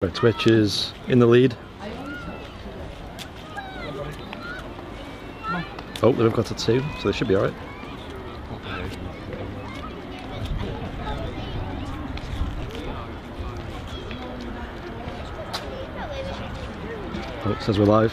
Twitch is in the lead. Oh, they've got a 2, so they should be alright. Oh, it says we're live.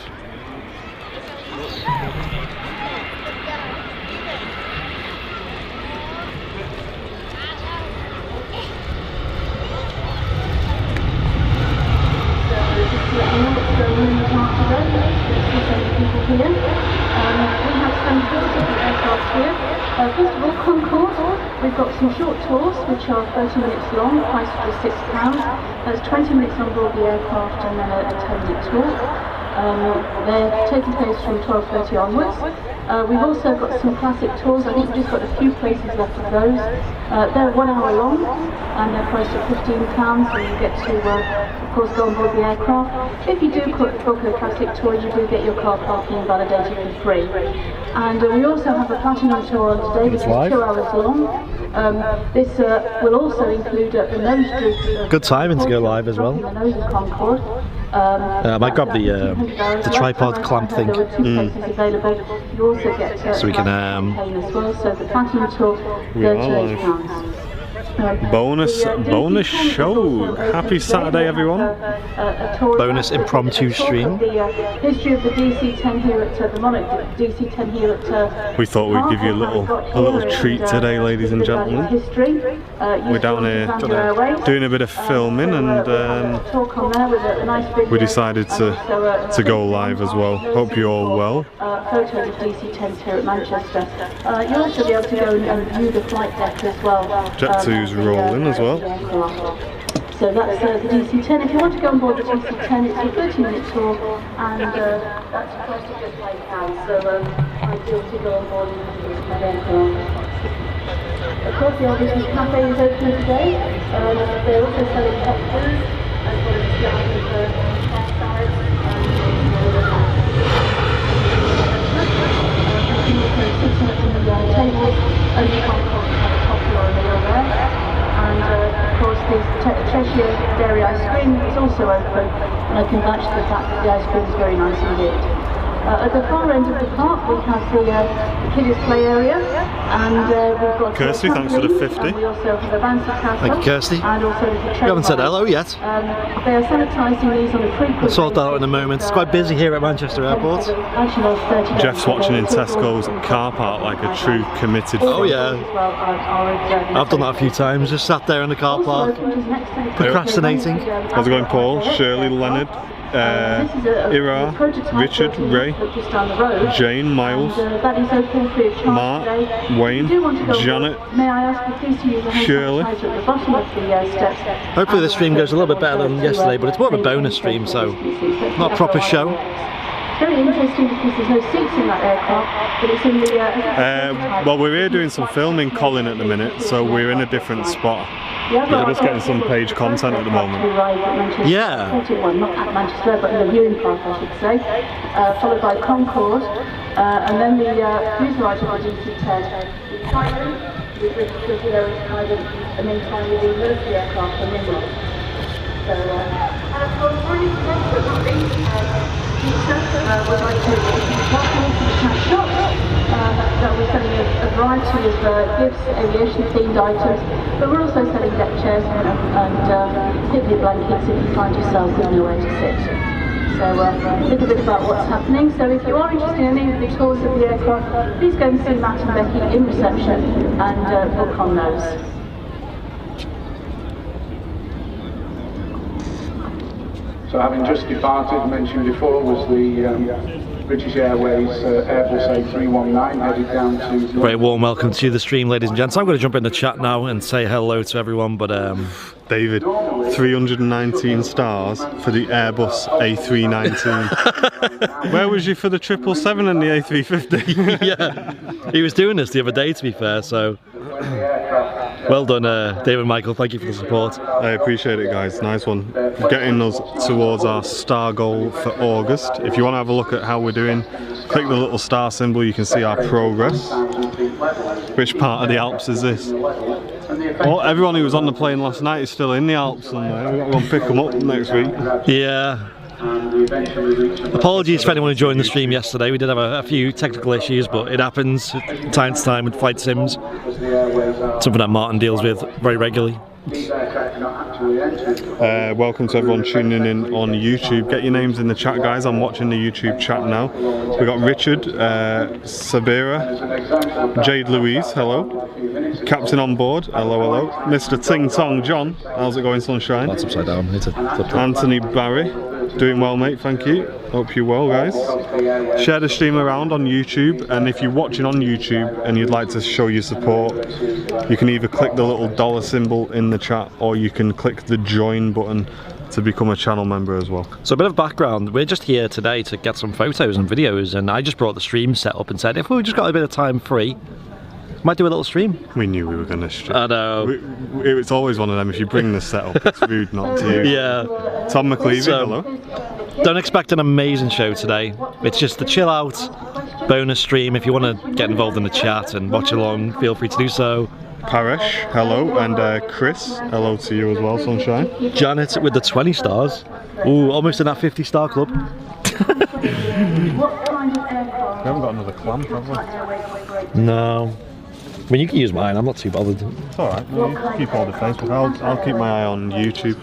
First of all, concourse, we've got some short tours which are 30 minutes long, priced for £6. There's 20 minutes on board the aircraft and then a 10-minute tour. They're taking place from 12:30 onwards. We've also got some classic tours. I think we've just got a few places left of those. They're 1 hour long and they're priced at £15, so you get to, of course, go on board the aircraft. If you do book a classic tour, you do get your car parking validated for free. And we also have a platinum tour on today, which is 2 hours long. This will also include a nose drip. Good timing to go live as well. I might grab the tripod clamp thing. So we can so the platinum tour, £38. Bonus show. Happy Saturday, everyone. Bonus impromptu stream. The history of the DC-10 here at the Monarch DC-10 here at we thought we'd give you a little treat today, ladies and gentlemen. We're down here doing a bit of filming, and we decided to go live as well. Hope you're all well. Photos of DC-10s here at Manchester. You'll also be able to go and view the flight deck as well. Jet 2's rolling as well. So that's the DC-10. If you want to go on board the DC-10, it's a 30-minute tour, and that's priced at just £5. So ideal to go on board in the aircraft. Of course, the Aviation Cafe is open today. They're also selling hot food as well as jams and salads. Sitting at the tables, only Hong popular meal there. And of course, the Cheshire dairy ice cream is also open, and I can vouch for the fact that the ice cream is very nice indeed. At the far end of the park, we have the Kiddies play area, and we've got Kirsty, thanks for the 50. And we also have a bouncy castle. Thank you, Kirsty. And also the We haven't said hello yet. They are sanitising these on a frequent We'll sort that out in a moment. It's quite busy here at Manchester Airport. Jeff's watching in Tesco's car park like a true committed fan. Oh yeah, I've done that a few times. Just sat there in the car park, procrastinating. How's it going, Paul? Shirley, Leonard, Ira, Richard, Ray, Jane, Miles, Mark, Wayne, Janet, Shirley. Hopefully the stream goes a little bit better than yesterday, but it's more of a bonus stream, so not a proper show. Very interesting because there's no seats in that aircraft, but it's in the... well, we're here doing some filming, Colin, at the minute, so we're in a different spot. We're just getting some page content at the moment. Yeah. Well, not at Manchester, but in the viewing park, I should say. Followed by Concorde, and then the fuselage of the DC-10. The Titan, with and then finally the military aircraft, the Nimrod. So, and of course, really next but not least, would like to welcome to the chat shop. That we're selling a variety of gifts, aviation themed items, but we're also selling deck chairs and picnic blankets if you find yourself with nowhere to sit. So a little bit about what's happening. So if you are interested in any of the tours of the aircraft, please go and see Matt and Becky in reception and book on those. So having just departed, mentioned before, was the British Airways Airbus A319 headed down to... Very warm welcome to the stream, ladies and gents. I'm going to jump in the chat now and say hello to everyone, but David, 319 stars for the Airbus A319. Where was you for the 777 and the A350? Yeah, he was doing this the other day, to be fair, so... Well done, David Michael, thank you for the support. I appreciate it, guys, nice one. Getting us towards our star goal for August. If you want to have a look at how we're doing, click the little star symbol, you can see our progress. Which part of the Alps is this? Well, everyone who was on the plane last night is still in the Alps somewhere. We've got to go and pick them up next week. Yeah. Apologies for anyone who joined the stream yesterday. We did have a few technical issues, but it happens time to time with flight sims. Something that Martin deals with very regularly. Welcome to everyone tuning in on YouTube. Get your names in the chat, guys. I'm watching the YouTube chat now. We've got Richard, Sabira, Jade Louise, hello. Captain on board, hello, hello. Mr. Ting Tong John, how's it going, sunshine? That's upside down. It's a flip. Anthony Barry, doing well, mate, thank you. Hope you're well, guys. Share the stream around on YouTube, and if you're watching on YouTube and you'd like to show your support, you can either click the little dollar symbol in the chat, or you can click the join button to become a channel member as well. So a bit of background, we're just here today to get some photos and videos, and I just brought the stream set up and said if we just got a bit of time free, might do a little stream. We knew we were going to stream. I know. It's always one of them, if you bring the setup, it's rude not to use. Yeah. Tom McLeavy, hello. Don't expect an amazing show today. It's just the chill out bonus stream. If you want to get involved in the chat and watch along, feel free to do so. Paresh, hello, and Chris, hello to you as well, sunshine. Janet with the 20 stars. Ooh, almost in that 50-star club. We haven't got another clamp, have we? No. I mean, you can use mine, I'm not too bothered. It's alright, no, you keep all the Facebook. I'll keep my eye on YouTube.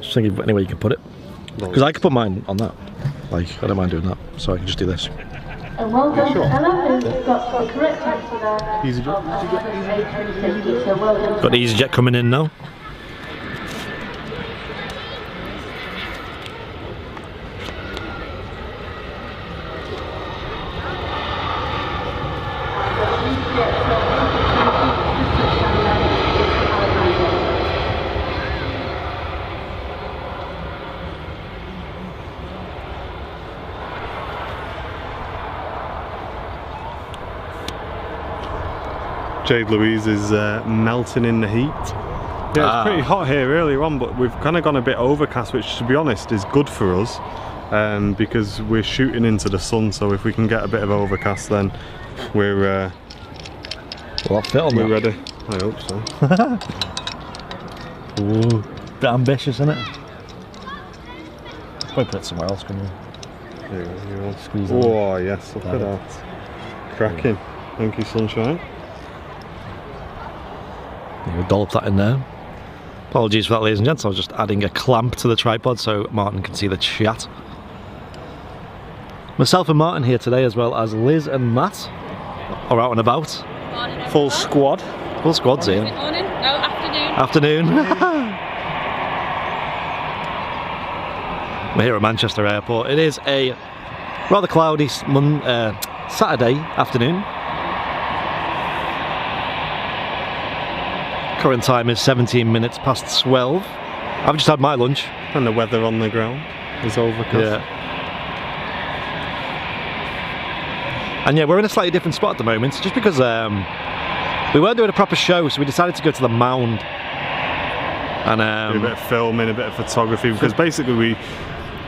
Just thinking of any way you can put it. Because I could put mine on that. Like, I don't mind doing that, so I can just do this. And well done, Ella, who's got the correct answer there. EasyJet. So well done. Got the EasyJet coming in now. Jade Louise is melting in the heat. Yeah, it's pretty hot here earlier on, but we've kind of gone a bit overcast, which to be honest is good for us because we're shooting into the sun, so if we can get a bit of overcast then we're ready. I hope so. Ooh, bit ambitious, isn't it? Probably put it somewhere else, couldn't we? There you go. Squeeze it. Oh yes, look at that. Cracking. Thank you, sunshine. We'll dollop that in there. Apologies for that, ladies and gents. I was just adding a clamp to the tripod so Martin can see the chat. Myself and Martin here today, as well as Liz and Matt, are out and about. Morning, Full squad. Full squad's here. Good morning. No, afternoon. Afternoon. We're here at Manchester Airport. It is a rather cloudy Saturday afternoon. Current time is 17 minutes past 12. I've just had my lunch. And the weather on the ground is overcast. Yeah. And yeah, we're in a slightly different spot at the moment, just because we weren't doing a proper show, so we decided to go to the Mound. And do a bit of filming, a bit of photography, because basically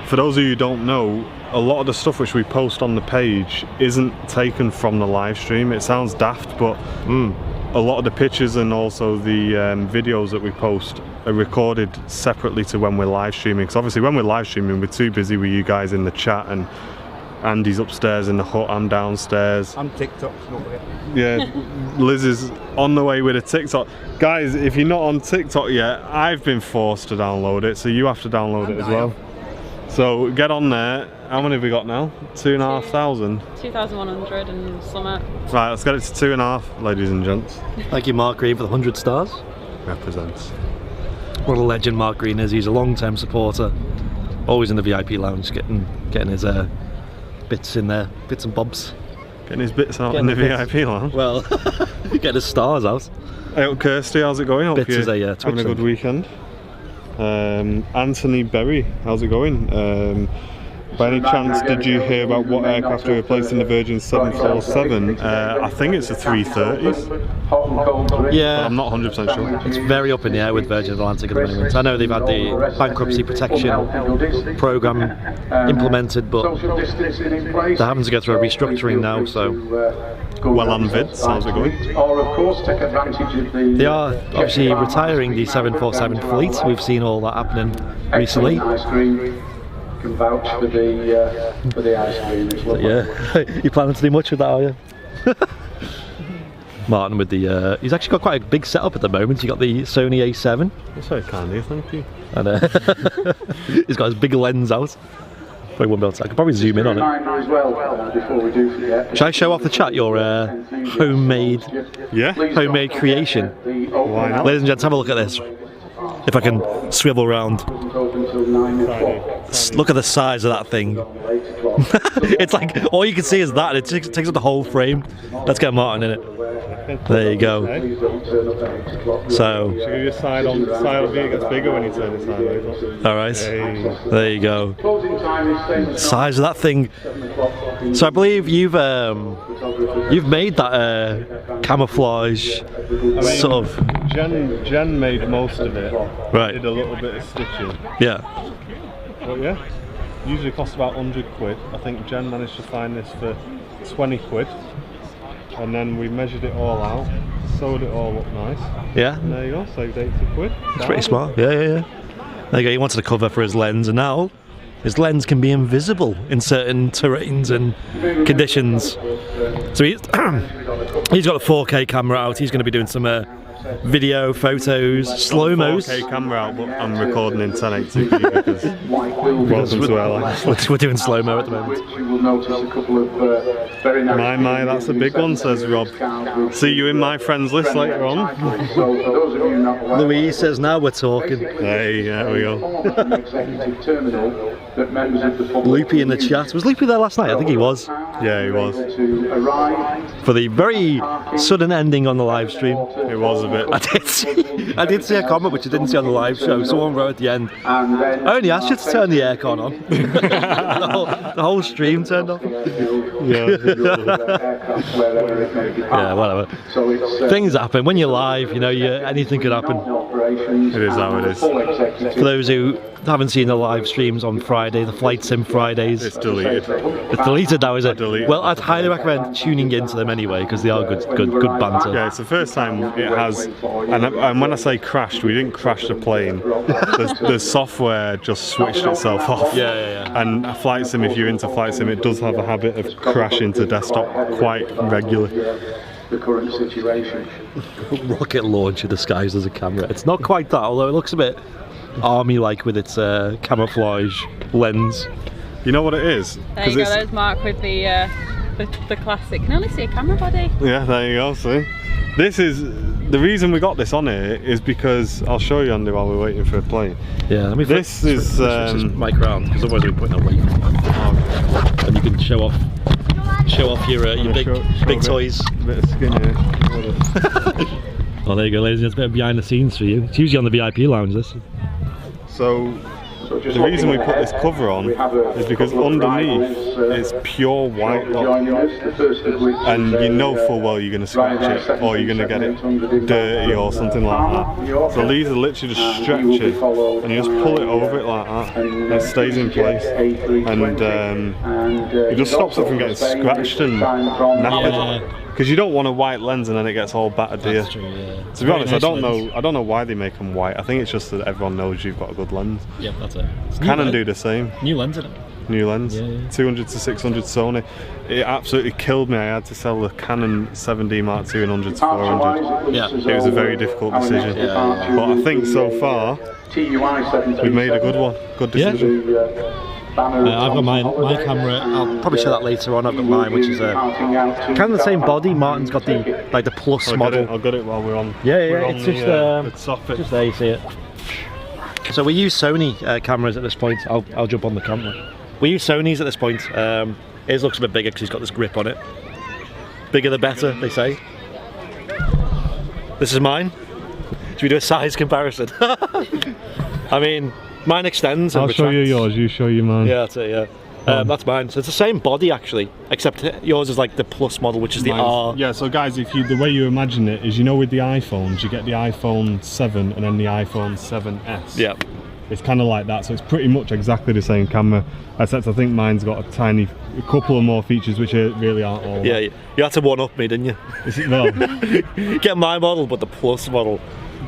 for those of you who don't know, a lot of the stuff which we post on the page isn't taken from the live stream. It sounds daft, but a lot of the pictures and also the videos that we post are recorded separately to when we're live streaming. Because obviously when we're live streaming, we're too busy with you guys in the chat, and Andy's upstairs in the hut, I'm downstairs. I'm TikTok. Yeah, Liz is on the way with a TikTok. Guys, if you're not on TikTok yet, I've been forced to download it, so you have to download it as well. So get on there. How many have we got now? 2,500? 2,100 and summer. Right, let's get it to 2.5, ladies and gents. thank you, Mark Green, for the 100 stars. Represents. What a legend Mark Green is. He's a long-term supporter. Always in the VIP lounge, getting his bits in there, bits and bobs. Getting his bits out in the VIP lounge. Well, getting his stars out. Hey up, Kirsty, how's it going? Hope Bits you're is a having a good Twitch weekend. Anthony Berry, how's it going? By any chance, did you hear about what aircraft are replacing the Virgin 747? I think it's the 330s. Yeah. But I'm not 100% sure. It's very up in the air with Virgin Atlantic at the moment. I know they've had the bankruptcy protection program implemented, but they're having to go through a restructuring now, so... Well, and Vids, how's it going? They are obviously retiring the 747 fleet. We've seen all that happening recently. Can vouch for the ice cream. It's lovely. Yeah, you planning to do much with that, are you? Martin with the, he's actually got quite a big setup at the moment. He's got the Sony A7. That's very kind of you, thank you. And he's got his big lens out. Probably won't be able to, I could probably zoom in on it. As well, before we do forget. Shall I show off the chat your homemade creation? Why not? Ladies and gents, have a look at this. If I can swivel round. Look at the size of that thing. It's like, all you can see is that. It takes up the whole frame. Let's get Martin in it. There you go. So. Should we just side on view? It gets bigger when you turn it sideways. Alright. There you go. Size of that thing. So I believe you've made that camouflage sort of. Jen made most of it. Right. Did a little bit of stitching. Yeah. But yeah, usually costs about 100 quid. I think Jen managed to find this for 20 quid. And then we measured it all out, sewed it all up nice. Yeah. And there you go, saved 80 quid. It's pretty smart. Yeah. There you go. He wanted a cover for his lens, and now his lens can be invisible in certain terrains and conditions. So he's got a 4K camera out. He's going to be doing some video, photos, slow-mos. 4K camera out, but I'm recording in 1080p because welcome to Airline. We're doing slow-mo at the moment. You will notice a couple of very nice. My, that's a big one, says Rob. See you in my friends list later on. So for those of you not aware, Louise says now we're talking. Hey, there we go. executive terminal that members of the public. Loopy in the chat. Was Loopy there last night? I think he was. Yeah, he was. To arrive. For the very sudden ending on the live stream. It was a bit. I did see a comment which I didn't see on the live show. Someone wrote at the end, And then I only asked you to turn the aircon on. the whole stream turned off. Yeah. Yeah, whatever. So it's Things happen. When you're live, you know, anything could happen. operations. It is how it is. Full executive. For those who haven't seen the live streams on Friday, the Flight Sim Fridays, It's deleted. it's deleted now, is it? Deleted. Well, I'd highly recommend tuning into them anyway because they are good banter. Yeah, it's the first time it has, and when I say crashed, we didn't crash the plane. The software just switched itself off. Yeah. And Flight Sim, if you're into Flight Sim, it does have a habit of crashing to desktop quite regularly. The current situation. Rocket launcher disguised as a camera. It's not quite that, although it looks a bit army-like with its camouflage lens. You know what it is? There you go, there's Mark with the classic. Can only see a camera body. Yeah, there you go, see? This is, the reason we got this on here is because, I'll show you Andy while we're waiting for a plane. Yeah, let me This switch is, this mic round because otherwise we're putting away. And you can show off your big toys. A bit of skin here. Oh, there you go, ladies and gents, a bit of behind the scenes for you. It's usually on the VIP lounge, this. So, the reason we put this cover on is because underneath is pure white lock, and you know full well you're going to scratch it or you're going to get it dirty or something like that. So these are literally just stretchy, and you just pull it over it like that, and it stays in place, and it just stops it from getting scratched and knackered. Because you don't want a white lens and then it gets all battered, do you? That's true, yeah. To be honest, I don't know why they make them white. I think it's just that everyone knows you've got a good lens. Yeah, that's it. Canon do the same. New lens, isn't it? New lens, Yeah. 200 to 600 Sony. It absolutely killed me. I had to sell the Canon 7D Mark II and 100 to 400. Yeah. It was a very difficult decision. But I think so far we've made a good one. Good decision. I've got my camera. I'll probably show that later on. I've got mine, which is kind of the same body. Martin's got the plus model. I'll get it while we're on. Yeah. We're It's on just soffit. just there you see it. So we use Sony cameras at this point. I'll jump on the camera. We use Sony's at this point. His looks a bit bigger because he's got this grip on it. Bigger the better, they say. This is mine. Should we do a size comparison? I mean, mine extends. I'll show you yours, you show you mine. Yeah, that's it, yeah. That's mine. So it's the same body actually, except yours is like the Plus model, which is the R. Yeah, so guys, if you the way you imagine it is, you know, with the iPhones, you get the iPhone 7 and then the iPhone 7S. Yeah. It's kind of like that, so it's pretty much exactly the same camera, except I think mine's got a couple of more features which really aren't all. Yeah, you had to one up me, didn't you? Well, get my model, but the Plus model.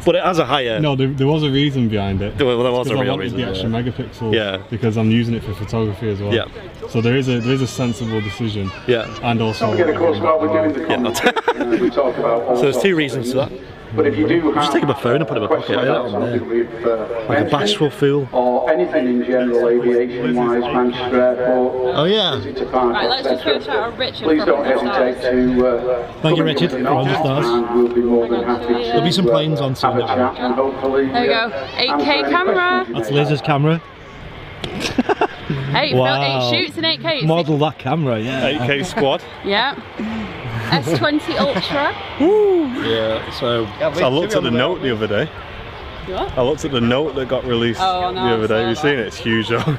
But it has a higher. no, there was a reason behind it. Well, there was a I real wanted reason. the extra megapixels. Yeah. Because I'm using it for photography as well. Yeah. So there is a sensible decision. Yeah. And also. Again, of course, while we're doing the conversation, we talk about all So there's two sorts of reasons to that. things. But if you do Just take my phone and put it in my pocket. Like a bashful fool. Or anything in general, aviation-wise, Manchester Airport. Oh yeah. Right, let's just go shout out Richard. Please from don't hesitate to. Thank you, Richard, for 100 stars. And we'll be more than happy to. There'll be some planes on soon. have a chat and hopefully. There we go. 8K camera. That's Liz's camera. Hey, Wow. 8 shoots in 8K. Model that camera, yeah. 8K squad. Yeah. S20 Ultra. Yeah. So I looked at the note the other day. What? I looked at the note that got released Oh, the no, other day. I Have you saw seen that. it? It's huge though. To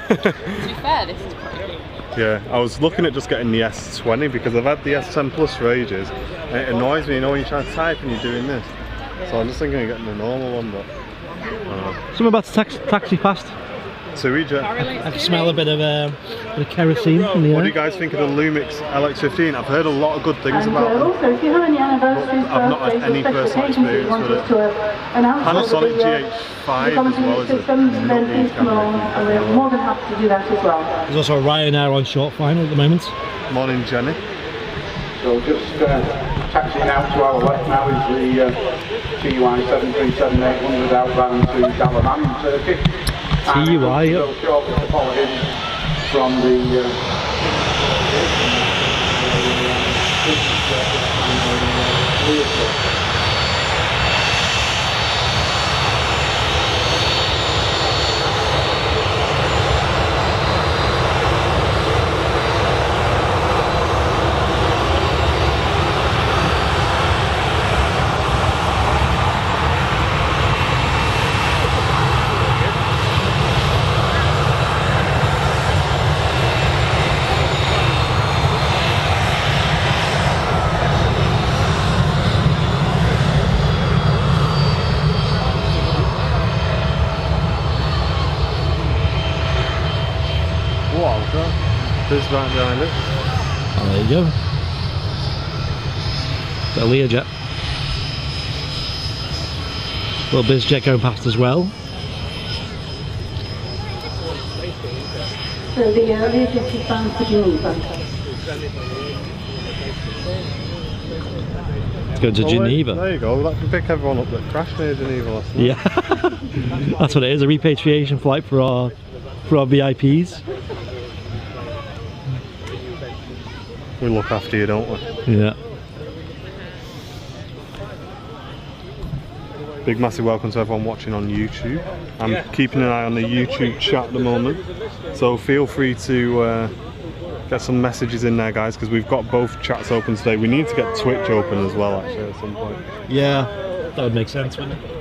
be fair, this is pretty good. Yeah, I was looking at just getting the S20 because I've had the S10 Plus for ages, and it annoys me, you know, when you're trying to type and you're doing this. So I'm just thinking of getting the normal one, but something about the taxi past. Sui jet. I can smell a bit of kerosene in the What do you air. guys think of the Lumix LX15? I've heard a lot of good things And about them. also, if you have any anniversaries, I've not had birthdays, or any special personal occasions that you experience want with us to announce Panasonic over the, GH5 the as well as a systems, then nutty please come along, and we're more than happy to do that as well. There's also a Ryanair on short final at the moment. Morning, Jenny. So just taxiing out to our left now is the TUI 737-800 outbound to Dalaman in Turkey. TUI, yep. So shortly to follow him from the Wow, there's right behind it. Oh, there you go. Got a Learjet. Little BizJet going past as well. So the Aviation is bound for Geneva. Let's go to Geneva. There you go, that can pick everyone up that crashed near Geneva last night. Yeah, that's what it is, a repatriation flight for our VIPs. We look after you, don't we? Yeah. Big massive welcome to everyone watching on YouTube. I'm keeping an eye on the YouTube chat at the moment, so feel free to get some messages in there, guys, because we've got both chats open today. We need to get Twitch open as well, actually, at some point. Yeah, that would make sense, wouldn't it?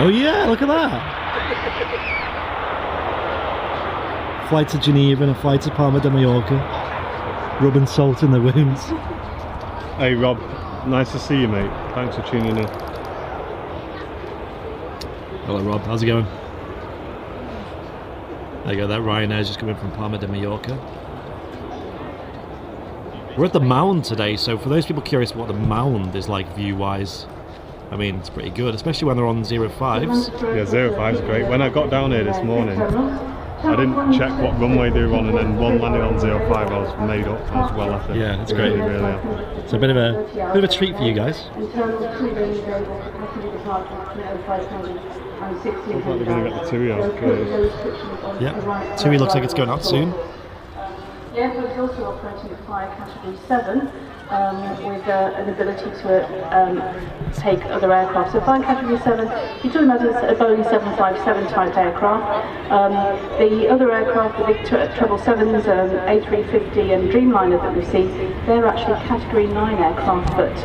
Oh yeah, look at that! Flight to Geneva and a flight to Palma de Mallorca. Rubbing salt in the wounds. Hey Rob, nice to see you, mate. Thanks for tuning in. Hello Rob, how's it going? There you go, that Ryanair's just coming from Palma de Mallorca. We're at the Mound today, so for those people curious what the Mound is like view-wise, I mean, it's pretty good, especially when they're on 05s. Yeah, 05's great. When I got down here this morning, I didn't check what runway they were on, and then one landing on 05, I was made up. I was well at it. Yeah, it's great. Really, really happy. It's a bit of a treat for you guys. In terms of crew days available for passenger departure between 0500 and 1600. Looks like they're going to get the TUI out. Yeah, TUI looks like it's going out soon. The airport is also operating at flight category 7, with an ability to take other aircraft. So flying category 7, you're talking about a Boeing 757 type aircraft. The other aircraft, the big 777s, A350 and Dreamliner that we've seen, they're actually category 9 aircraft, but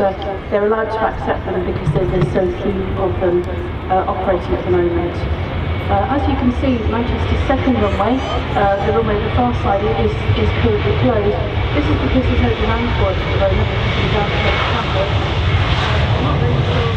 they're allowed to accept them because there's so few of them operating at the moment. As you can see, Manchester's second runway, the runway on the far side, is currently closed. This is because there's no demand for it at the moment, because of the downturn traffic. I'm not really sure.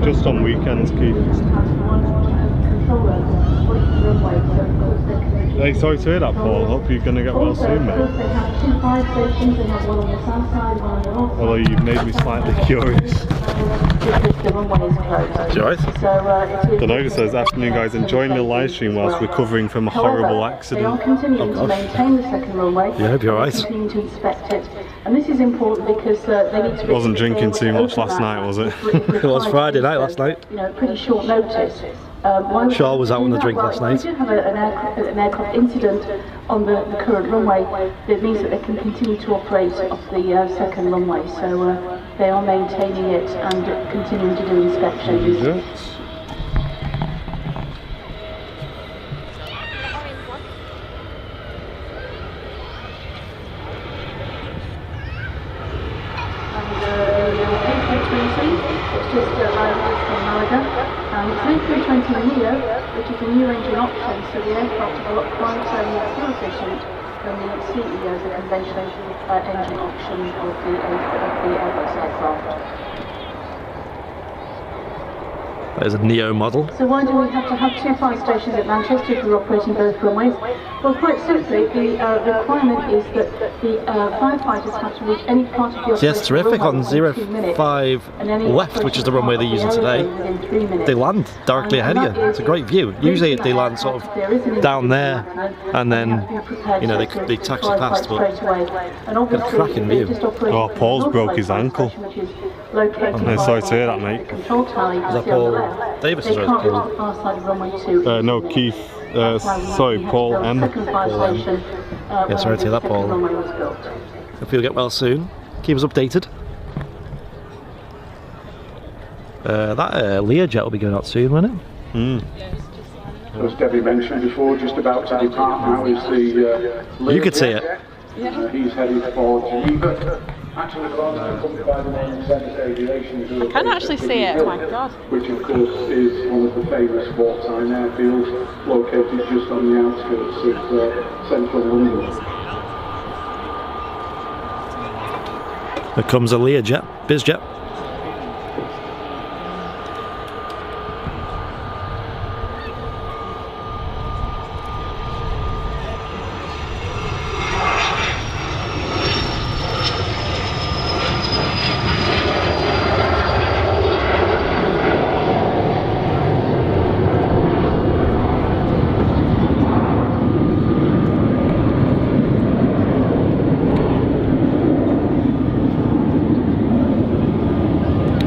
Just on weekends, Keith. Hey, sorry to hear that, Paul. Hope you're going to get well soon, mate. Although you've made me slightly curious. Right. The note says, afternoon guys, enjoying the live stream whilst recovering from a horrible accident. They are continuing to maintain the second runway. Yeah, I hope you're right. Continuing to inspect it. And this is important because they need to be... Wasn't drinking too much last night, was it? It was Friday night last night. You know, pretty short notice. Shaw was out on the drink last night. We do have an aircraft incident on the current runway. That means that they can continue to operate off the second runway. So they are maintaining it and continuing to do inspections. Yes. It's just arrived from Malaga, and it's an A320neo, which is a new engine option, so the aircraft will look quite fuel efficient than the CEO, the conventional engine option of the Airbus aircraft. There's a Neo model. So why do we have to have two fire stations at Manchester if we're operating both runways? Well, quite simply, the requirement is that the firefighters have to reach any part of the So yes, terrific on 05 left, which is the runway they're using today. They land directly ahead of you. It's a great view. Usually they land sort of down there and then, you know, they taxi past, but got a cracking view. Oh, Paul's broke his ankle. I'm sorry to hear that, mate. Is that Paul Davis or Paul? No, Keith. Sorry, Paul M. Paul M. Yeah, sorry to hear that, Paul. Hope you'll get well soon. Keep us updated. That Learjet will be going out soon, won't it? As Debbie mentioned before, just about to depart now is the You could see it. He's headed for Geneva. Actually, accompanied by the name of Aviation. I can actually see it, oh my god. Which of course is one of the famous wartime airfields located just on the outskirts of central London. There comes a Learjet, BizJet.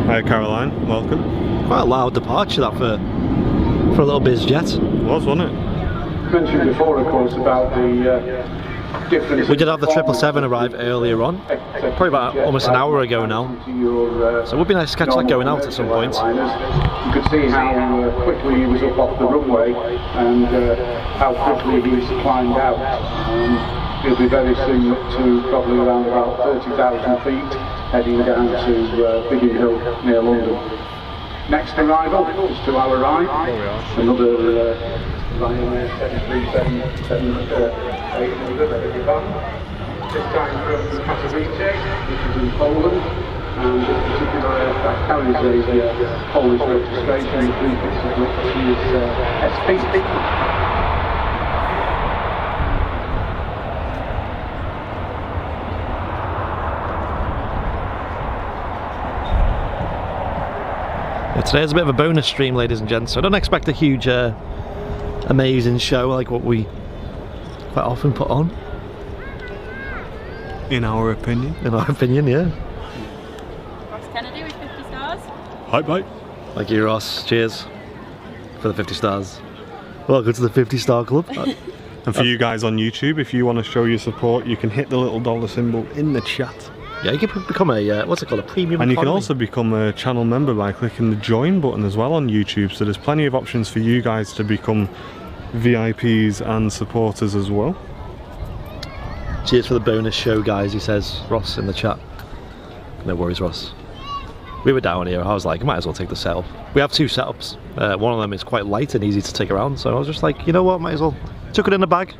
Hi Caroline, welcome. Quite a loud departure that for a little BizJet. It was, wasn't it? Mentioned before, of course, about the difference. We did have the 777 arrive earlier on, probably about almost an hour ago now. So it would be nice to catch that going out at some point. You could see how quickly he was up off the runway and how quickly he's climbed out. He'll be very soon up to probably around about 30,000 feet, heading down to Biggin Hill near London. Next arrival is to our right, another Ryanair 737-800 this time from Katowice, which is in Poland, and this particular aircraft carries a Polish registration, the prefix of which is SP. Yeah, today is a bit of a bonus stream, ladies and gents, so I don't expect a huge, amazing show like what we quite often put on. In our opinion. In our opinion, yeah. Ross Kennedy with 50 stars. Hype, hype. Thank you, Ross. Cheers for the 50 stars. Welcome to the 50-star club. And for you guys on YouTube, if you want to show your support, you can hit the little dollar symbol in the chat. Yeah, you can become a, what's it called, a premium And you can economy. also become a channel member by clicking the join button as well on YouTube, so there's plenty of options for you guys to become VIPs and supporters as well. Cheers for the bonus show, guys, he says, Ross in the chat. No worries, Ross. We were down here, I was like, might as well take the setup. We have two setups. One of them is quite light and easy to take around, so I was just like, you know what, might as well. Took it in the bag.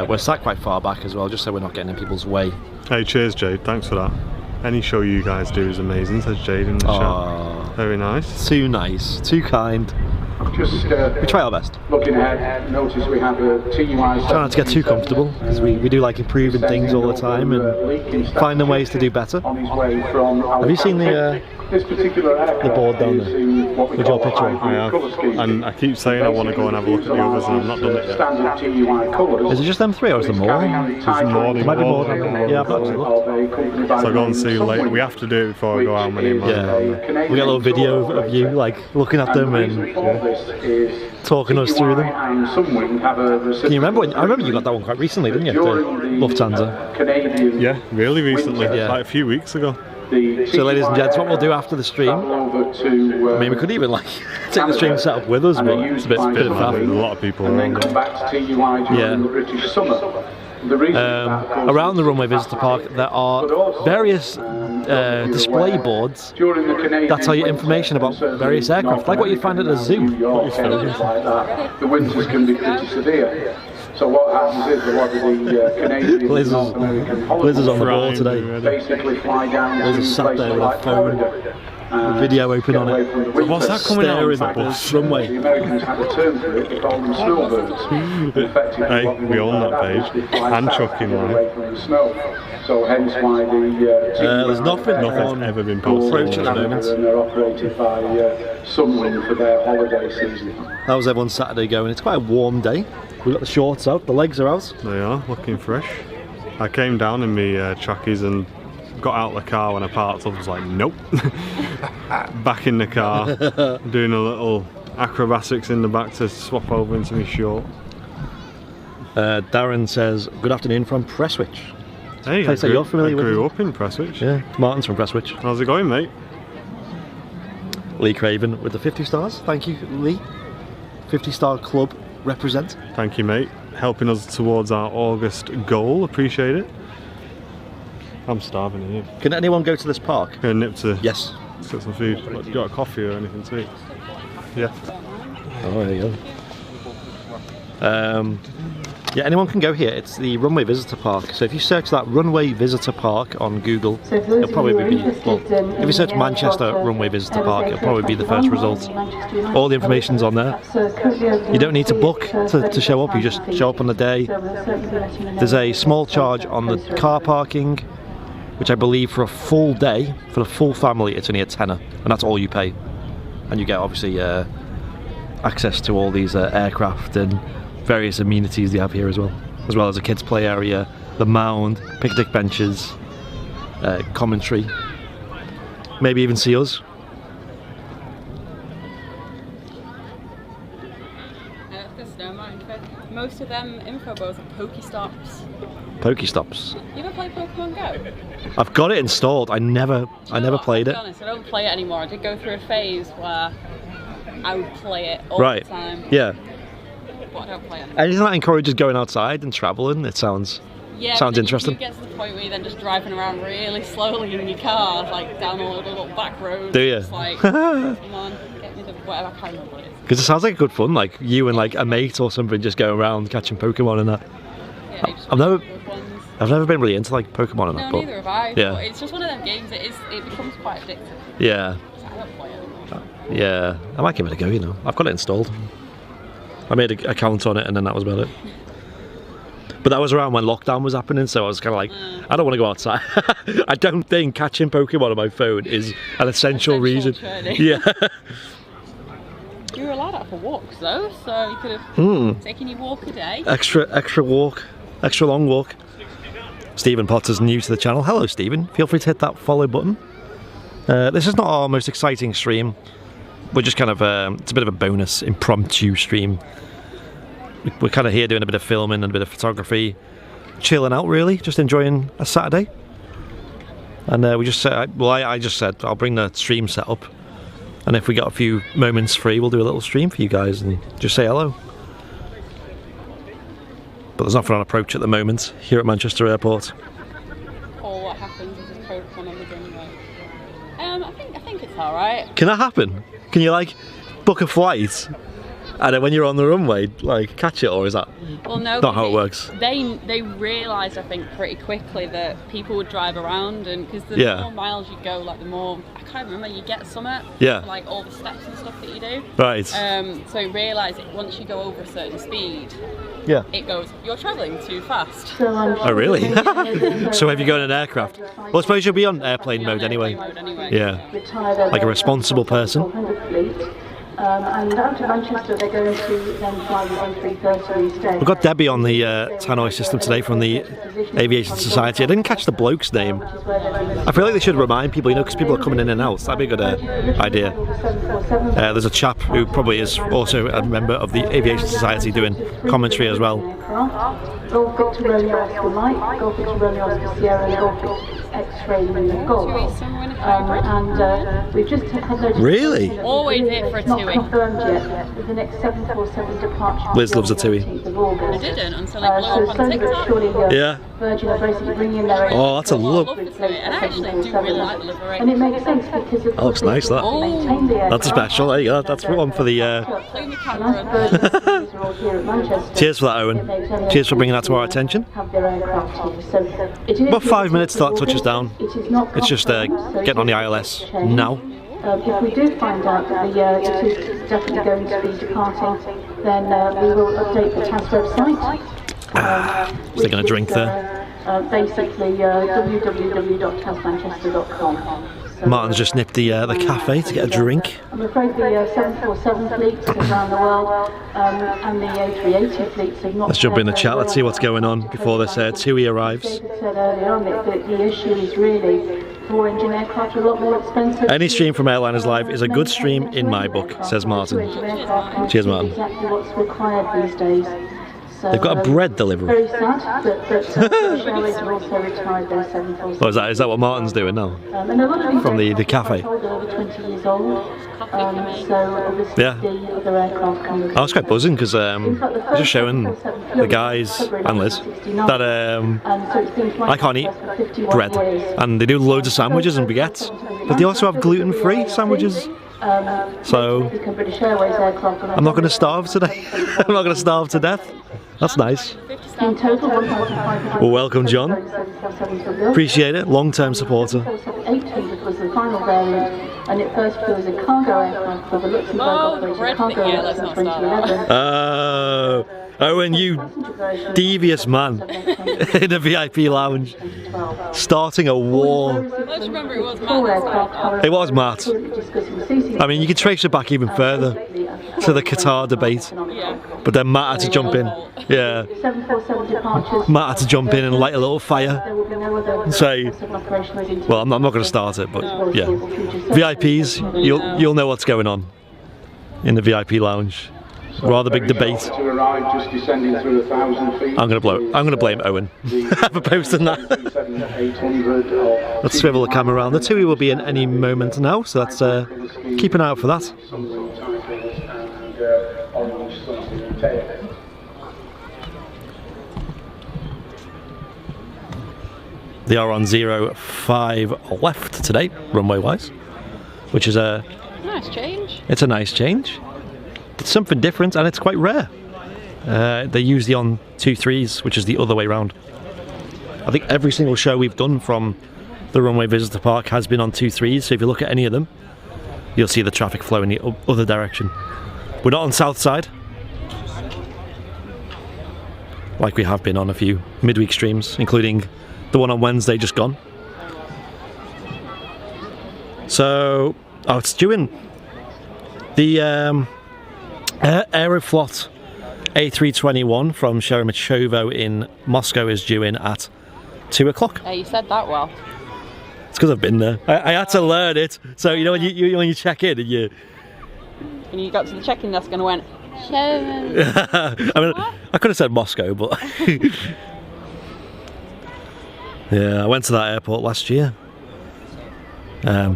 We're sat quite far back as well, just so we're not getting in people's way. Hey, cheers Jade, thanks for that. Any show you guys do is amazing, says Jade in the chat. Very nice. Too nice, too kind. Just We try our best. looking ahead, notice we have a TUI. Try not to get too comfortable, because we do like improving things all the time and finding ways to do better. On his way from Have you seen the board down there with your picture on? I have, and I keep saying I want to go and have a look at the others and I've not done it yet. Standard TUI colours. Is it just them three or is there more? There's more, There might be more than that. Yeah, I've not actually looked. So I'll go and see later. We have to do it before I go how many miles. Yeah, we got a little video of you like looking at them and talking us through them. Can you remember when? I remember you got that one quite recently, didn't you? The Lufthansa. Yeah, really recently, Yeah. like a few weeks ago. So, ladies and gents, what we'll do after the stream, I mean, we could even like take the stream set up with us, but it's a bit There's a faff. lot of people around there. Around the Runway Visitor Park, there are various display boards that tell you information about various aircraft, like what you'd find at a zoo. The winters can be pretty severe. So what happens is a lot of the Canadian Liz is on the ball today. basically fly down. Liz is sat there with her phone, a video open on it. What's that coming out of Staring the at bus? the runway. The Americans had a term for it, they call them snowbirds. Effectively, Hey, what we own that happens is page. they fly Hand south chucking, to get like. away from the snow. So hence why the There's nothing Nothing's on ever been approach posted. at the moment. and they're operated by Sunwing for their holiday season. How was everyone's Saturday going? It's quite a warm day. We've got the shorts out, the legs are out. They are, looking fresh. I came down in my trackies and got out of the car when I parked up. I was like, nope. Back in the car, doing a little acrobatics in the back to swap over into my short. Darren says, good afternoon from Prestwich. Hey, Place that you're familiar I grew with. up in Prestwich. Yeah, Martin's from Prestwich. How's it going, mate? Lee Craven with the 50 stars. Thank you, Lee. 50-star club represent. Thank you, mate. Helping us towards our August goal. Appreciate it. I'm starving here. Can anyone go to this park? Gonna nip to Yes. get some food. What, you got a coffee or anything to eat? Yeah. Oh, there you go. Yeah, anyone can go here. It's the Runway Visitor Park. So if you search that Runway Visitor Park on Google, So for those it'll probably of you be, who are well, interested if you search in Manchester about, Runway Visitor Park, it'll probably be the first result. All the information's on there. You You don't need to book to show up, you just show up on the day. There's a small charge on the car parking, which I believe for a full day, for the full family, it's only a tenner, and that's all you pay. And you get obviously access to all these aircraft and various amenities they have here as well as a kids play area, the mound, picnic benches, commentary, maybe even see us. The snowman. Most of them info bows are Pokestops. Pokestops. You ever play Pokemon Go? I've got it installed. I never played To it. be honest, I don't play it anymore. I did go through a phase where I would play it all Right. the time. Yeah. But I don't play it. Anything that encourages going outside and traveling, it sounds Yeah, sounds but interesting. You get to the point where you're then just driving around really slowly in your car, like down all the little back roads. Do you? It's like, come on, get me the whatever, I can't remember what it is. Because it sounds like good fun, like you and like a mate or something just going around catching Pokemon and that. Yeah, you just I've never- good ones. I've never been really into like Pokemon and No, that, but neither have I. yeah. But it's just one of them games. It becomes quite addictive. yeah, So I don't play it anymore. yeah, I might give it a go. You know, I've got it installed. I made an account on it, and then that was about it. But that was around when lockdown was happening, so I was kind of like, I don't want to go outside. I don't think catching Pokemon on my phone is an essential reason. Training. Yeah. You were allowed out for walks though, so you could have taken your walk a day. Extra walk, extra long walk. Stephen Potter's new to the channel. Hello, Stephen. Feel free to hit that follow button. This is not our most exciting stream. We're just kind of, it's a bit of a bonus, impromptu stream. We're kind of here doing a bit of filming and a bit of photography, chilling out really, just enjoying a Saturday. And we just said, well, I just said I'll bring the stream set up, and if we got a few moments free, we'll do a little stream for you guys and just say hello. But there's nothing on approach at the moment here at Manchester Airport. Or what happens if there's Pokemon on the runway? I think it's alright. Can that happen? Can you like book a flight and then when you're on the runway, like catch it, or is that not how it works? They realised, I think, pretty quickly that people would drive around, and because the more miles you go, like the more, I can't remember, you get summit. Yeah. For, like all the steps and stuff that you do. Right. So realise that once you go over a certain speed, it goes, you're travelling too fast. Oh really? So have you got an aircraft? Well, I suppose you'll be on airplane mode anyway. Yeah. Like a responsible person. And out to Manchester, they're going to then fly the A330 instead. We've got Debbie on the tannoy system today from the Aviation Society. I didn't catch the bloke's name. I feel like they should remind people, you know, because people are coming in and out. That'd be a good idea. There's a chap who probably is also a member of the Aviation Society doing commentary as well. Golf Victor Romeo Oscar Mike, Golf Victor Romeo Oscar Sierra, and Golf Victor X-Ray Lima Golf. And we've just had notice. Really? Always it for a not TUI. confirmed yet with the next 747 departure. Liz loves a TUI. I didn't until I blew up on TikTok. Yeah. Virgin are basically bringing their own. Oh, that's a look. And I actually do really like the livery. And it makes sense because of That looks nice, that. maintain the That's special. There you go. That's one for the. Play my camera. Cheers for that, Owen. Cheers for bringing that to our attention. About 5 minutes till that touches down. It's just getting on the ILS now. If we do find out that it is definitely going to be departing, then we will update the TAS website. Is they going to drink there? Basically, www.tasmanchester.com. Martin's just nipped the cafe to get a drink. I'm afraid the 747 fleets around the world and the A380 fleets have not. Let's jump in the chat. Let's see what's going on before this TUI arrives. David said earlier on that the issue is really 4-engine aircraft are a lot more expensive. Any stream from Airliners Live is a good stream in my book, says Martin. Cheers, Martin. Exactly what's required these days. So, They've got a bread delivery. Very sad, but British Airways have also retired their 747. Oh, is that what Martin's doing now? And a lot of these From the cafe. are over 20 years old. So obviously the other aircraft can. I was quite buzzing because just showing the guys and Liz that I can't eat bread, and they do loads of sandwiches and baguettes, but they also have gluten-free sandwiches. So I'm not going to starve today. I'm not going to starve to death. That's nice. In total, 1,500. Well, welcome, John. Appreciate it. Long-term supporter. 800 was the final variant, and it first flew as a cargo aircraft for the Luxembourg-operated cargo aircraft in 2011. Oh, and you devious man in a VIP lounge, starting a war. I just remember it was Matt. It was Matt. I mean, you can trace it back even further to the Qatar debate, but then Matt had to jump in. Yeah, Matt had to jump in and light a little fire. Say, well, I'm not going to start it, but yeah, VIPs, you'll know what's going on in the VIP lounge. Rather big debate. I'm gonna blame Owen for posting that. Let's swivel the camera around. The TUI will be in any moment now, so let's keep an eye out for that. They are on 05 left today, runway wise, which is a nice change. It's a nice change. It's something different and it's quite rare. They use the on 2.3s, which is the other way round. I think every single show we've done from the Runway Visitor Park has been on 2.3s, so if you look at any of them, you'll see the traffic flow in the other direction. We're not on south side. like we have been on a few midweek streams, including the one on Wednesday just gone. So, oh, it's due in. The Aeroflot A321 from Sheremetyevo in Moscow is due in at 2 o'clock. Yeah, you said that well. It's because I've been there. I had to learn it. So you know when you check in and you. And you got to the check-in desk and went, show. I mean, I could have said Moscow, but yeah, I went to that airport last year.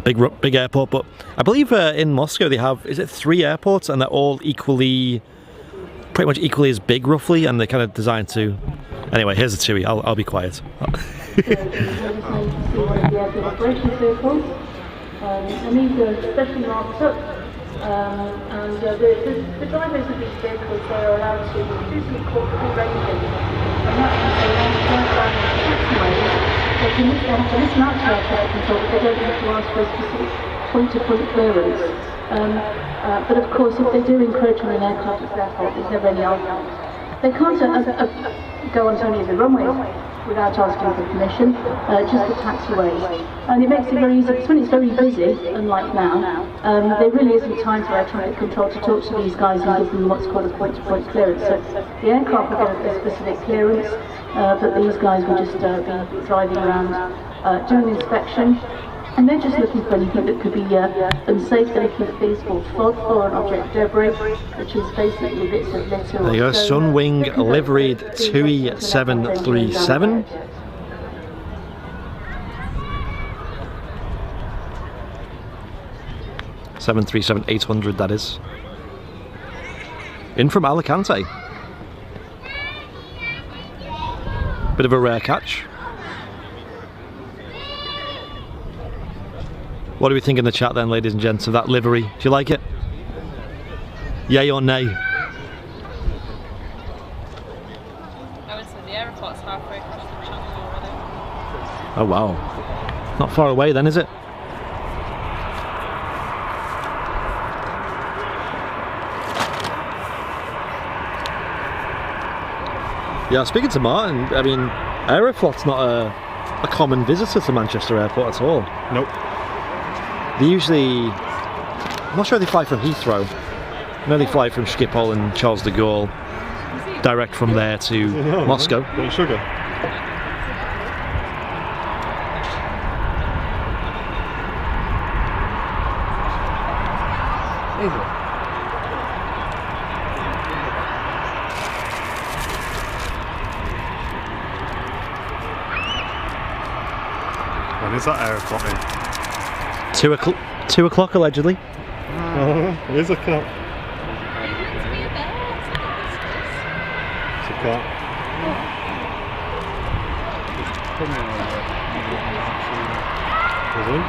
Big airport, but I believe in Moscow they have, is it 3 airports, and they're all pretty much equally as big roughly, and they're kind of designed to. Anyway, here's the TUI. I'll be quiet. And these are specially marked up, and the drivers of these vehicles, they are allowed to do some corporate racing, and that means they want to drive around the taxiways. They can listen out to air traffic control, but they don't have to ask for a specific point-to-point clearance. But of course, if they do encroach on an aircraft at the airport, there's never any argument. They can't go onto any of the runways without asking for permission, just the taxiways. And it makes it very easy, because when it's very busy, unlike now, there really isn't time for air traffic control to talk to these guys and give them what's called a point-to-point clearance. So the aircraft will get a specific clearance, but these guys will just be driving around, doing inspection. And they're just looking for anything that could be unsafe. They're looking for things called FOD, foreign object debris, which is basically bits of litter. There you go, Sunwing liveried TUI 737. (737-800) that is. In from Alicante. Bit of a rare catch. What do we think in the chat then, ladies and gents, of that livery? Do you like it? Yay or nay? I would say the Aeroflot's halfway across the channel already. Oh wow. Not far away then, is it? Yeah, speaking to Martin, I mean, Aeroflot's not a common visitor to Manchester Airport at all. Nope. They usually, I'm not sure if they fly from Heathrow. I know they fly from Schiphol and Charles de Gaulle, direct from there to Moscow. Got sugar. When is that Airplotting? 2 o'clock allegedly. It is a cat. It's a cat. Is he?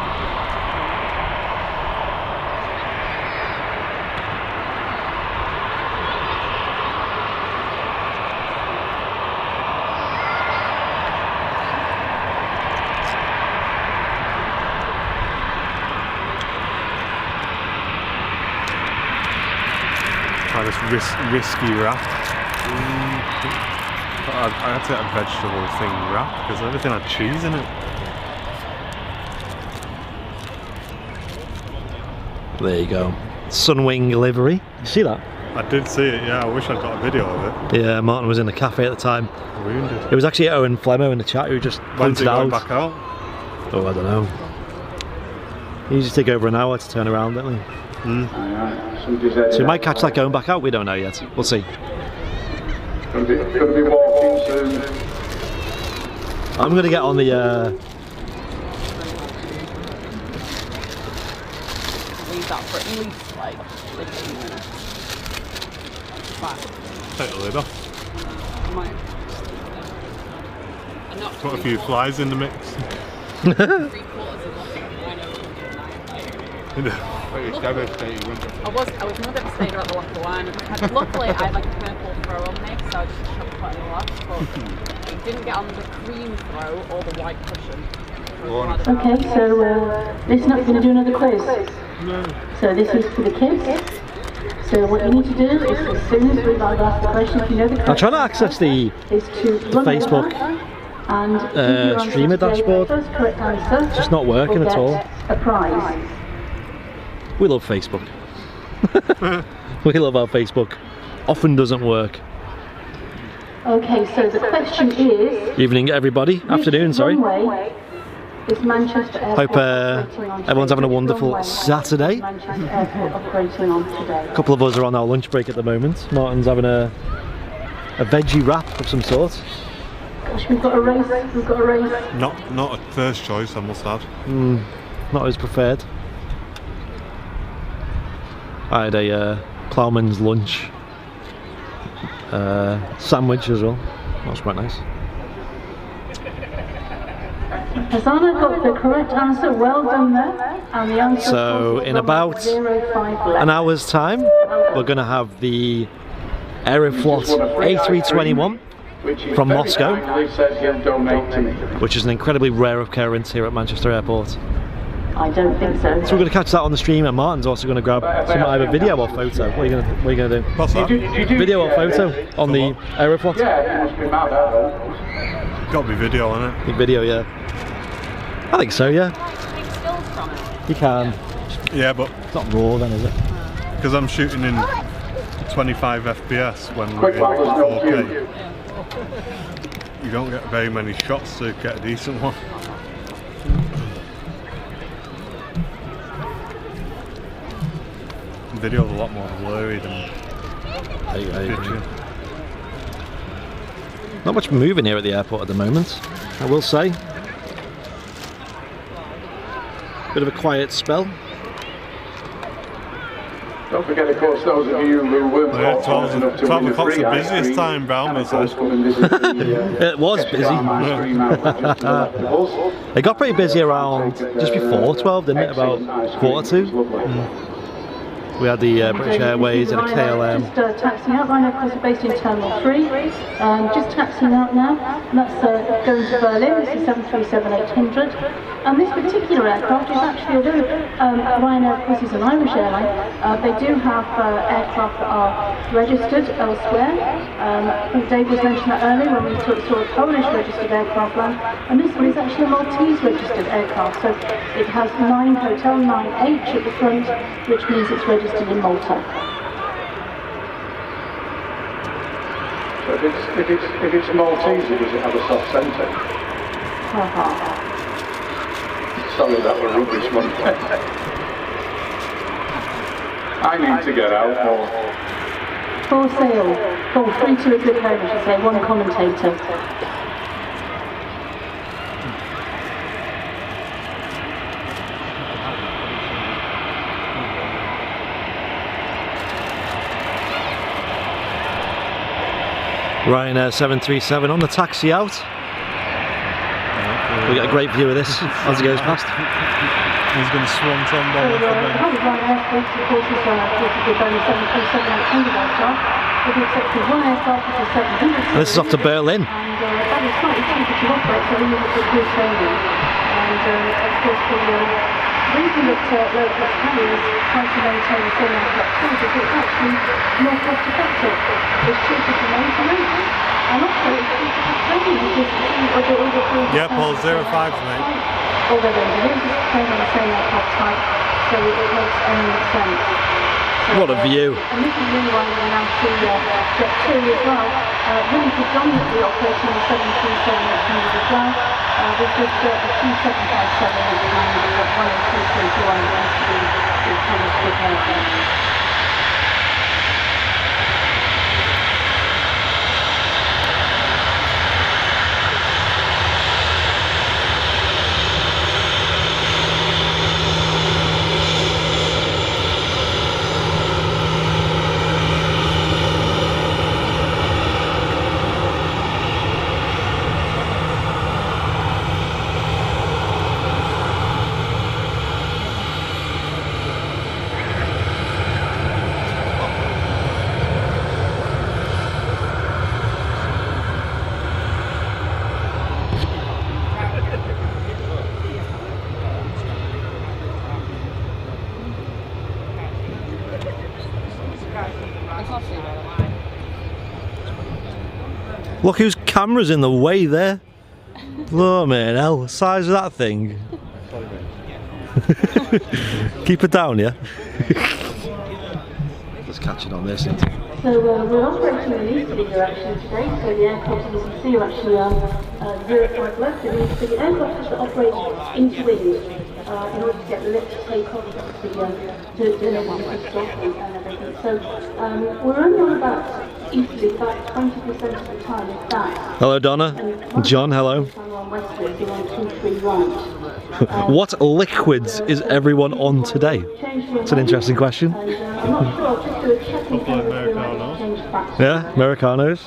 This risky wrap. I had to get a vegetable thing wrap because everything had cheese in it. There you go. Sunwing livery. You see that? I did see it, yeah. I wish I'd got a video of it. Yeah, Martin was in the cafe at the time. Wounded. It was actually Owen Flemmo in the chat who just When's pointed it going out. back out? Oh, I don't know. They usually take over an hour to turn around, don't they? So we might catch that going back out, we don't know yet. We'll see. Could be walking soon. I'm going to get on the... Leave that for at least like 15 minutes. Fine. Take the lid off. I might. And not Put a few flies in the mix. 3/4 of the wine. It's devastating, isn't it? I was more devastated about the lack of wine. Luckily, I had like a purple throw on me, so I just shoved quite a lot. But it didn't get on the cream throw or the white cushion. Okay, so listen up, we're going to do another quiz. No. So this is for the kids. So what you need to do is, as soon as we ask the question, if you know the correct I'm trying to access the is to run Facebook over and give your answer streamer to the dashboard. first correct answer. It's just not working will at get all. A prize. We love Facebook. We love our Facebook. Often doesn't work. Okay, so the question is. Evening, everybody. Afternoon, sorry. Runway is Manchester Airport Hope operating on everyone's having a today? wonderful Runway Saturday. is Manchester Airport operating on today. A couple of us are on our lunch break at the moment. Martin's having a veggie wrap of some sort. Gosh, we've got a race. We've got a race. Not a first choice, I must add. Not as preferred. I had a ploughman's lunch sandwich as well. That was quite nice. Has Anna got the correct answer? Well done there. And the answer So is in about 0.05 left. an hour's time, we're going to have the Aeroflot A321, Which he from very Moscow. kindly said he'll donate to me. which is an incredibly rare occurrence here at Manchester Airport. I don't think so. So we're going to catch that on the stream, and Martin's also going to grab some either video or photo. What are you going to do? What's that? Video or photo on the Aeroflot? Yeah, you must be mad at her. Got to be video on it. The video, yeah. I think so, yeah. Take stills from it. You can. Yeah, but It's not raw then, is it? because I'm shooting in 25 FPS when we're Quick in while there's no 4K, queue. you don't get very many shots to get a decent one. Video's a lot more blurry than picture. Not much moving here at the airport at the moment, I will say. Bit of a quiet spell. Don't forget, of course, those of you who weren't Yeah, fortunate enough to 12 win the o'clock's free the ice busiest cream, time, Brown, and of is course it? come and visit the, It was Get busy. Your Arm Ice Cream outlet just left the bus. It got pretty busy around just before 12, didn't it? About quarter It's to. lovely. We had the British Airways and a KLM. Just taxiing out. Ryanair, of course, are based in Terminal 3. Just taxiing out now. And that's going to Berlin. This is 737-800. And this particular aircraft is actually, although Ryanair, of course, is an Irish airline, they do have aircraft that are registered elsewhere. I think Dave was mentioning that earlier when we saw a Polish registered aircraft land. And this one is actually a Maltese registered aircraft. So it has 9 Hotel 9H at the front, which means it's registered in Malta. So if it's Maltese, does it have a soft centre? Sorry, that was rubbish one. I need to get out more. For sale. Oh, 3 to a good home, I should say. One commentator. Ryanair 737 on the taxi out. We get a great view of this as it goes past. He's going to swan on So, one the whole of Ryanair fleet, of course, is the Boeing 737-800 aircraft, with the exception of one aircraft, which is 700. And this is off to Berlin. And that is slightly cheaper to operate, so we need to do training. And of course, the reason that low-cost carriers try to maintain the same aircraft crews is it's actually more cost-effective. It's cheaper to maintenance, and also it's cheaper to train because all the crews. Yeah, Paul, 05's mate. Although the engineers train on the same aircraft type, so it makes any sense. So, What a view. And this is really why we're now to Jet 2 as well, really predominantly operating the 737-800 as well. There's just a few 757 at the moment, we've got one A321 that has to be kind of prepared. Look whose camera's in the way there. Oh man, hell, the size of that thing. Keep it down, yeah? Just catching on this. So we're operating in easterly direction today, so the aircraft, as you can see, are actually 0.5 left. It means the aircraft has to operate into wind in order to get the lift to take off, to enable the stop and everything. So we're only on about easterly, about 20% of the time, if that. Hello, Donna. John, hello. What liquids is everyone on today? It's an interesting question. I'm not sure, I'll just do a check in terms of Yeah, Americanos.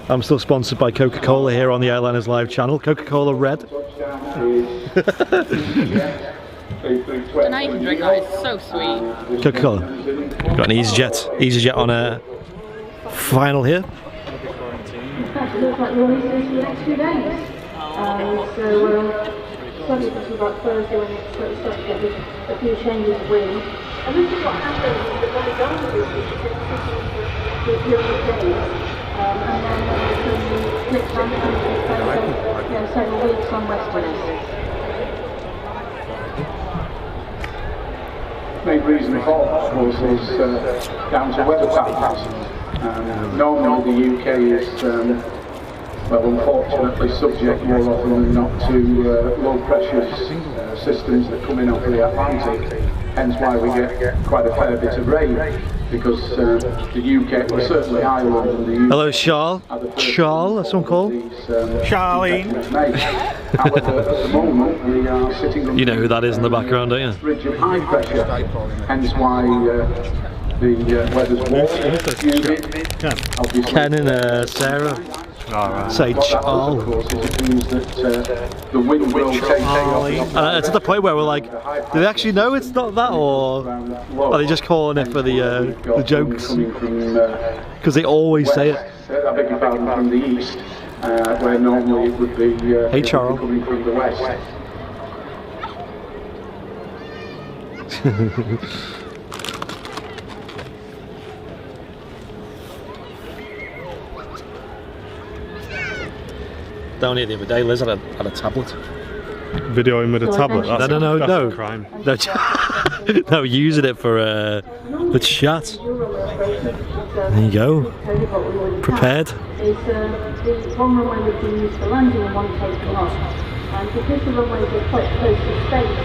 I'm still sponsored by Coca-Cola here on the Airliners live channel. Coca-Cola Red. And I can drink that, it's so sweet. Coca-Cola. Got an EasyJet on a final here. In fact, it looks like we're only going for the next 2 days. Suddenly this is about Thursday when it starts to get a few changes of wind. And this is what happens when the weather does this, it takes for a period of days. And then suddenly flips back and it's several weeks on westwards. Main reason for that, of course, is down to weather patterns. Normally the UK is, well, unfortunately subject more often than not to low pressure systems that come in over the Atlantic. Hence why we get quite a fair bit of rain, because the UK, well, certainly Ireland and the UK. Hello, Charles. Charles, that's one called. Charlie. However, at the moment we are sitting on, You know who that is in the background, don't you? ridge of high pressure. Hence why the weather's warm, humid. Obviously, Ken and Sarah. Say Charles. of course, it means that the wind will take off. It's at the point where we're like, do they actually know it's not that, or are they just calling it for the jokes? Because they always say it. I beg your pardon, from the east, where normally it would be Hey, Charles. coming from the west. Down here the other day, Liz had a tablet. Videoing with a tablet? That's No. a crime. No, using it for the chat. There you go. Prepared. Is the one runway would be used for landing and one taking off. And because the runways are quite close to space,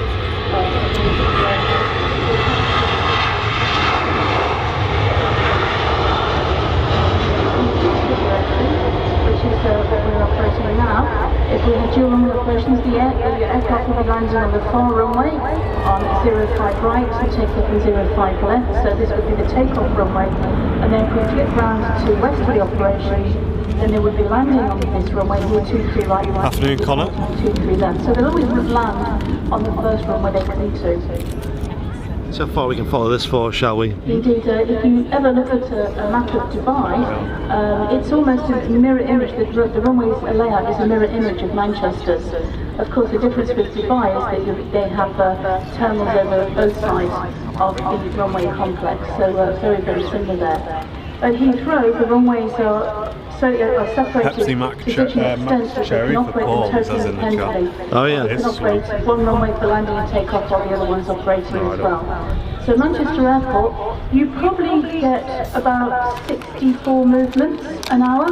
which is what we're operating now. If we had dual runway operations, the aircraft will be landing on the far runway on 05 right and taking off on 05 left. So this would be the takeoff runway. And then if we flip round to westerly operations, then they would be landing on this runway here 23 right. Afternoon, Connor. 23 left. So they'll always land on the first runway they come to. So far we can follow this for, shall we? Indeed, if you ever look at a map of Dubai, it's almost a mirror image. The runway's layout is a mirror image of Manchester's. Of course, the difference with Dubai is that they have terminals over both sides of the runway complex, so very, very similar there. At Heathrow, the runways are separated Pepsi Mac to such an extent that they Cherry can for operate Paul, totally says in the chat. independently. Oh yeah. They can operate one runway for landing and takeoff while the other one's operating as well. So Manchester Airport, you probably get about 64 movements an hour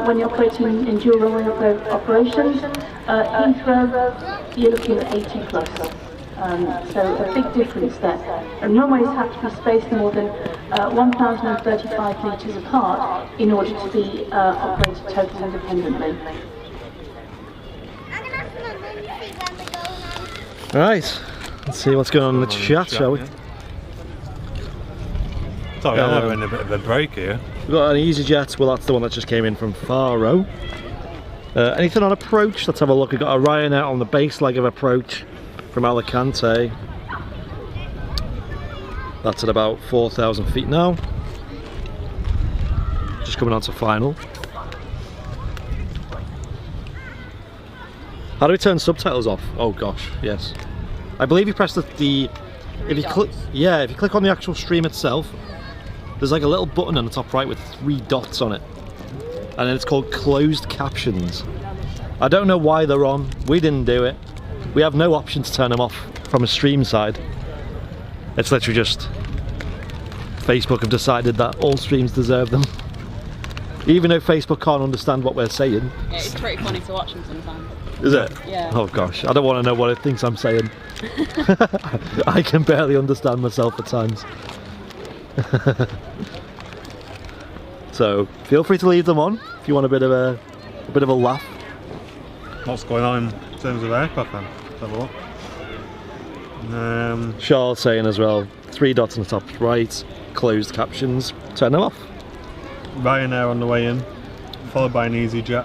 when you're operating in dual runway operations. Heathrow, you're looking at 80 plus. So a big difference there. And runways have to be spaced more than 1,035 metres apart in order to be operated totally independently. Right, let's see what's going on in the chat, shall we? Sorry, I'm having a bit of a break here. We've got an EasyJet, well that's the one that just came in from Faro. Anything on approach? Let's have a look. We've got a Ryanair on the base leg of approach from Alicante. That's at about 4,000 feet now. Just coming on to final. How do we turn subtitles off? Oh gosh, yes. I believe you press if you click on the actual stream itself, there's like a little button on the top right with 3 dots on it, and then it's called closed captions. I don't know why they're on. We didn't do it. We have no option to turn them off from a stream side. It's literally just Facebook have decided that all streams deserve them. Even though Facebook can't understand what we're saying. Yeah, it's pretty funny to watch them sometimes. Is it? Yeah. Oh gosh, I don't want to know what it thinks I'm saying. I can barely understand myself at times. So feel free to leave them on if you want a bit of a laugh. What's going on in terms of aircraft then? Let's have a look. Charles saying as well, 3 dots on the top right, closed captions, turn them off. Ryanair on the way in, followed by an EasyJet,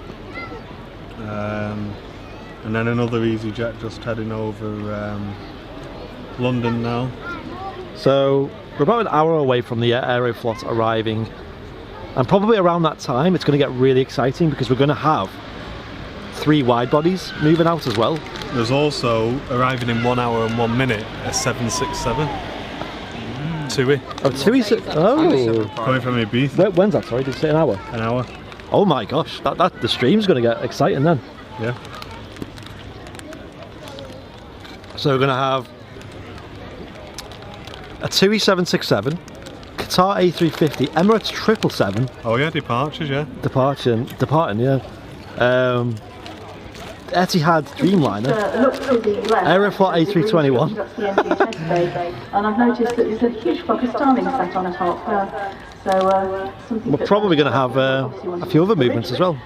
and then another EasyJet just heading over London now. So we're about an hour away from the Aeroflot arriving, and probably around that time it's going to get really exciting because we're going to have 3 wide bodies moving out as well. There's also, arriving in 1 hour and 1 minute, a 767 TUI. Oh, TUI. Oh, Coming from Ibiza. when's that? Sorry, did you say an hour? An hour. Oh my gosh, that the stream's going to get exciting then. Yeah. So we're going to have a TUI 767, Qatar A350, Emirates 777. Oh yeah, departures, yeah. Departing, yeah. Etihad Dreamliner, Aeroflot A321. That's the engine test bay. And I've noticed that there's a huge flock of starlings sat on the top. We're probably going to have a few other movements as well.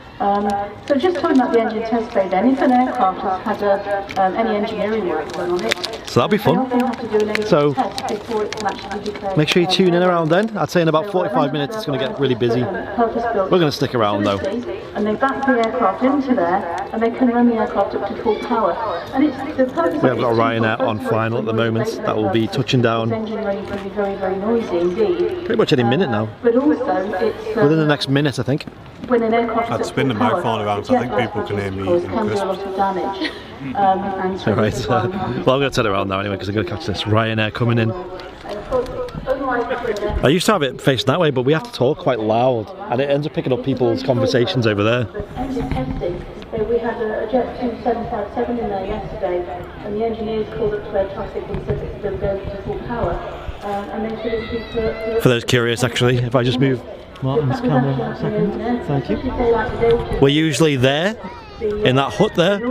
So just talking about the engine test bay then, if an aircraft has had any engineering work done on it, So that'll be they fun. often have to do an engine So test before it can actually be declared. make sure you tune in around then. I'd say in about 45 minutes it's going to get really busy. We're going to stick around though. And they back the aircraft into there, and they can run the aircraft up to full power. And it's the purpose. We have got Ryanair on final at the moment. That will be touching down Engine running can be very, very noisy indeed. pretty much any minute now. But also, it's Within the next minute, I think. when an aircraft I'd is spin the at full microphone power, around so I think jet people can hear me cause in can do a crisp. lot of damage. And so Alright, this is well why I'm going to turn it around now anyway because I'm going to catch this Ryanair coming in. I used to have it facing that way, but we have to talk quite loud and it ends up picking up people's conversations over there. engine testing, so we had a Jet 2757 in there yesterday, and the engineers called up to air traffic and said it's going to go to full power. And they said it would be For those curious actually, if I just move Martin's camera a second, thank you. We're usually there, in that hut there,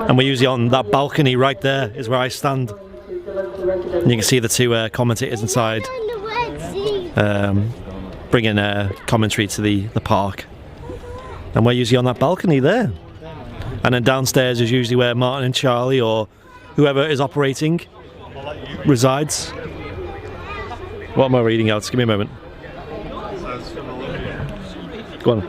and we're usually on that balcony right there is where I stand. And you can see the 2 commentators inside bringing commentary to the park. And we're usually on that balcony there. And then downstairs is usually where Martin and Charlie or whoever is operating resides. What am I reading out? Just give me a moment. Go on.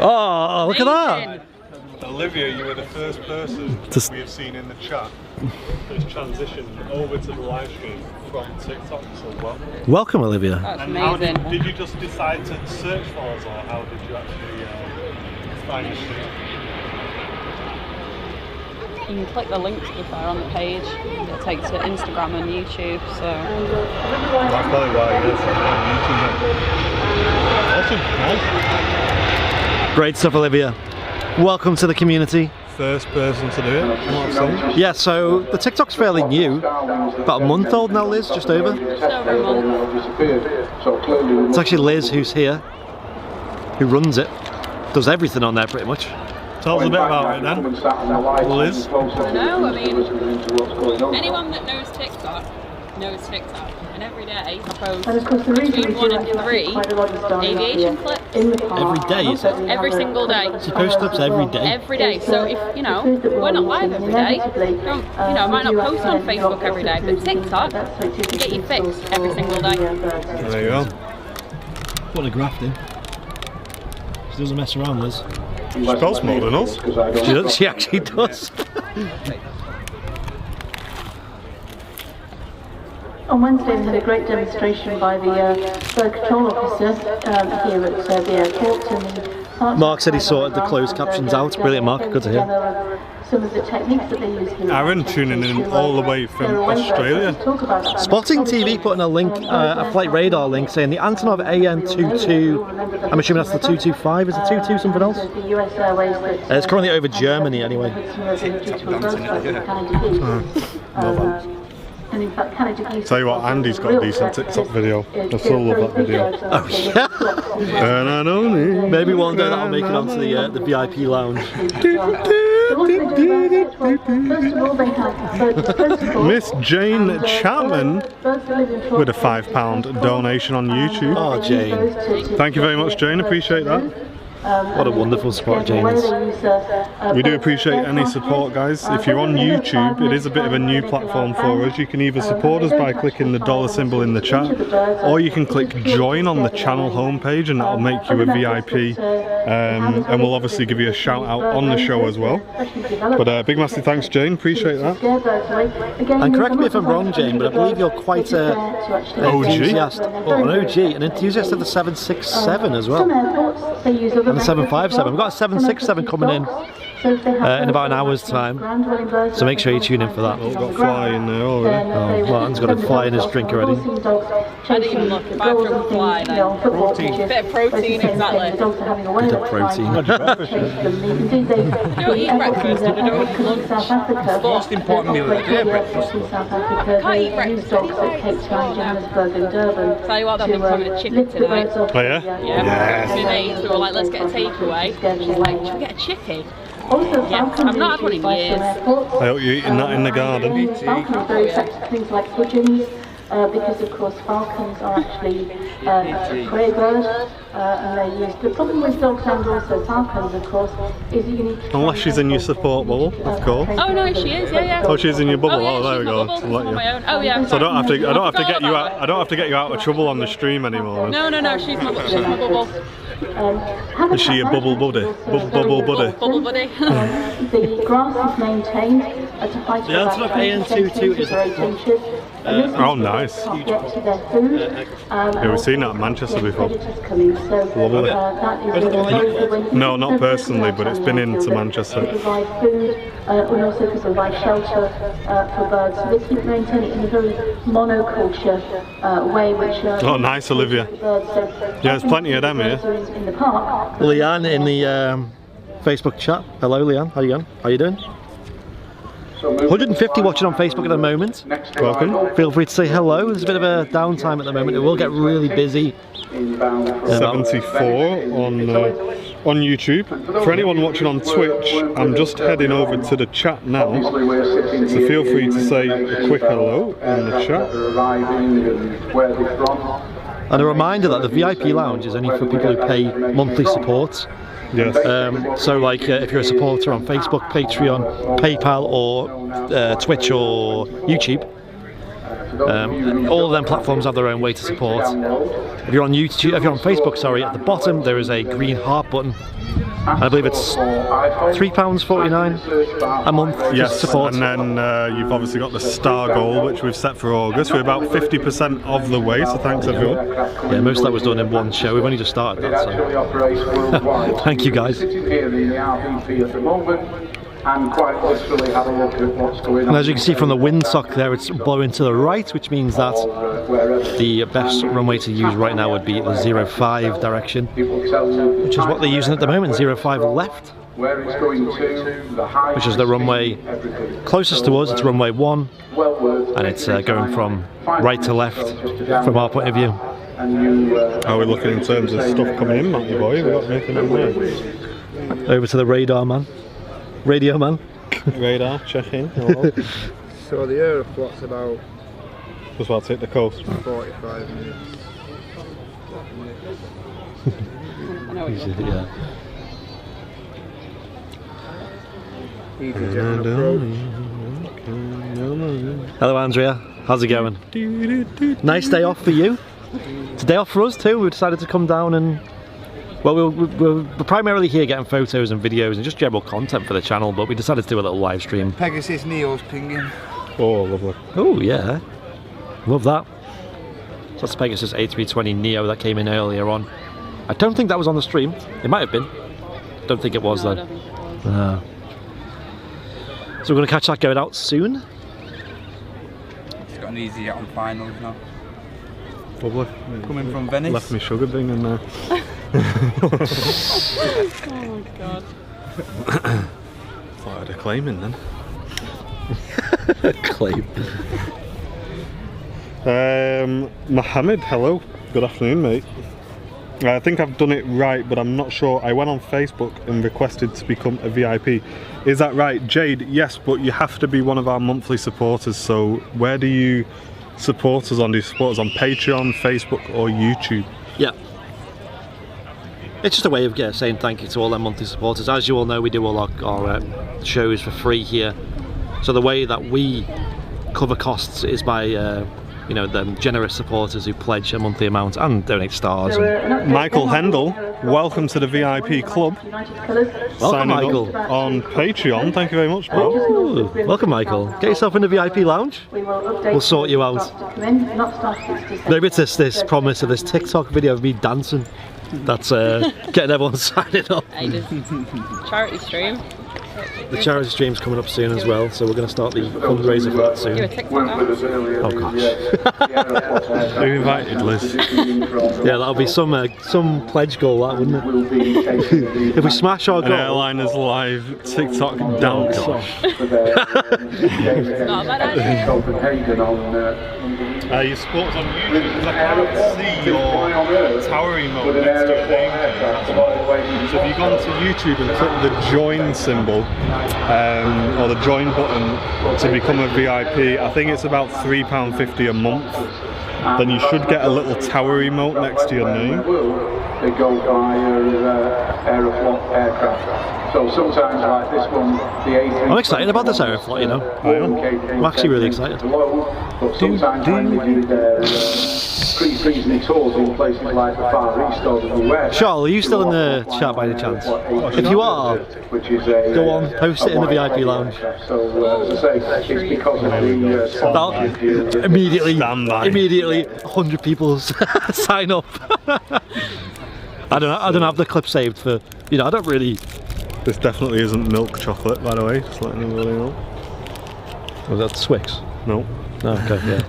Oh, look at that! Olivia, you were the first person we have seen in the chat that's transitioned over to the live stream from TikTok, so welcome. Welcome, Olivia. That's And how amazing. did you just decide to search for us, or how did you actually find the stream? You can click the links to be fair on the page. It'll take you to Instagram and YouTube. So That's probably why it is on YouTube. Awesome, Great stuff, Olivia. Welcome to the community. First person to do it, I've seen. Yeah, so the TikTok's fairly new. About a month old now, Liz, just over. just over a month. It's actually Liz who's here, who runs it. Does everything on there pretty much. Tell us a bit about it then, Liz. I know, I mean, anyone that knows TikTok knows TikTok. And every day I post And of course, the reason between we 1 do and actually 3 quite a lot of starting up aviation here clips. in the park. Every day, is it? Every single day. You post clips every day? Every day. So if, you know, we're not live every day, don't, I might not post on Facebook every day, but TikTok, you get your fix every single day. There you go. What a grafting. She doesn't mess around, Liz. She costs more than us. She actually does. On Wednesday, we had a great demonstration by the bird control officer here at the airport. And Mark said he sorted the closed captions out. Brilliant, Mark. Good to hear. some of the techniques that they use here. Aaron tuning in all the way from Australia. Spotting TV putting a link, a flight radar link saying the Antonov AN22, I'm assuming that's the 225, is it 22 something else? It's currently over Germany anyway. And in fact, Tell you what, Andy's got a decent TikTok video. I still love that video. Oh yeah. Maybe one day that'll make it onto the VIP lounge. Miss Jane Chapman with a £5 donation on YouTube. Oh, Jane. Thank you very much, Jane. Appreciate that. What a wonderful support Jane is. We do appreciate any support, guys. If you're on YouTube, it is a bit of a new platform for us. You can either support us by clicking the dollar symbol in the chat, or you can click join on the channel homepage and that'll make you a VIP, and we'll obviously give you a shout out on the show as well. But big massive thanks, Jane, appreciate that. And correct me if I'm wrong, Jane, but I believe you're quite an enthusiast, well, an enthusiast of the 767 as well. And the 757. We've got a 767 coming in about an hour's time, so make sure you tune in for that. Oh, we've got fly in there already. Oh, Martin's got a fly in his drink already. I didn't even look. If I drink fly, then Protein. bit of protein, exactly. Bit of protein. Don't eat breakfast and I don't eat lunch. Most important meal of the day, breakfast. Can't eat breakfast Tell you what, I've been having a chicken tonight. Oh yeah? Yeah. My mates were like, let's get a takeaway. She's like, should we get a chicken? Yeah, I've not had one in years. I hope you're eating that in the garden. Falcons are very effective things like pigeons, because of course falcons are actually a prey bird, and they're used. The problem with dogs and also falcons, of course, is that you need to... Unless she's in your support bubble, of course. Oh no, she is, yeah. Oh, she's in your bubble. Oh, yeah, there we go. she's Let you. my own. Oh yeah. So I don't have to get you out. I don't have to get you out of trouble on the stream anymore. No, she's my bubble. Is she a bubble buddy? Bubble buddy. Bubble buddy. The grass is maintained at a height of about 20 centimetres or 8 inches. Oh, nice. Can't get to their food. Yeah, we've seen that in Manchester before. Lovely. No, not personally, but it's been into Manchester. They provide food and also provide shelter for birds. So they keep maintaining it in a very monoculture way, which... Oh, nice, Olivia. Yeah, there's plenty of them here. In the park. Leanne in the Facebook chat. Hello, Leanne. How you going? How you doing? 150 watching on Facebook at the moment. Welcome. Feel free to say hello. There's a bit of a downtime at the moment. It will get really busy. 74 on YouTube. For anyone watching on Twitch, I'm just heading over to the chat now. So feel free to say a quick hello in the chat. And a reminder that the VIP lounge is only for people who pay monthly support. Yes. So like if you're a supporter on Facebook, Patreon, PayPal or Twitch or YouTube, all of them platforms have their own way to support. If you're on YouTube, if you're on Facebook, sorry, at the bottom there is a green heart button. And I believe it's £3.49 a month to support. And then you've obviously got the star goal, which we've set for August. We're about 50% of the way, so thanks everyone. Yeah, most of that was done in one show. We've only just started that, so thank you guys. And quite literally have a look at what's going on. And as you can see from the windsock there, it's blowing to the right, which means that the best runway to use right now would be the 05 direction, which is what they're using at the moment, 05 left, which is the runway closest to us. It's runway 1, and it's going from right to left from our point of view. How are we looking in terms of stuff coming in, Matty boy? We've got anything in there? Over to the radar man. Radio man. Radar, check in. Hello. So the Aeroflot's about... Just about to hit the coast. 45 minutes. I know what you're talking Yeah. Hello Andrea, how's it going? Nice day off for you. It's a day off for us too. We decided to come down and, well, we're primarily here getting photos and videos and just general content for the channel, but we decided to do a little live stream. Pegasus Neo's pinging. Oh, lovely. Oh yeah, love that. So that's Pegasus A320 Neo that came in earlier on. I don't think that was on the stream. It might have been. Don't think it was though. So we're going to catch that going out soon. It's got an easy out on finals now. Lovely. Coming from Venice. Left me sugar thing in there. Oh my god. Thought I had a claim in then. Claim. Mohammed, hello. Good afternoon, mate. I think I've done it right, but I'm not sure. I went on Facebook and requested to become a VIP. Is that right, Jade? Yes, but you have to be one of our monthly supporters. So where do you support us on? Do you support us on Patreon, Facebook, or YouTube? Yeah. It's just a way of saying thank you to all our monthly supporters. As you all know, we do all our shows for free here. So the way that we cover costs is by you know, the generous supporters who pledge a monthly amount and donate stars. Michael Hendel, welcome to the VIP club. Welcome, Signing Michael. up on Patreon. Thank you very much, bro. Ooh, welcome, Michael. Get yourself in the VIP lounge. We'll sort you out. Maybe it's this promise of this TikTok video of me dancing that's getting everyone signing up. Charity stream. The charity stream's coming up soon as well, so we're going to start the fundraiser for that soon. You're a TikTok now? Oh gosh. Who invited Liz? Yeah, that'll be some pledge goal, that, wouldn't it? If we smash our An goal. Airliners live TikTok dance. It's not a bad idea. Your sports on YouTube, because I can't see your towery mode next to a name. So if you go onto YouTube and click the join symbol, or the join button to become a VIP, I think it's about £3.50 a month, then you should get a little tower emote next to your name. They go by Aeroflot aircraft. So sometimes like this one, the A3. I'm excited about this Aeroflot, you know. I'm actually really excited. But sometimes when they do their pre-season tours in places like the Far East or the West. Charles, are you still in the chat by any chance? If you are, go on, post it in the VIP lounge. So as I say, it's because of the Immediately, Stand by. 100 people sign up. I don't have the clip saved for, you know, I don't really. This definitely isn't milk chocolate, by the way, just letting everybody know. Was that Twix? No. Oh, okay, yeah.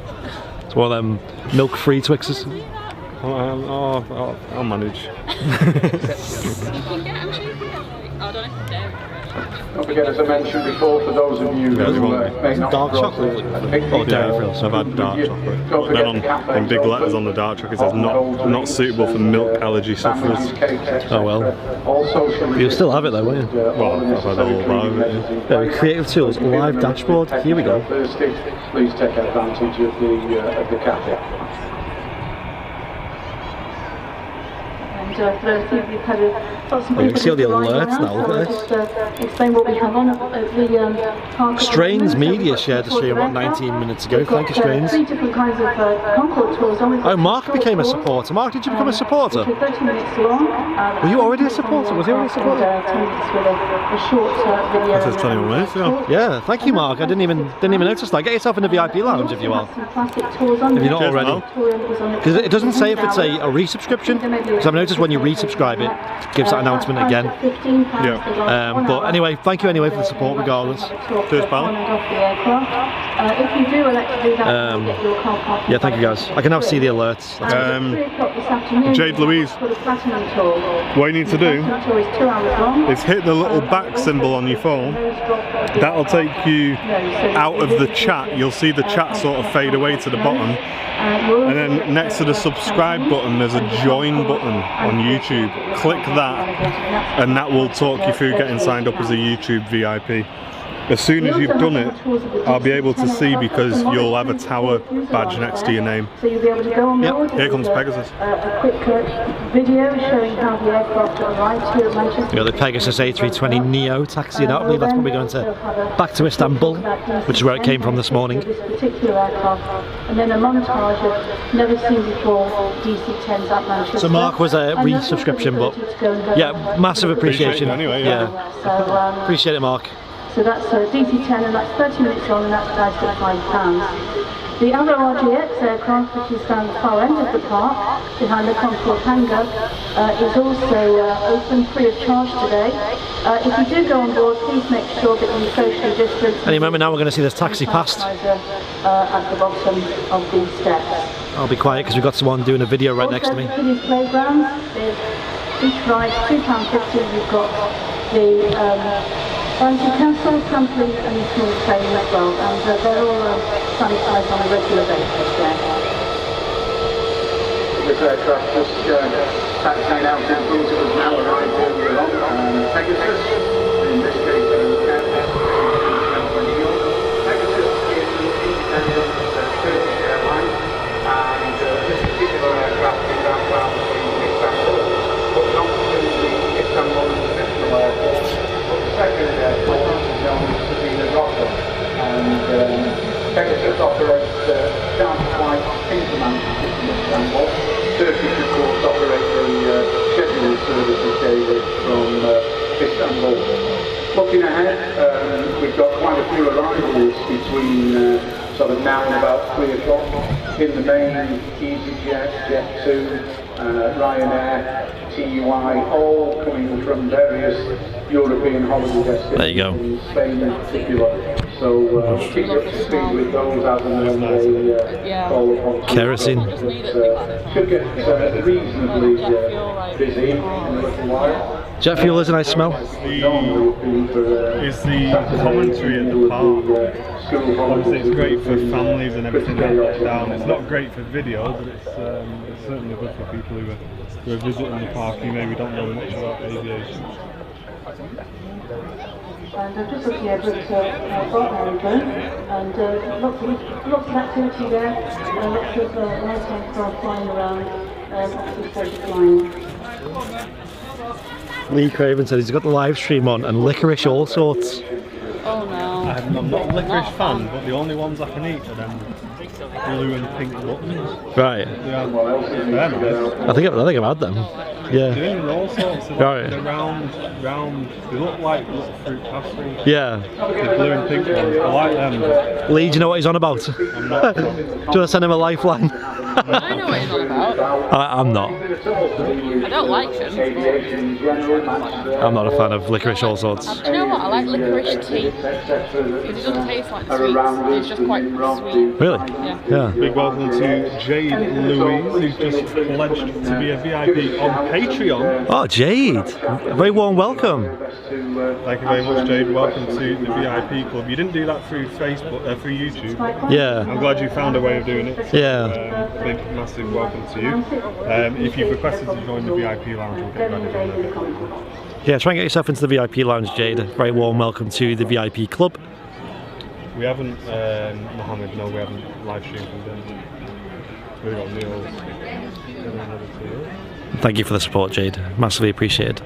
It's one of them milk-free Twixes. I'll manage. You can get, I'm sure you can get like, I don't know if it's dairy. Don't forget, as I mentioned before, for those of you who may not Dark have chocolate? picked dairy free. So I've had dark chocolate. Then in big letters on the dark chocolate it says not suitable for milk allergy sufferers. Oh well. You'll still have it though, won't you? Well, I've had a whole bar of it. Very creative tools, live dashboard. Here we go. Please take advantage of the cafe. You can see all the alerts now, look at this. Explain what we have on at the Strains Media shared the stream about 19 minutes ago. Thank you, Strains. 3 different kinds of Concorde tours. Oh, Mark became a supporter. Mark, did you become a supporter? 30 minutes long. Were you already a supporter? Was he already a supporter? 10 minutes with a short video. That says 21 minutes ago. Yeah, thank you, Mark. I didn't even notice that. Get yourself in the VIP lounge if you are. If you're not already. Because it doesn't say if it's a resubscription. Because I've noticed when you resubscribe it gives that announcement again. Yeah. But anyway, thank you anyway for the support regardless. Cheers, pal. If you do elect to do that, Yeah, thank you guys. I can now see the alerts. Jade Louise, what you need to do is hit the little back symbol on your phone. That'll take you out of the chat. You'll see the chat sort of fade away to the bottom. And then next to the subscribe button there's a join button on YouTube. Click that and that will talk you through getting signed up as a YouTube VIP. As soon as you've done it, I'll be able to see because you'll have a tower badge next to your name. So you'll be able to go on board. Here comes Pegasus. A quick video showing how the aircraft arrived here at Manchester. We've got the Pegasus A320 Neo taxiing out. I believe that's probably going back to Istanbul, which is where it came from this morning. This particular aircraft, and then a montage of never seen before DC-10s at Manchester. So Mark was a resubscription, but yeah, massive appreciation. Anyway, yeah. Appreciate it, Mark. So that's DC-10 and that's 30 minutes long and that's priced at £5. The other RGX aircraft, which is down the far end of the park, behind the Concorde hangar, is also open free of charge today. If you do go on board, please make sure that you socially distance. Any moment now we're going to see this taxi past. At the bottom of the steps. I'll be quiet because we've got someone doing a video right next to me. Also, kids' playgrounds, there's each ride £2.50. You've got the fancy castle, trampoline and the small train as well, and they're all sanitized on a regular basis there. This aircraft just taxiing out in front of us now, arrived over on Pegasus, in this case Pegasus is independent Turkish Airline, and this particular aircraft is outbound from Istanbul, but not to the Istanbul International Airport, but the second airport is known as Sabina Rotta, and Pegasus operates charter flights into Manchester from Istanbul. Turkish, of course, operate the scheduled services daily from Istanbul. Looking ahead, we've got quite a few arrivals between sort of now and about 3 o'clock. In the main, EasyJet, Jet2, Ryanair, TUI, all coming from various European holiday destinations. There you go. In Spain in particular. So keep up to speed with those as and when they call upon. Kerosene. Should get reasonably busy in a little while. Jet fuel is a nice smell. Is the commentary at the park. Obviously it's great for families and everything like down. It's not great for video, but it's certainly good for people who are visiting the park who maybe don't know much about aviation. And I'm just looking over at Barton and lots of activity there, lots of nice aircraft flying around, obviously social flying. Lee Craven said he's got the live stream on and licorice all sorts. Oh no. I'm not a licorice fan, but the only ones I can eat are them blue and pink buttons. Right. Yeah, they're nice. I think I've had them. Yeah. Doing all sorts of Right. the round, they look like little fruit pastries. Yeah. The blue and pink ones, I like them. Lee, do you know what he's on about? Do you want to send him a lifeline? I know what he's on about. I'm not. I don't like them. I'm not a fan of licorice all sorts. Do you know what? I like licorice tea. It doesn't taste like the sweets. It's just quite sweet. Really? Yeah. Big welcome to Jade Louise, who's just pledged to be a VIP on Patreon. Oh, Jade. A very warm welcome. Thank you very much, Jade. Welcome to the VIP club. You didn't do that through Facebook, through YouTube. Yeah. I'm glad you found a way of doing it. Yeah. Big, massive welcome to you. If you've requested to join the VIP lounge, we'll get ready in a bit. Yeah, try and get yourself into the VIP lounge, Jade. A very warm welcome to the VIP club. We haven't, Mohammed, no, we haven't live streamed from them. We've got meals. Thank you for the support, Jade. Massively appreciated.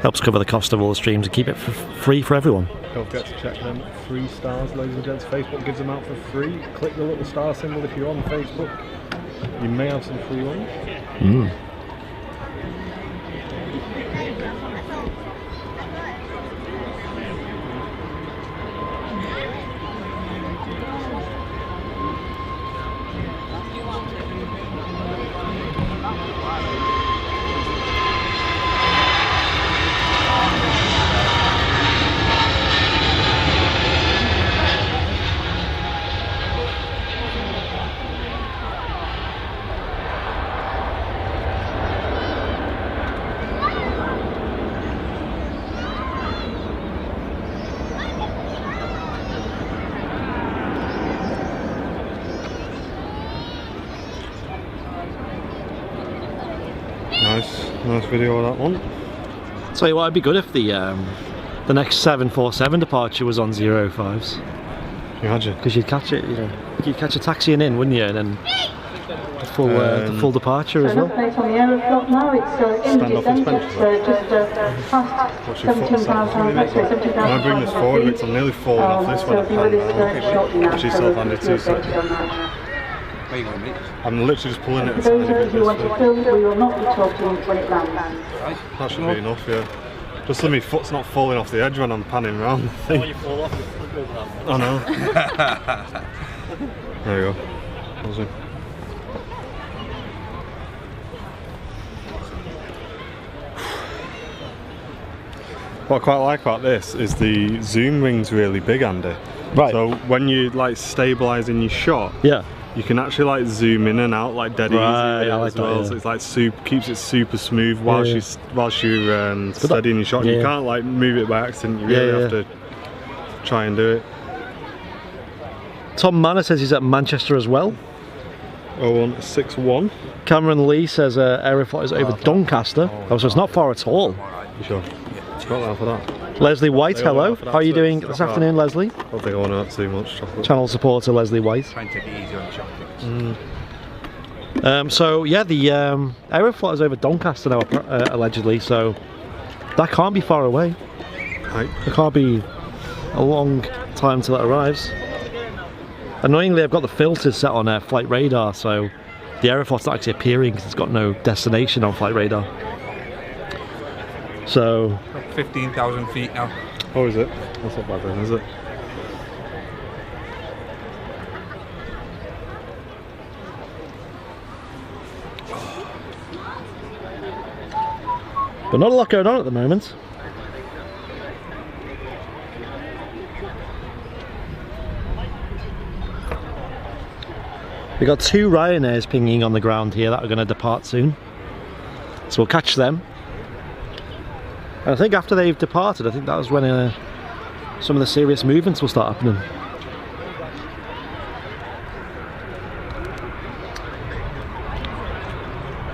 Helps cover the cost of all the streams and keep it free for everyone. Don't forget to check them 3 stars, ladies and gents. Facebook gives them out for free. Click the little star symbol if you're on Facebook. You may have some free ones. Nice video of that one. Tell you what, it'd be good if the next 747 departure was on 05s. Imagine. Because you'd catch it, you know, you'd catch a taxiing in, wouldn't you? And then the full departure as well. Update on the Aeroflot now, it's in descent, so just past 17,000 meters. When I bring this forward, because I'm nearly falling off this one. Actually self-handed too, so I'm literally just pulling it. For those of you who want to film, we will not be talking when it lands. That should be enough, yeah. Just so my foot's not falling off the edge when I'm panning round the thing. When you fall off, your foot goes out. I know. There you go. Awesome. What I quite like about this is the zoom ring's really big, Andy. Right. So when you like stabilising your shot, Yeah. you can actually like zoom in and out like dead easy Right, I like as that, well. yeah. So it's like keeps it super smooth whilst Yeah, you're steadying your shot. Yeah. You can't like move it by accident. You really have to try and do it. Tom Manor says he's at Manchester as well. 0161. Cameron Lee says Aeroflot is over Doncaster. Oh, so it's not far at all. You sure? Got that for that. Leslie White, They all hello. are for that, How are you so doing it's this not afternoon, Leslie? I don't think I want to have too much chocolate. Channel supporter Leslie White. Try and take it easy on the chocolates. So yeah, the Aeroflot is over Doncaster now, allegedly. So that can't be far away. Right. It can't be a long time till it arrives. Annoyingly, I've got the filters set on Flight Radar, so the Aeroflot's not actually appearing because it's got no destination on Flight Radar. So 15,000 feet now. Oh, is it? That's not bad then, is it? but not a lot going on at the moment. We've got 2 Ryanairs pinging on the ground here that are going to depart soon. So we'll catch them. And I think after they've departed, I think that was when some of the serious movements will start happening.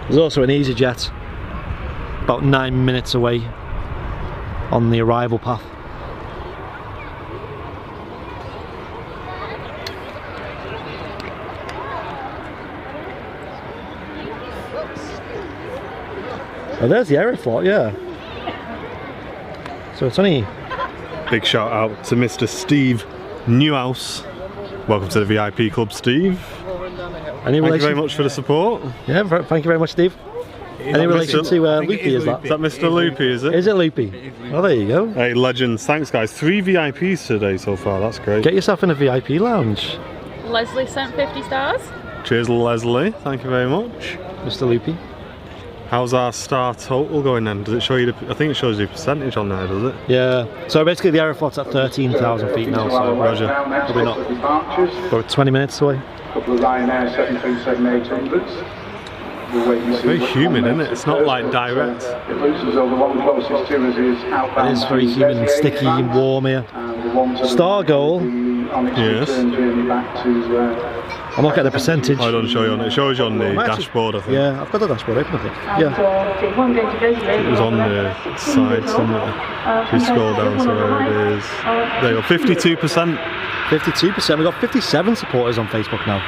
There's also an EasyJet about 9 minutes away on the arrival path. Oh, there's the Aeroflot, yeah. So it's only... Big shout out to Mr. Steve Newhouse. Welcome to the VIP club, Steve. Any Thank you very much for the support. Yeah, thank you very much, Steve. Any relation to Loopy, is that? Is that Mr. Loopy, is it? Is it Loopy? Oh, there you go. Hey, legends. Thanks, guys. 3 VIPs today so far. That's great. Get yourself in a VIP lounge. Leslie sent 50 stars. Cheers, Leslie. Thank you very much. Mr. Loopy. How's our star total going then? Does it show you I think it shows you percentage on there, does it? Yeah. So basically the Aeroflot's at 13,000 feet now, so Roger. probably not. We're 20 minutes away. A couple of Ryanair 737-800s. We'll wait and see. Very what's humid, happening isn't it? It's not like direct. It looks as though the one closest to us is outbound. It is very humid and sticky and warm here. Star goal. Yes. I'm not getting a percentage. I don't show you on it. It shows you on the Might actually- dashboard, I think. Yeah, I've got the dashboard open, I think. Yeah. It was on the side somewhere. You scroll down to where it is. There you go, 52%. 52%. We've got 57 supporters on Facebook now.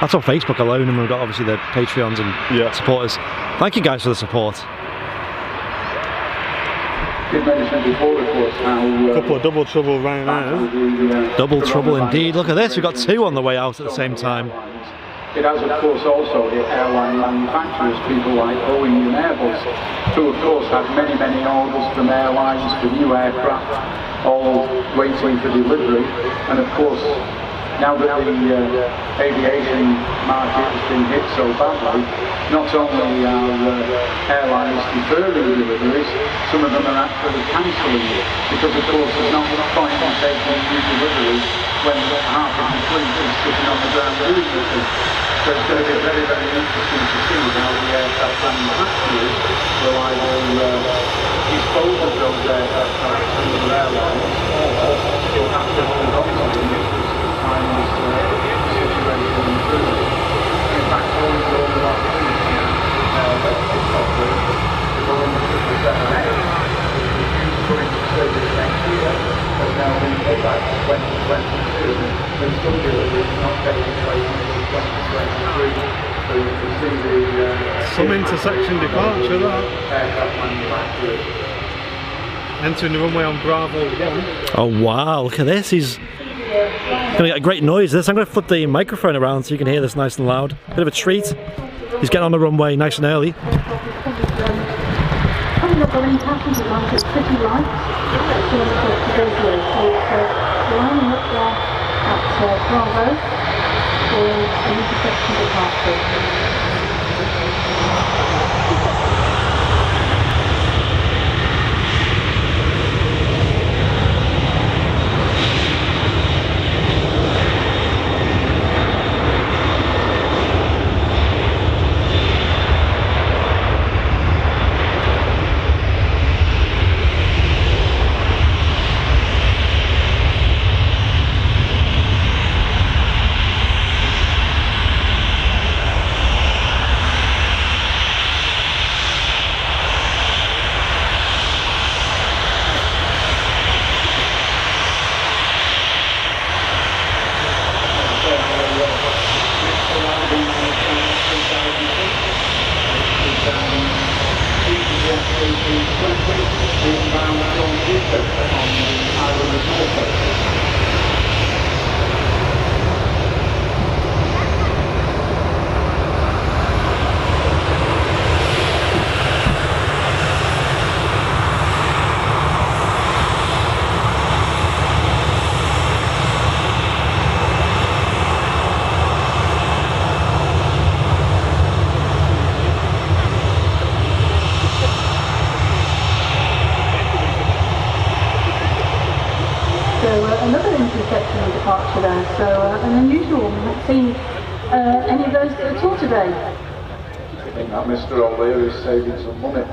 That's on Facebook alone, and we've got obviously the Patreons and supporters. Thank you guys for the support. Did mention before, of course, how Couple of double trouble Ryanair. Double trouble indeed. Look at this, we've got 2 on the way out at the same time. It has, of course, also hit airline manufacturers, people like Boeing and Airbus, who, of course, had many, many orders from airlines for new aircraft, all waiting for delivery. And, of course, now that the aviation market has been hit so badly, not only are airlines deferring deliveries, some of them are actually cancelling it, because of course there's not much point in taking new deliveries when half of the fleet is sitting on the ground doing nothing. So it's going to be very, very interesting to see how the aircraft manufacturers will either dispose of those aircraft to other airlines, or will have to hold on to them if time this situation improves. In fact, all the last next year has now been put back to 2022, and some deliveries not taking place until 2023. So you can see the Some intersection departure, that. aircraft manufacturers. Entering the runway on Bravo 1. Oh wow, look at this. He's going to get a great noise this. I'm going to flip the microphone around so you can hear this nice and loud. Bit of a treat. He's getting on the runway nice and early. Coming up on any passenger line, it's pretty light. So it's lining up there at Bravo. called an intersection departure. Another intersection departure there, so an unusual one. We've not seen any of those at all today. I think that Mr. O'Leary is saving some money.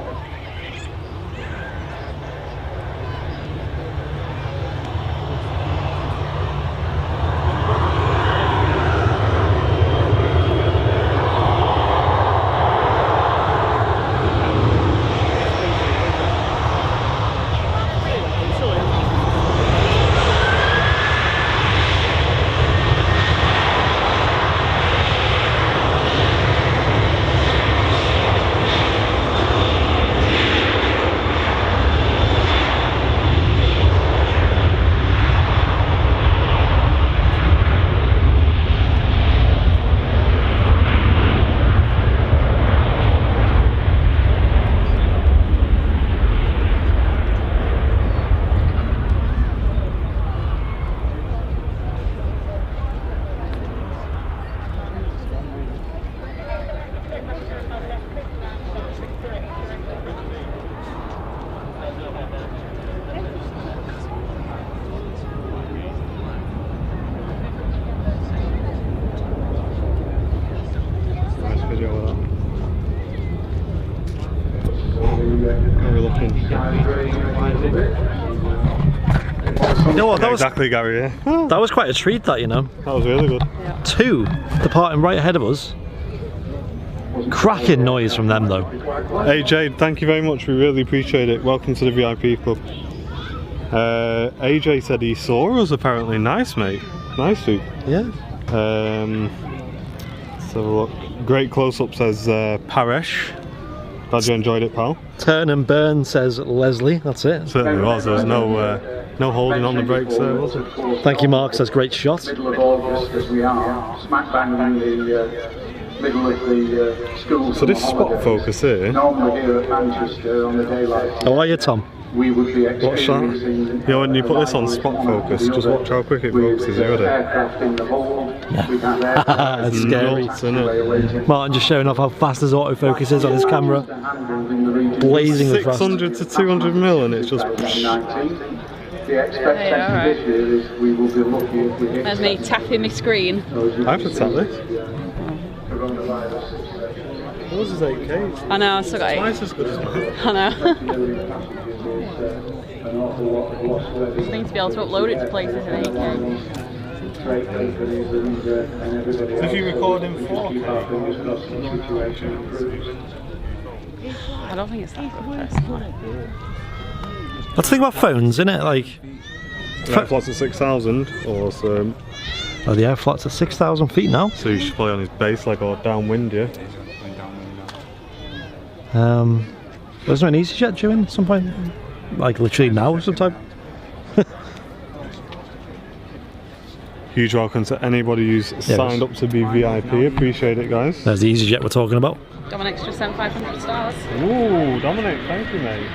You know what, that was exactly, Gary, yeah. That was quite a treat, that, you know. That was really good. Yeah. Two departing right ahead of us. Cracking noise from them though. Hey Jade, thank you very much, we really appreciate it. Welcome to the VIP club. AJ said he saw us apparently. Nice, mate. Nice, dude. Yeah. Let's have a look. Great close-up, says Paresh. Glad you enjoyed it, pal. Turn and burn, says Leslie. That's it. Certainly was. There was no holding on the brakes there, was it? Thank you, Mark. Says great shot. Middle of August as we are, smack bang in the middle of the school. So this spot focus here. Normally here at Manchester on a day like today, How are you, Tom? we would be Watch that. experiencing. You know, when you put this on spot focus, just watch how quick it focuses here, Aircraft in the hold. That's scary. Nuts, isn't it? Martin just showing off how fast his autofocus is on his camera. Blazing with fast. 600 to 200 mil and it's just... The expectation this year is we will be lucky if we hit. There's me tapping my screen. I have to tap this. Yours is 8K. I know, I still got it. Twice as good as mine. I know. Just need to be able to upload it to places in 8K. If you record in 4K, I don't think it's that good personally. That's the thing about phones, isn't it? Like, Airflots at 6,000 or so. oh, the airflot's at 6,000 feet now. So you should play on his base leg or downwind, yeah? Was there an EasyJet due in at some point? Like literally now or sometime? Huge welcome to anybody who's signed up to be VIP. Appreciate it, guys. There's the EasyJet we're talking about. Dominic's just sent 500 stars. Ooh, Dominic, thank you, mate.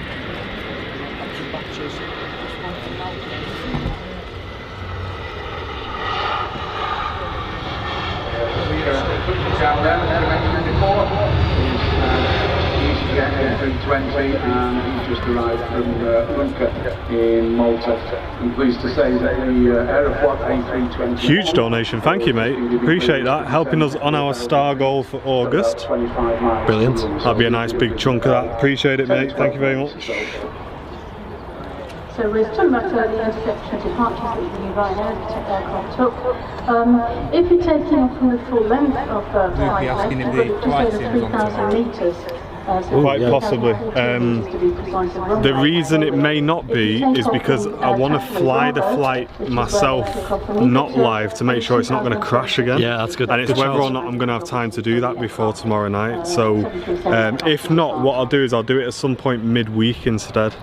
down there, as I mentioned before, is EasyJet 320, and he's just arrived from Lucca in Malta. I'm pleased to say that the Aeroflot A320... Huge donation, thank you mate, appreciate that, helping us on our star goal for August. Brilliant. That'll be a nice big chunk of that, appreciate it mate, thank you very much. So we're talking about the interception departures that the Ryanair aircraft took. If you're taking off from the full length of the flight length, just over 3,000 metres. Quite possibly. The reason it may not be is because I want to fly the flight myself, not live, to make sure it's not going to crash again. Yeah, that's good. And it's whether or not I'm going to have time to do that before tomorrow night. So if not, what I'll do is I'll do it at some point midweek instead.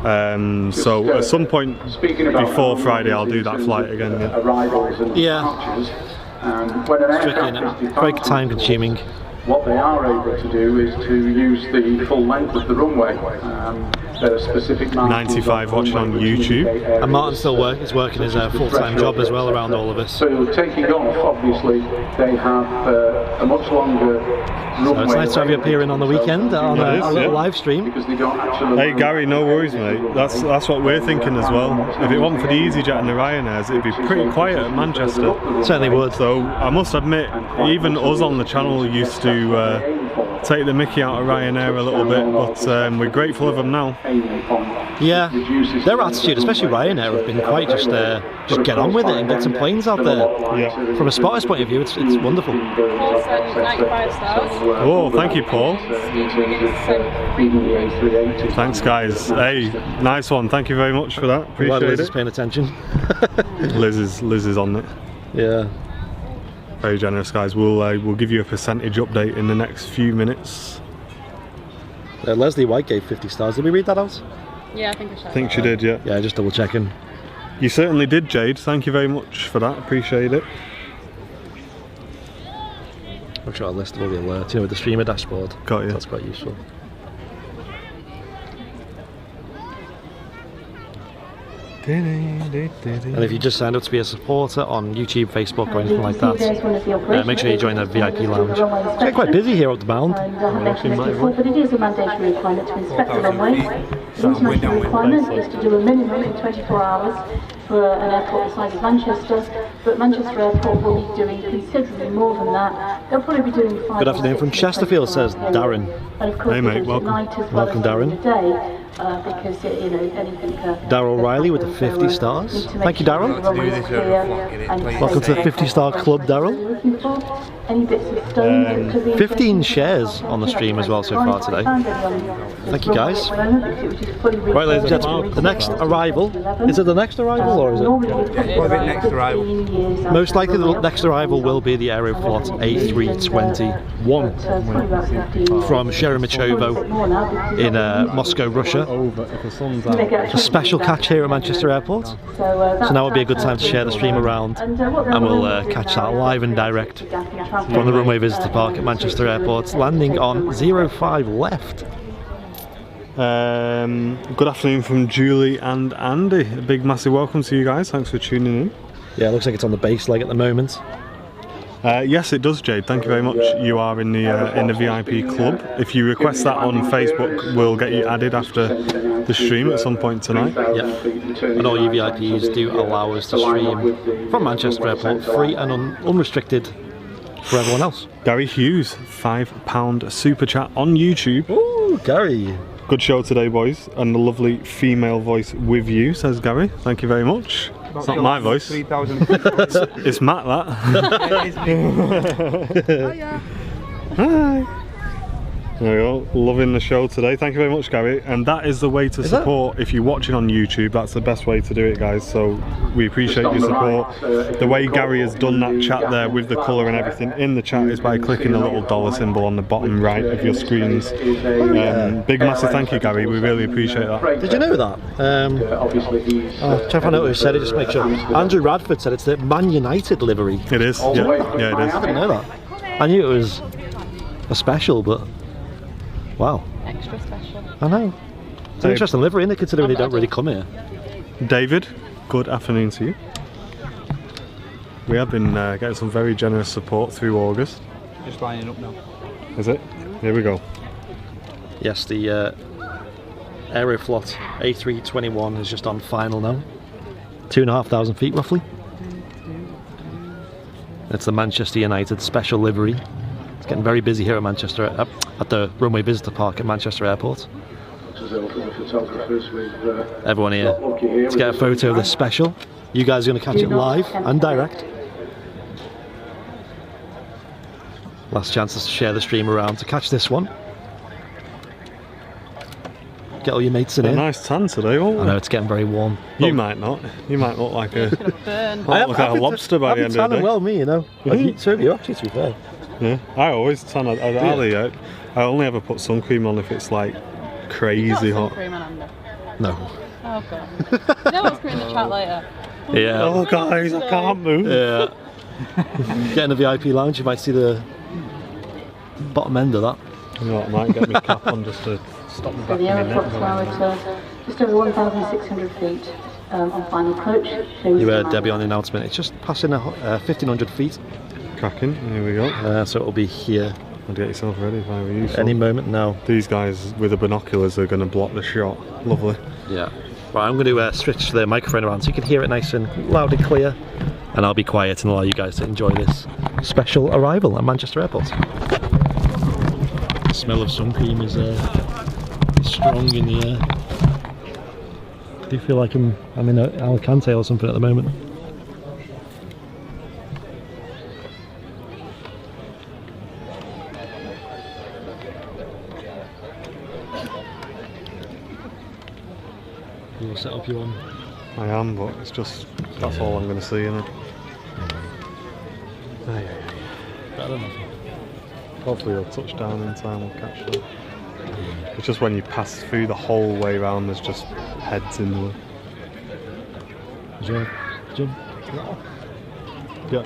So at some point before Friday I'll do that flight again. Yeah. It's tricky, isn't it? Very time consuming. What they are able to do is to use the full length of the runway. There are specific 95 watching on YouTube. And Martin still is working his full-time job as well around all of this. So taking off, obviously, they have a much longer runway. So it's nice to have you appearing on the weekend on a little live stream. Because they don't actually... Hey Gary, no worries mate, that's what we're thinking as well. If it wasn't for the EasyJet and the Ryanair, it'd be pretty quiet at Manchester. Certainly would. So I must admit, even us on the channel used to take the mickey out of Ryanair a little bit, but we're grateful of them now. Yeah, their attitude, especially Ryanair, have been quite just get on with it and get some planes out there. Yeah. From a spotter's point of view, it's wonderful. Paul sent 95 stars. Oh, thank you Paul. Thanks guys. Hey, nice one. Thank you very much for that. Appreciate Glad Liz it. is paying attention. Liz is on it. Yeah. Very generous guys. We'll give you a percentage update in the next few minutes. Leslie White gave 50 stars. Did we read that out? Yeah, I think I should. I think she did, yeah. Yeah, just double checking. You certainly did, Jade. Thank you very much for that. Appreciate it. I've got a list of all the alerts, with the streamer dashboard. Got you. That's quite useful. And if you just signed up to be a supporter on YouTube, Facebook or anything like that, make sure you join the VIP lounge. It's getting quite busy here up the bound. But it is a mandatory requirement to inspect the runway. The international requirement is to do a minimum in 24 hours for an airport the size of Manchester, but Manchester Airport will be doing considerably more than that. They'll probably be doing 5 Good afternoon from Chesterfield, says Darren. And of course, hey mate, welcome. Welcome Darren. Because anything. Darryl Riley with the 50 stars. Thank you, Darryl. Welcome to the 50-star club, Darryl. 15 shares on the stream as well so far today. Thank you guys. Right, ladies and gentlemen, the next arrival. Is it the next arrival or is it? Next arrival. Most likely the next arrival will be the Aeroflot A321 from Sheremetyevo in Moscow, Russia. It's a special catch here at Manchester Airport. So now would be a good time to share the stream around and we'll catch that live and direct from the runway visitor park at Manchester Airport, landing on 05 left. Good afternoon from Julie and Andy. A big massive welcome to you guys, thanks for tuning in. Yeah, it looks like it's on the base leg at the moment. Yes, it does, Jade. Thank you very much. You are in the VIP club. If you request that on Facebook, we'll get you added after the stream at some point tonight. Yeah, and all you VIPs do allow us to stream from Manchester Airport, free and unrestricted for everyone else. Gary Hughes, £5 super chat on YouTube. Ooh, Gary. Good show today, boys, and the lovely female voice with you, says Gary. Thank you very much. It's not my voice. 3,000. It's Matt, that. Hiya. Hi. There we go, loving the show today. Thank you very much, Gary. And that is the way to support. If you're watching on YouTube, that's the best way to do it, guys. So we appreciate your support. The way Gary has done that chat there with the colour and everything in the chat is by clicking the little dollar symbol on the bottom right of your screens. Big massive thank you, Gary. We really appreciate that. Did you know that? Trying to find out who said it, just make sure. Andrew Radford said it's the Man United livery. It is. Yeah, it is. I didn't know that. I knew it was a special, but wow. Extra special. I know. It's an interesting livery, isn't it, considering they don't really come here. David, good afternoon to you. We have been getting some very generous support through August. Just lining up now. Is it? Here we go. Yes, the Aeroflot A321 is just on final now. 2,500 feet roughly. It's the Manchester United special livery. It's getting very busy here at Manchester, at the Runway Visitor Park at Manchester Airport. Everyone here, let's get a photo of this special. You guys are going to catch it live and direct. Last chance to share the stream around to catch this one. Get all your mates in A here. nice tan today, won't I know it's getting very warm. You might not. You might look like a, Burn. look like a lobster by the end of the day. well, me, you know. So have you actually, to be fair. Yeah, I always tan. I only ever put sun cream on if it's like crazy hot. Cream and under. No. Oh god. You know what's going in the chat later? Yeah. Oh guys, I can't move. Yeah. Get in the VIP lounge, you might see the bottom end of that. You know what, I might get my cap on just to stop me So back the in my Aeroflot's now at just over 1,600 feet on final approach. You heard Debbie on the announcement. It's just passing 1,500 feet, Cracking, here we go. so it'll be here I'd get yourself ready if I were you. any moment now. These guys with the binoculars are going to block the shot. Lovely. Yeah. Right, I'm going to switch the microphone around so you can hear it nice and loud and clear, and I'll be quiet and allow you guys to enjoy this special arrival at Manchester Airport. The smell of sun cream is strong in the air. I do feel like I'm in Alicante or something at the moment. What setup you on? I am, but it's just, that's all I'm going to see, innit? Better than nothing. Hopefully he'll touch down in time, we'll catch them. It's just when you pass through the whole way round, there's just heads in the way. Jim. Yeah,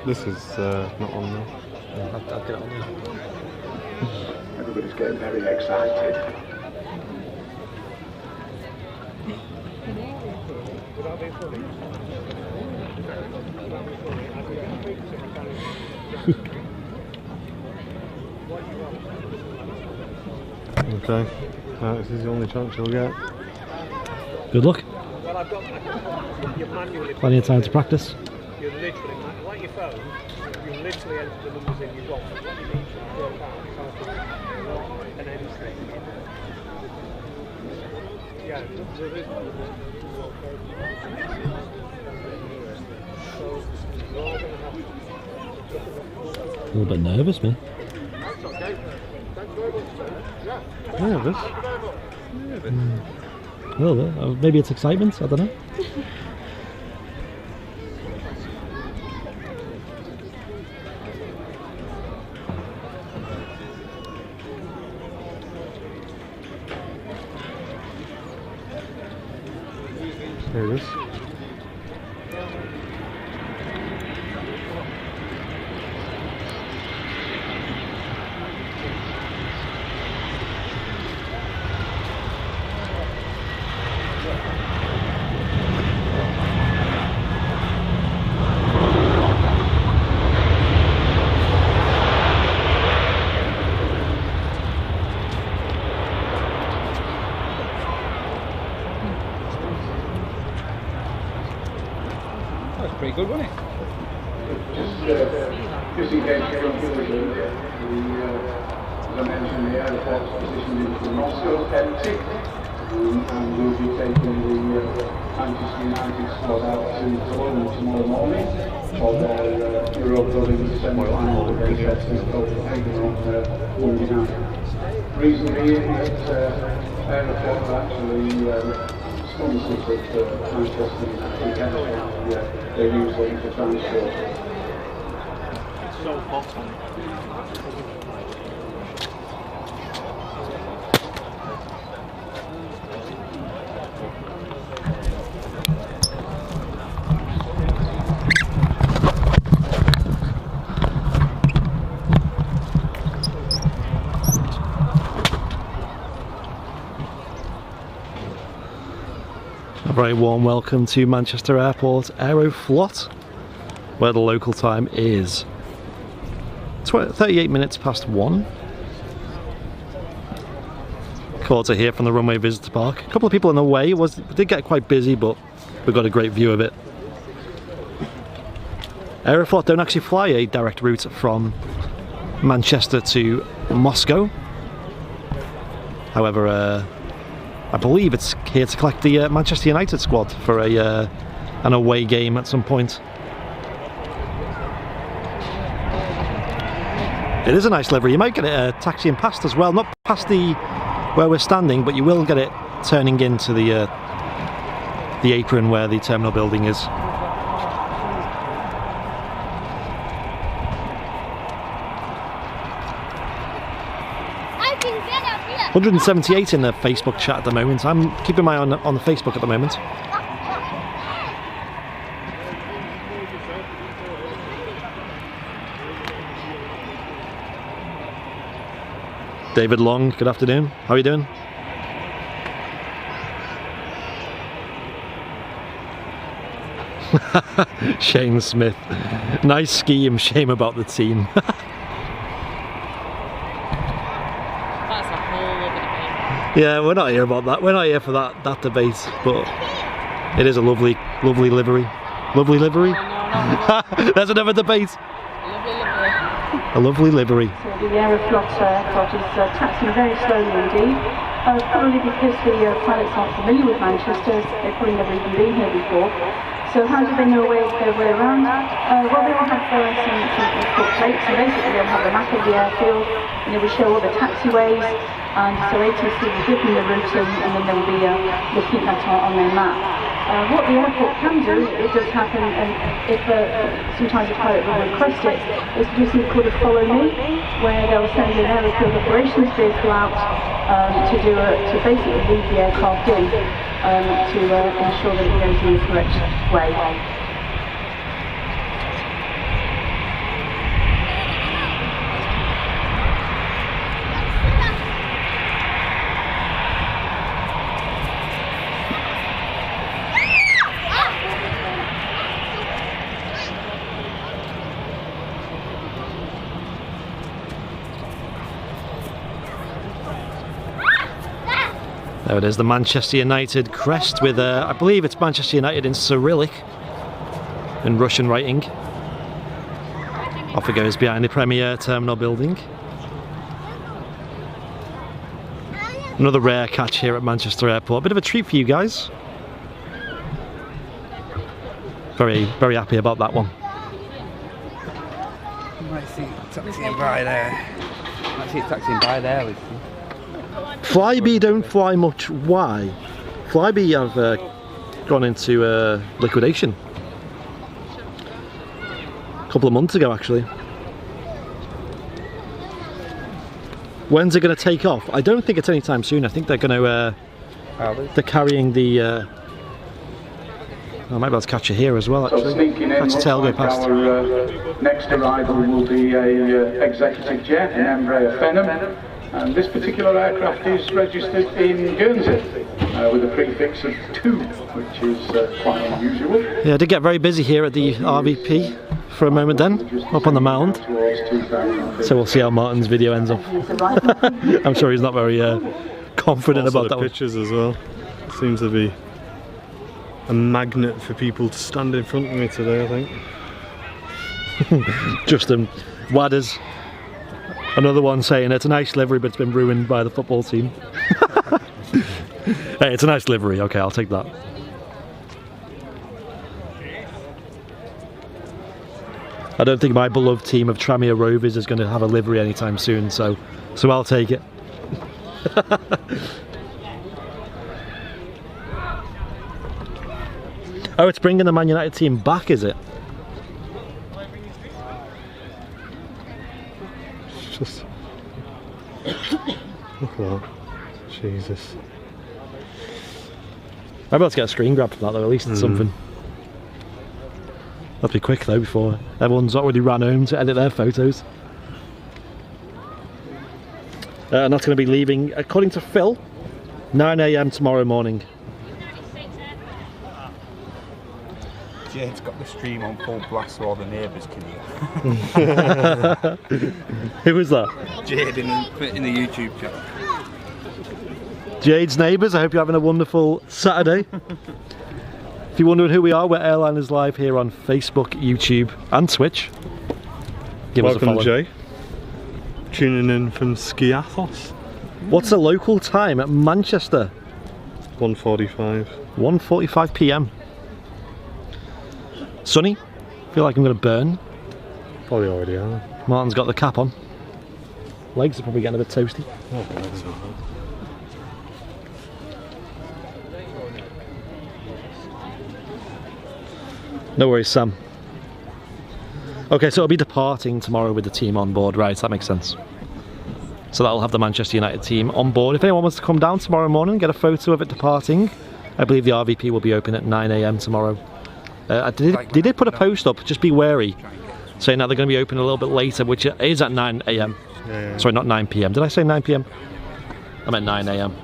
this is not on there. Yeah, I'll get it on there. Everybody's getting very excited. Okay, right, this is the only chance you'll get. Good luck. Plenty of time to practice. You literally, like your phone, you literally enter the numbers in you want. What you need to work out is an anything. Yeah, there is one. A little bit nervous, man. Nervous? A little bit. Maybe it's excitement, I don't know. Here it is. That's pretty good, wasn't it? Just in case you don't feel as I mentioned, the airport's positioned into Moscow, empty, and we'll be taking the Manchester United squad out to Cologne tomorrow morning for their Europa League semi-final against Copenhagen on Monday night. Reason being that Airport are actually sponsors of Manchester United, and they use them for transport. So hot on it. A very warm welcome to Manchester Airport Aeroflot, where the local time is 38 minutes past 1. Quarter here from the Runway Visitor Park. A couple of people in the way. It did get quite busy, but we got a great view of it. Aeroflot don't actually fly a direct route from Manchester to Moscow. However, I believe it's here to collect the Manchester United squad for an away game at some point. It is a nice livery. You might get it taxiing past as well, not past where we're standing, but you will get it turning into the apron where the terminal building is. 178 in the Facebook chat at the moment. I'm keeping my eye on the Facebook at the moment. David Long, good afternoon. How are you doing? Shane Smith. Nice scheme, shame about the team. Yeah, we're not here about that. We're not here for that debate, but it is a lovely livery. Lovely livery? No. There's another debate. A lovely livery. So the Aeroflot aircraft is taxiing very slowly indeed. Probably because the pilots aren't familiar with Manchester, they've probably never even been here before. So how do they know their way around? Well, they will have some foot plates, so basically they'll have a map of the airfield, and it will show all the taxiways, and so ATC will give them the route, and then they will be looking at that on their map. What the airport can do, it does happen, and if sometimes a pilot will request it, is to do something called a follow me, where they'll send an airfield operations vehicle out to basically lead the aircraft in to ensure that it goes in the correct way. There it is, the Manchester United crest with, I believe it's Manchester United in Cyrillic, in Russian writing. Off it goes behind the Premier Terminal building. Another rare catch here at Manchester Airport. A bit of a treat for you guys. Very, very happy about that one. You might see it taxiing by there. Might see it taxiing by there. Flybe don't fly much. Why? Flybe have gone into liquidation a couple of months ago, actually. When's it going to take off? I don't think it's anytime soon. I think they're going to. They're carrying the. I might be able to catch it here as well. Actually, so sneaking in, catch the tail go past. Our next arrival will be a executive jet, an Embraer Phenom. And this particular aircraft is registered in Guernsey with a prefix of 2, which is quite unusual. Yeah, I did get very busy here at the RVP for a moment then, up on the mound. So we'll see how Martin's video ends up. I'm sure he's not very confident about that one. Pictures as well. Seems to be a magnet for people to stand in front of me today, I think. Justin Wadders. Another one saying it's a nice livery but it's been ruined by the football team. Hey, it's a nice livery, okay, I'll take that. I don't think my beloved team of Tranmere Rovers is going to have a livery anytime soon, so I'll take it. Oh, it's bringing the Man United team back, is it? Just look at that. Jesus. I'm about to get a screen grab from that though, at least it's something. That'll be quick though before everyone's already ran home to edit their photos. And that's going to be leaving, according to Phil, 9 AM tomorrow morning. Jade's got the stream on full blast so all the neighbours can hear. Who was that? Jade in the YouTube channel. Jade's neighbours, I hope you're having a wonderful Saturday. If you're wondering who we are, we're Airliners Live here on Facebook, YouTube and Twitch. Give us a follow. Welcome, Jay. Tuning in from Skiathos. What's the local time at Manchester? 1:45. 1:45 PM. Sunny? Feel like I'm going to burn. Probably already are. Martin's got the cap on. Legs are probably getting a bit toasty. No worries, Sam. Okay, so it'll be departing tomorrow with the team on board, right? That makes sense. So that'll have the Manchester United team on board. If anyone wants to come down tomorrow morning and get a photo of it departing, I believe the RVP will be open at 9 AM tomorrow. They did put a post up, just be wary, saying that they're going to be open a little bit later, which is at 9 AM. Yeah. Sorry, not 9 PM. Did I say 9 PM? I meant 9 AM.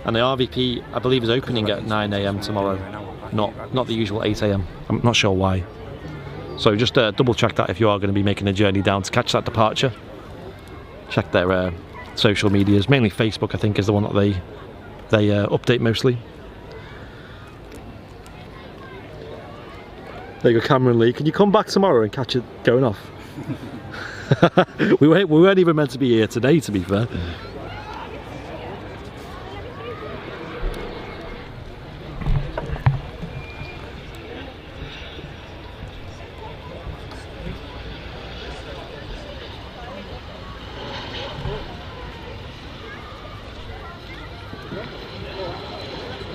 And the RVP, I believe, is opening at 9 AM tomorrow, not the usual 8 AM. I'm not sure why. So just double check that if you are going to be making a journey down to catch that departure. Check their social medias, mainly Facebook I think is the one that they update mostly. There you go, Cameron Lee. Can you come back tomorrow and catch it going off? we weren't even meant to be here today, to be fair.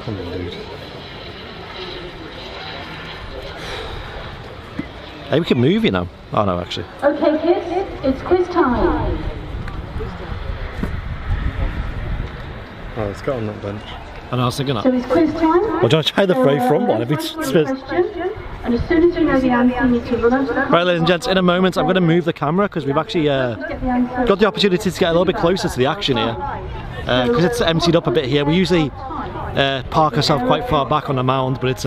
Come on, dude. Hey, we can move, you know. Oh no, actually. Okay, kids, it's quiz time. Oh, let's get on that bench. And I was thinking that. So it's quiz time. Well, do you want to try the throw from one? If it's Question, and as soon as you know the answer, you need to run up to that. Right, ladies and gents, in a moment I'm going to move the camera because we've actually got the opportunity to get a little bit closer to the action here. Because it's emptied up a bit here. We usually park ourselves quite far back on the mound, but it's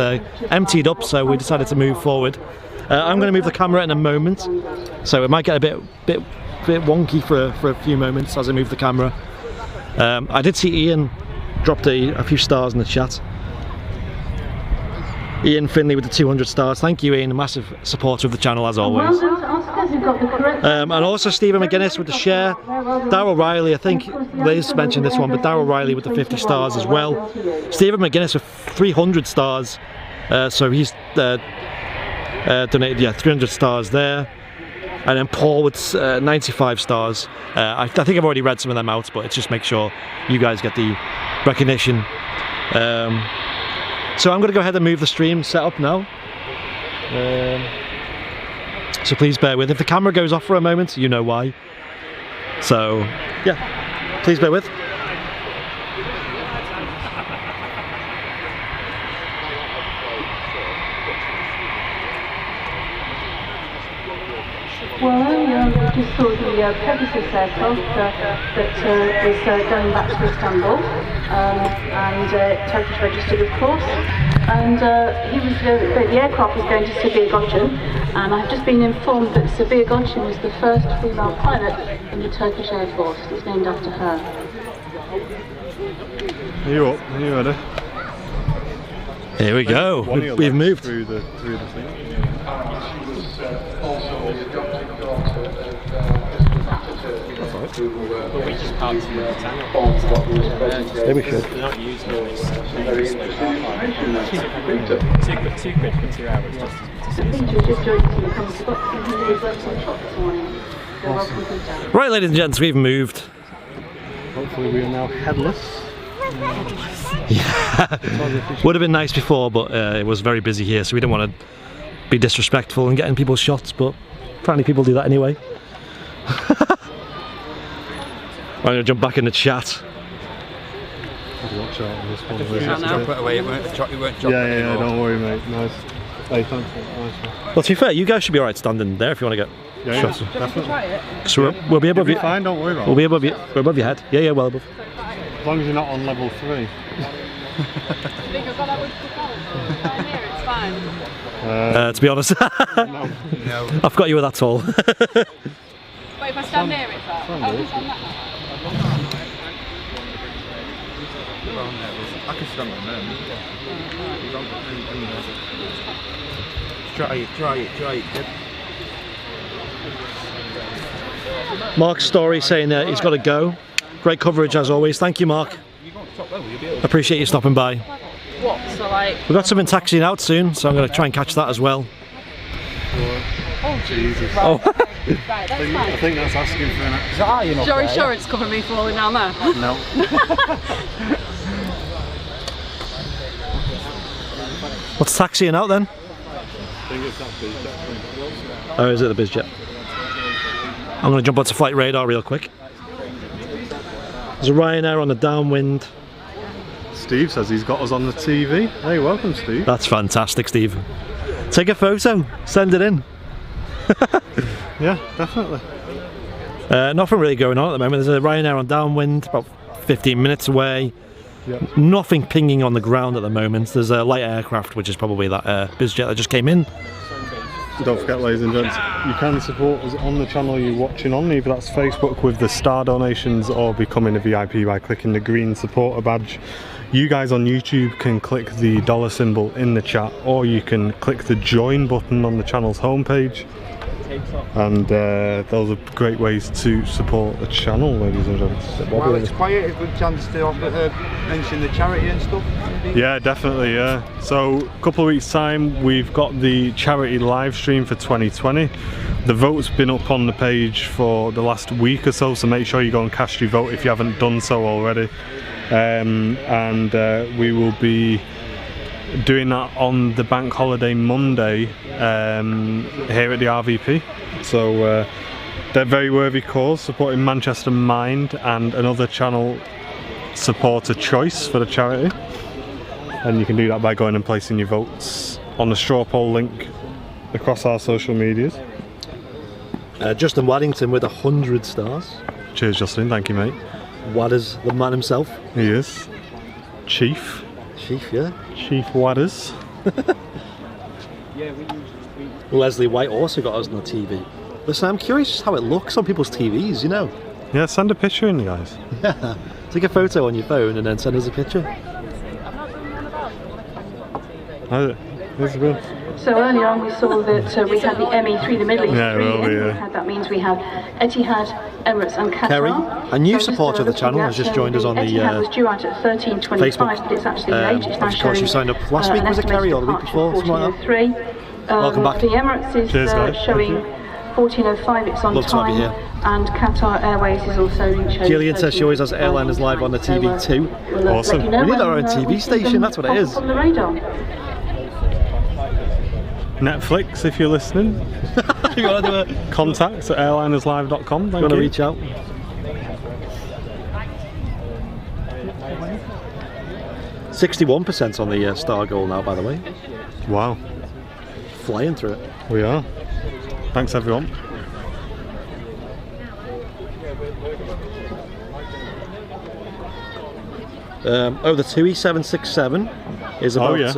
emptied up, so we decided to move forward. I'm going to move the camera in a moment, so it might get a bit wonky for a few moments as I move the camera. I did see Ian dropped a few stars in the chat. Ian Finley with the 200 stars. Thank you, Ian, a massive supporter of the channel as always. Well done to Oscars who got the correct And also Stephen McGuinness with the share. Darryl Riley, I think Liz mentioned this one, but Darryl Riley with the 50 stars as well. Stephen McGuinness with 300 stars, so he's donated 300 stars there. And then Paul with 95 stars. I think I've already read some of them out, but it's just make sure you guys get the recognition. So I'm going to go ahead and move the stream set up now. So please bear with. If the camera goes off for a moment, you know why. So yeah, please bear with. Well, earlier we just saw the Pegasus aircraft that was going back to Istanbul, and Turkish registered, of course. And the aircraft was going to Sabiha Gökçen, and I've just been informed that Sabiha Gökçen was the first female pilot in the Turkish Air Force. It's named after her. Are you up? Are you ready? Here we go. We've moved. Through the thing. We just can't see the tank. Maybe we should. They're not using all this. $2 quid for 2 hours just to see Thank you. Just joined the company box and he works on shop this morning. So welcome to the Right, ladies and gents, we've moved. Hopefully we are now headless. Yeah, would have been nice before, but it was very busy here, so we didn't want to be disrespectful and getting people's shots, but apparently people do that anyway. I'm going to jump back in the chat. Watch out on this one. Put away, it weren't dropping Yeah, don't worry, mate. Nice. Hey, thanks. Nice one. Well, to be fair, you guys should be alright standing there if you want to get shots. Definitely. So we'll be above You'll you. be fine, don't worry about it. We'll be above you. We're above your head. Yeah, well above. As long as you're not on level 3. think I've got that with the phone? Here, it's fine. To be honest, No. I've got you with that tall. Wait, if I stand near it, that? Oh, it's on that now. I can stand on them. Try it, kid. Mark's story saying that he's got to go. Great coverage as always. Thank you, Mark. Appreciate you stopping by. What? So like... We've got something taxiing out soon, so I'm going to try and catch that as well. Oh, Jesus. Oh. Right, that's fine. I think that's asking for an Sure insurance cover me falling down there? No. What's taxiing out then? I think it's that BizJet. Oh, is it the BizJet? I'm going to jump onto flight radar real quick. There's a Ryanair on the downwind. Steve says he's got us on the TV. Hey, welcome, Steve. That's fantastic, Steve. Take a photo, send it in. Yeah, definitely. Nothing really going on at the moment. There's a Ryanair on downwind, about 15 minutes away. Yep. Nothing pinging on the ground at the moment. There's a light aircraft, which is probably that BizJet that just came in. Don't forget, ladies and gents, you can support us on the channel you're watching on, either that's Facebook with the star donations or becoming a VIP by clicking the green supporter badge. You guys on YouTube can click the dollar symbol in the chat, or you can click the join button on the channel's homepage. And those are great ways to support the channel, ladies and gents. While it's quiet, a good chance to mention the charity and stuff. Maybe. Yeah, definitely, yeah. So, a couple of weeks' time, we've got the charity live stream for 2020. The vote's been up on the page for the last week or so, so make sure you go and cast your vote if you haven't done so already. We will be doing that on the bank holiday Monday here at the RVP. So they're very worthy cause, supporting Manchester Mind and another channel supporter choice for the charity. And you can do that by going and placing your votes on the straw poll link across our social medias. Justin Waddington with 100 stars. Cheers, Justin. Thank you, mate. Wadders, the man himself. He is. Chief. Chief, yeah. Chief Wadders. Leslie White also got us on the TV. Listen, I'm curious how it looks on people's TVs, you know. Yeah, send a picture in, guys. Yeah. Take a photo on your phone and then send us a picture. So earlier on we saw that we had the ME3, the Middle East. Yeah, That means we have Etihad, Emirates and Qatar. Kerry, a new supporter of the channel, has just joined us on the Etihad was due out at 13:25, Facebook. but it's actually late. It's now of course, you signed up last week, was it, Kerry, or the week before? Something like that. Welcome back. The Emirates is showing 14:05, it's on Love to have time. you here. And Qatar Airways is also showing. Gillian says she always has Airliners live on the TV too. Awesome. We need our own TV station, that's what it is. On the radar. Netflix, if you're listening. You want to do a Contacts at airlinerslive.com. You want to reach out? %61% on the star goal now, by the way. Wow. Flying through it. We are. Thanks, everyone. The 2E767 is about yeah.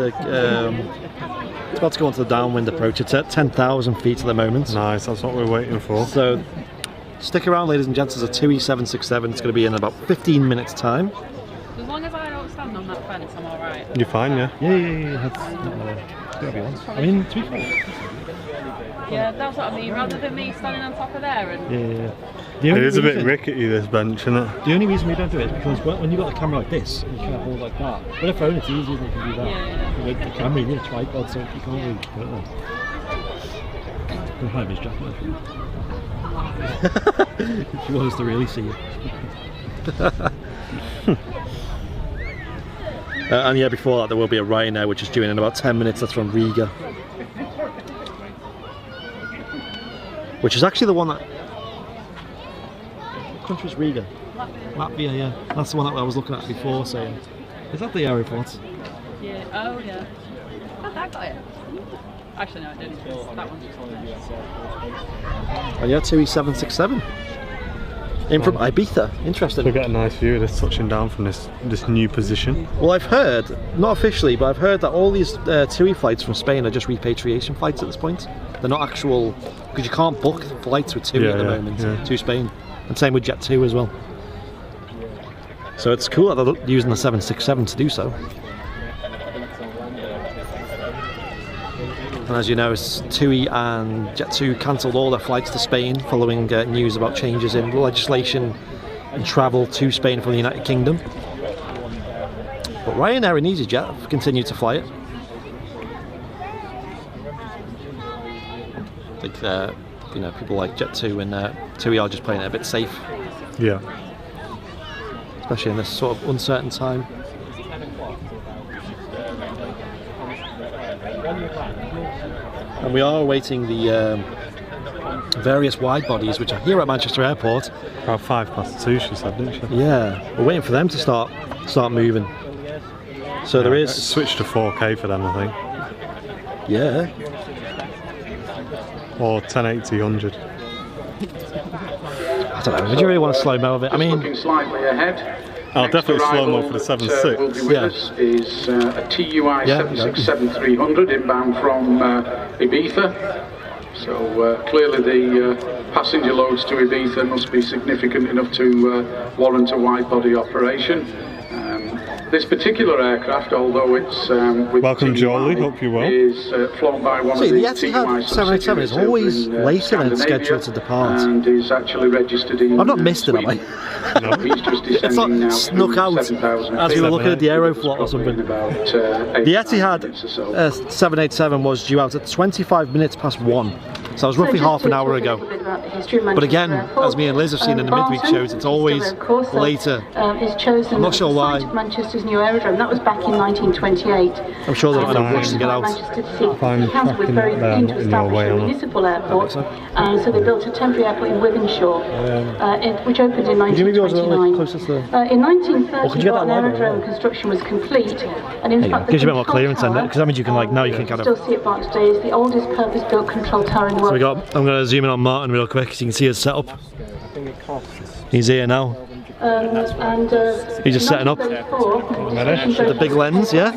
it's about to go onto the downwind approach. It's at 10,000 feet at the moment. Nice, that's what we're waiting for. So stick around, ladies and gents. There's a 2E767. It's going to be in about 15 minutes time. As long as I don't stand on that fence, I'm alright. You're fine, yeah? Yeah. That's gotta be honest. I mean, to be fair. Yeah, that's what I mean. Rather than me standing on top of there and... Yeah. It is a bit rickety, this bench, isn't it? The only reason we don't do it is because when you've got the camera like this, you can't hold like that. With a phone, it's easier than you can do that. Yeah. With the camera, you need a tripod, so you can't really put it there. We'll hide his jacket if you want us to really see it. And yeah, before that there will be a Ryanair which is due in about 10 minutes. That's from Riga, which is actually the one that... What country's Riga? Latvia, yeah. That's the one that I was looking at before, saying, is that the aeroport? Yeah, oh yeah. I got it. Actually no, I didn't. That one's just on there. And yeah, 2E767. In from Ibiza. Interesting. We get a nice view of this touching down from this new position. Well, I've heard, not officially, but I've heard that all these TUI flights from Spain are just repatriation flights at this point. They're not actual, because you can't book flights with TUI at the moment to Spain, and same with Jet2 as well. So it's cool that they're using the 767 to do so. And as you know, TUI and Jet2 cancelled all their flights to Spain following news about changes in legislation and travel to Spain from the United Kingdom. But Ryanair and EasyJet have continued to fly it. I think you know, people like Jet2 and TUI are just playing it a bit safe. Yeah. Especially in this sort of uncertain time. And we are awaiting the various wide bodies which are here at Manchester Airport. About 2:05, she said, didn't she? Yeah, we're waiting for them to start moving. So there is switch to 4K for them, I think. Yeah. Or 1080, 100. I don't know. Would you really want a slow mo of it? I mean, looking slightly ahead. I'll definitely slow mo for the 7.6. Yeah. Is a TUI 767-300 inbound from Ibiza. So clearly the passenger loads to Ibiza must be significant enough to warrant a wide body operation. This particular aircraft, although it's with welcome TUI, Jolie, hope you're well. Is flown by one of the Etihad 787 is always later than scheduled to depart. And is actually registered in I've not missed it, have I? No, he's just It's not now snuck out as we were looking at the Aeroflot or something. The Etihad 787 was due out at 25 minutes past 1. So that was roughly half an hour ago. But again, as me and Liz have seen in the midweek shows, it's always later. I'm not sure why. Manchester's new aerodrome. That was back in 1928. I'm sure they're not in a rush to get out. It has with very keen to establish a municipal airport, so they built a temporary airport in Wivenshaw, which opened in 1929. In 1930, an aerodrome construction was complete, and in fact, gives you a bit more clearance then, because that means you can now you can kind of still see it back today. It's the oldest purpose-built control tower in the world. So I'm going to zoom in on Martin real quick so you can see his setup. He's here now. He's just setting up. The big lens, yeah?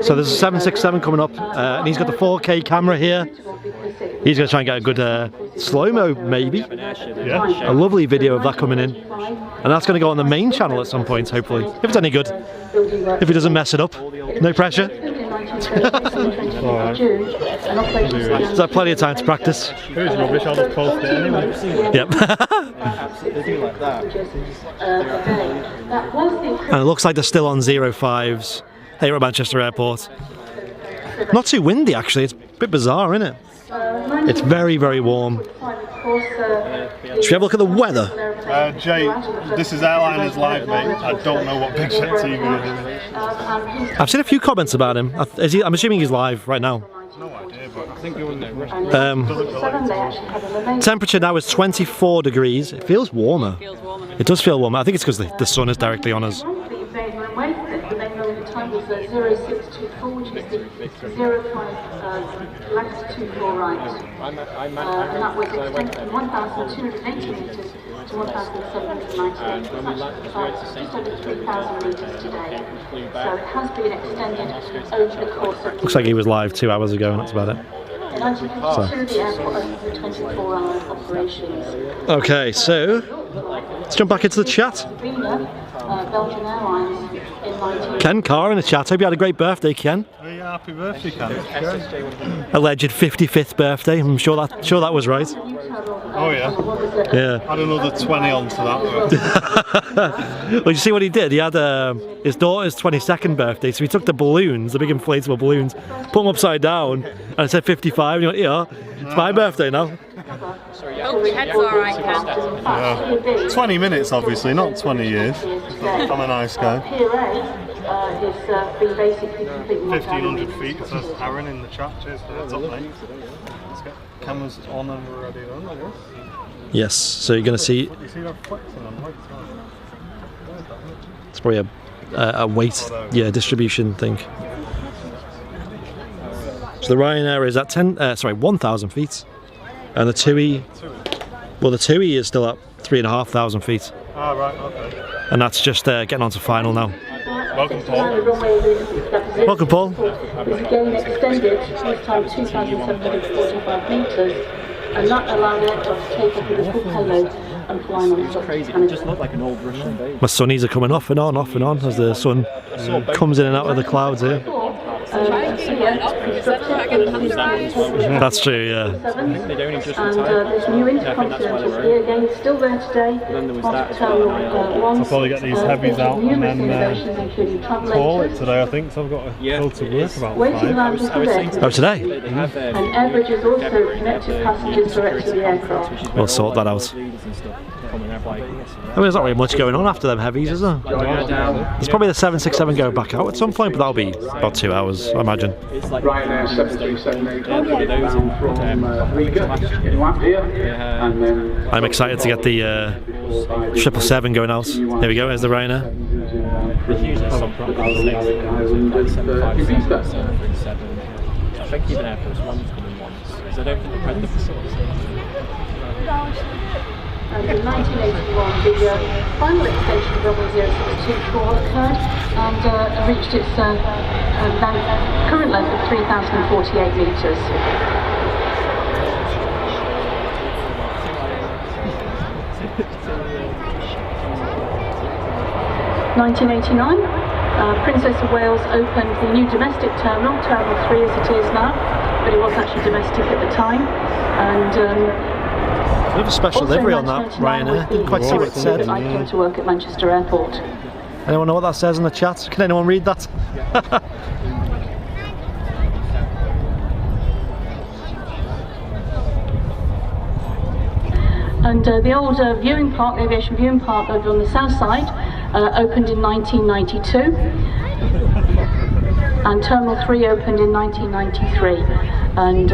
So there's a 767 coming up, and he's got the 4K camera here. He's going to try and get a good slow-mo, maybe. Yeah. A lovely video of that coming in. And that's going to go on the main channel at some point, hopefully. If it's any good. If he doesn't mess it up. No pressure. Is that plenty of time to practice? It was rubbish, I'll just post it anyway. Yep. And it looks like they're still on 05s here at Manchester Airport. Not too windy actually, it's a bit bizarre, isn't it? It's very, very warm. Should we have a look at the weather? Jay, this is Airliners live, mate. I don't know what Big Jet TV is. I've seen a few comments about him. I'm assuming he's live right now. No idea, but I think you're in there. Temperature now is 24 degrees. It feels warmer. It does feel warmer. I think it's because the sun is directly on us. Time was 0624, which is the 05 latitude right. And that was extended from 1,280 metres to 1,798. Just over 3,000 metres today. So it has been extended over the course of. Looks like he was live 2 hours ago, and that's about it. In 1952, the airport opened for 24-hour operations. Okay, so let's jump back into the chat. Belgian Airlines in 19... Ken Carr in the chat. Hope you had a great birthday, Ken. Oh yeah, happy birthday, Ken. Alleged 55th birthday. I'm sure that was right. Oh yeah. Yeah. Add another 20 onto that. Well, you see what he did? He had his daughter's 22nd birthday, so he took the balloons, the big inflatable balloons, put them upside down, and it said 55. And he went, yeah, it's my birthday now. Hope your head's alright, Ken. Yeah. 20 minutes, obviously, not 20 years. I'm a nice guy. 1,500 feet, it says Aaron in the chat. Cheers for the heads up, mate. Let's get cameras on and we're ready then, I guess. Yes, so you're going to see. You see that flexing on weight? It's probably a weight, distribution thing. So the Ryanair is at 1,000 feet, and the TUI Well, the TUI is still at 3,500 feet. Ah, right, okay. And that's just getting on to final now. Welcome, Paul. Welcome, Paul. Was again extended, this time 2,745 metres, and that allowed aircraft to take up with a full payload and fly on its Crazy, it just looked like an old Russian base. My sunnies are coming off and on as the sun comes in and out of the clouds here. That's true, yeah. And this new intercontinental here again, still there today. I'll probably get these heavies out and then call it today, I think, so I've got to go to work about 5. Oh, today? And air bridges also connected passengers direct to the aircraft. We'll sort that out. I mean, there's not really much going on after them heavies, is there? There's probably the 767 going back out at some point, but that'll be about 2 hours, I imagine. Ryanair 737 from Riga in Latvia, and then I'm excited to get the 777 going out. Here we go, there's the Ryanair. I think even Air Force One's coming once, because I don't think they've had the facility. And in 1981, the final extension of runway 064 occurred and reached its current length of 3,048 metres. In 1989, Princess of Wales opened the new domestic terminal, Terminal 3 as it is now, but it was actually domestic at the time. And a bit of a special livery on that Ryanair. Didn't quite see what it said. I came to work at Manchester Airport. Anyone know what that says in the chat? Can anyone read that? And the old viewing park, the aviation viewing park over on the south side, opened in 1992. And Terminal 3 opened in 1993, and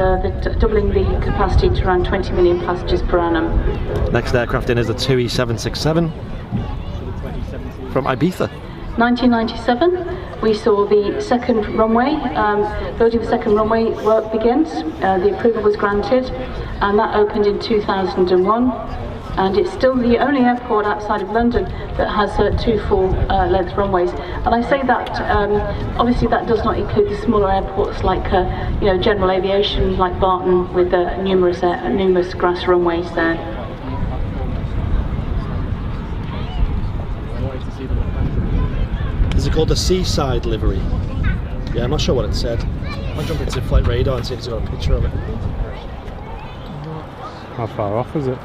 doubling the capacity to around 20 million passengers per annum. Next aircraft in is the TUI 767 from Ibiza. 1997, we saw the second runway, building the second runway work begins. The approval was granted, and that opened in 2001. And it's still the only airport outside of London that has 2 full-length runways. And I say that obviously that does not include the smaller airports like general aviation, like Barton, with numerous grass runways there. Is it called the Seaside livery? Yeah, I'm not sure what it said. I'll jump into Flight Radar and see if it's got a picture of it. How far off is it?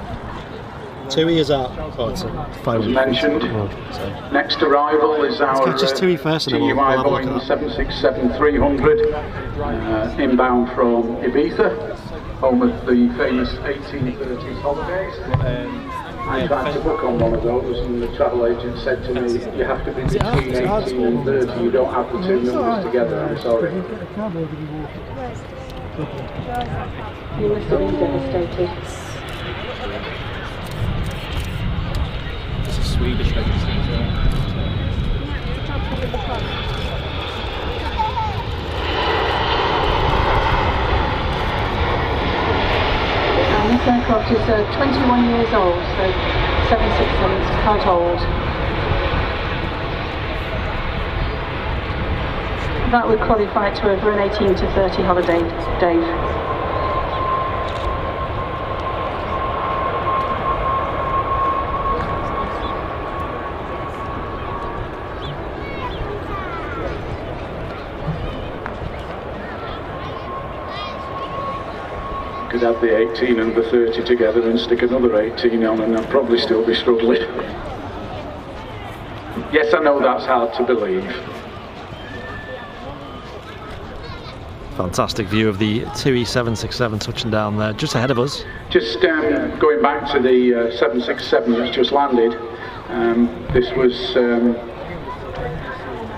TUI is at, it's a 500 mentioned. Next arrival is our TUI first, and then we'll have a look at that. 767-300 inbound from Ibiza, home of the famous 1830s holidays. I tried to book on one of those, and the travel agent said to me, you have to be between 18 and 30, you don't have the 2 numbers together, I'm sorry. You must have been devastated. It's a Swedish vacancy as well. And this aircraft is 21 years old, so 767 is quite old. That would qualify it to over an 18 to 30 holiday, Dave. Could have the 18 and the 30 together and stick another 18 on, and I'd probably still be struggling. Yes, I know that's hard to believe. Fantastic view of the TUI 767 touching down there, just ahead of us. Just going back to the 767 that's just landed, this was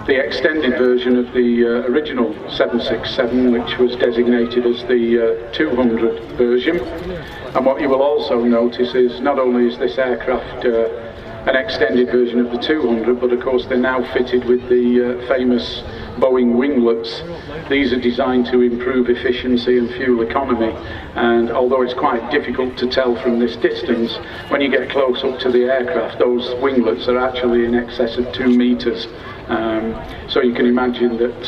the extended version of the original 767, which was designated as the 200 version. And what you will also notice is not only is this aircraft an extended version of the 200, but of course they're now fitted with the famous Boeing winglets. These are designed to improve efficiency and fuel economy, and although it's quite difficult to tell from this distance, when you get close up to the aircraft, those winglets are actually in excess of 2 meters. So you can imagine that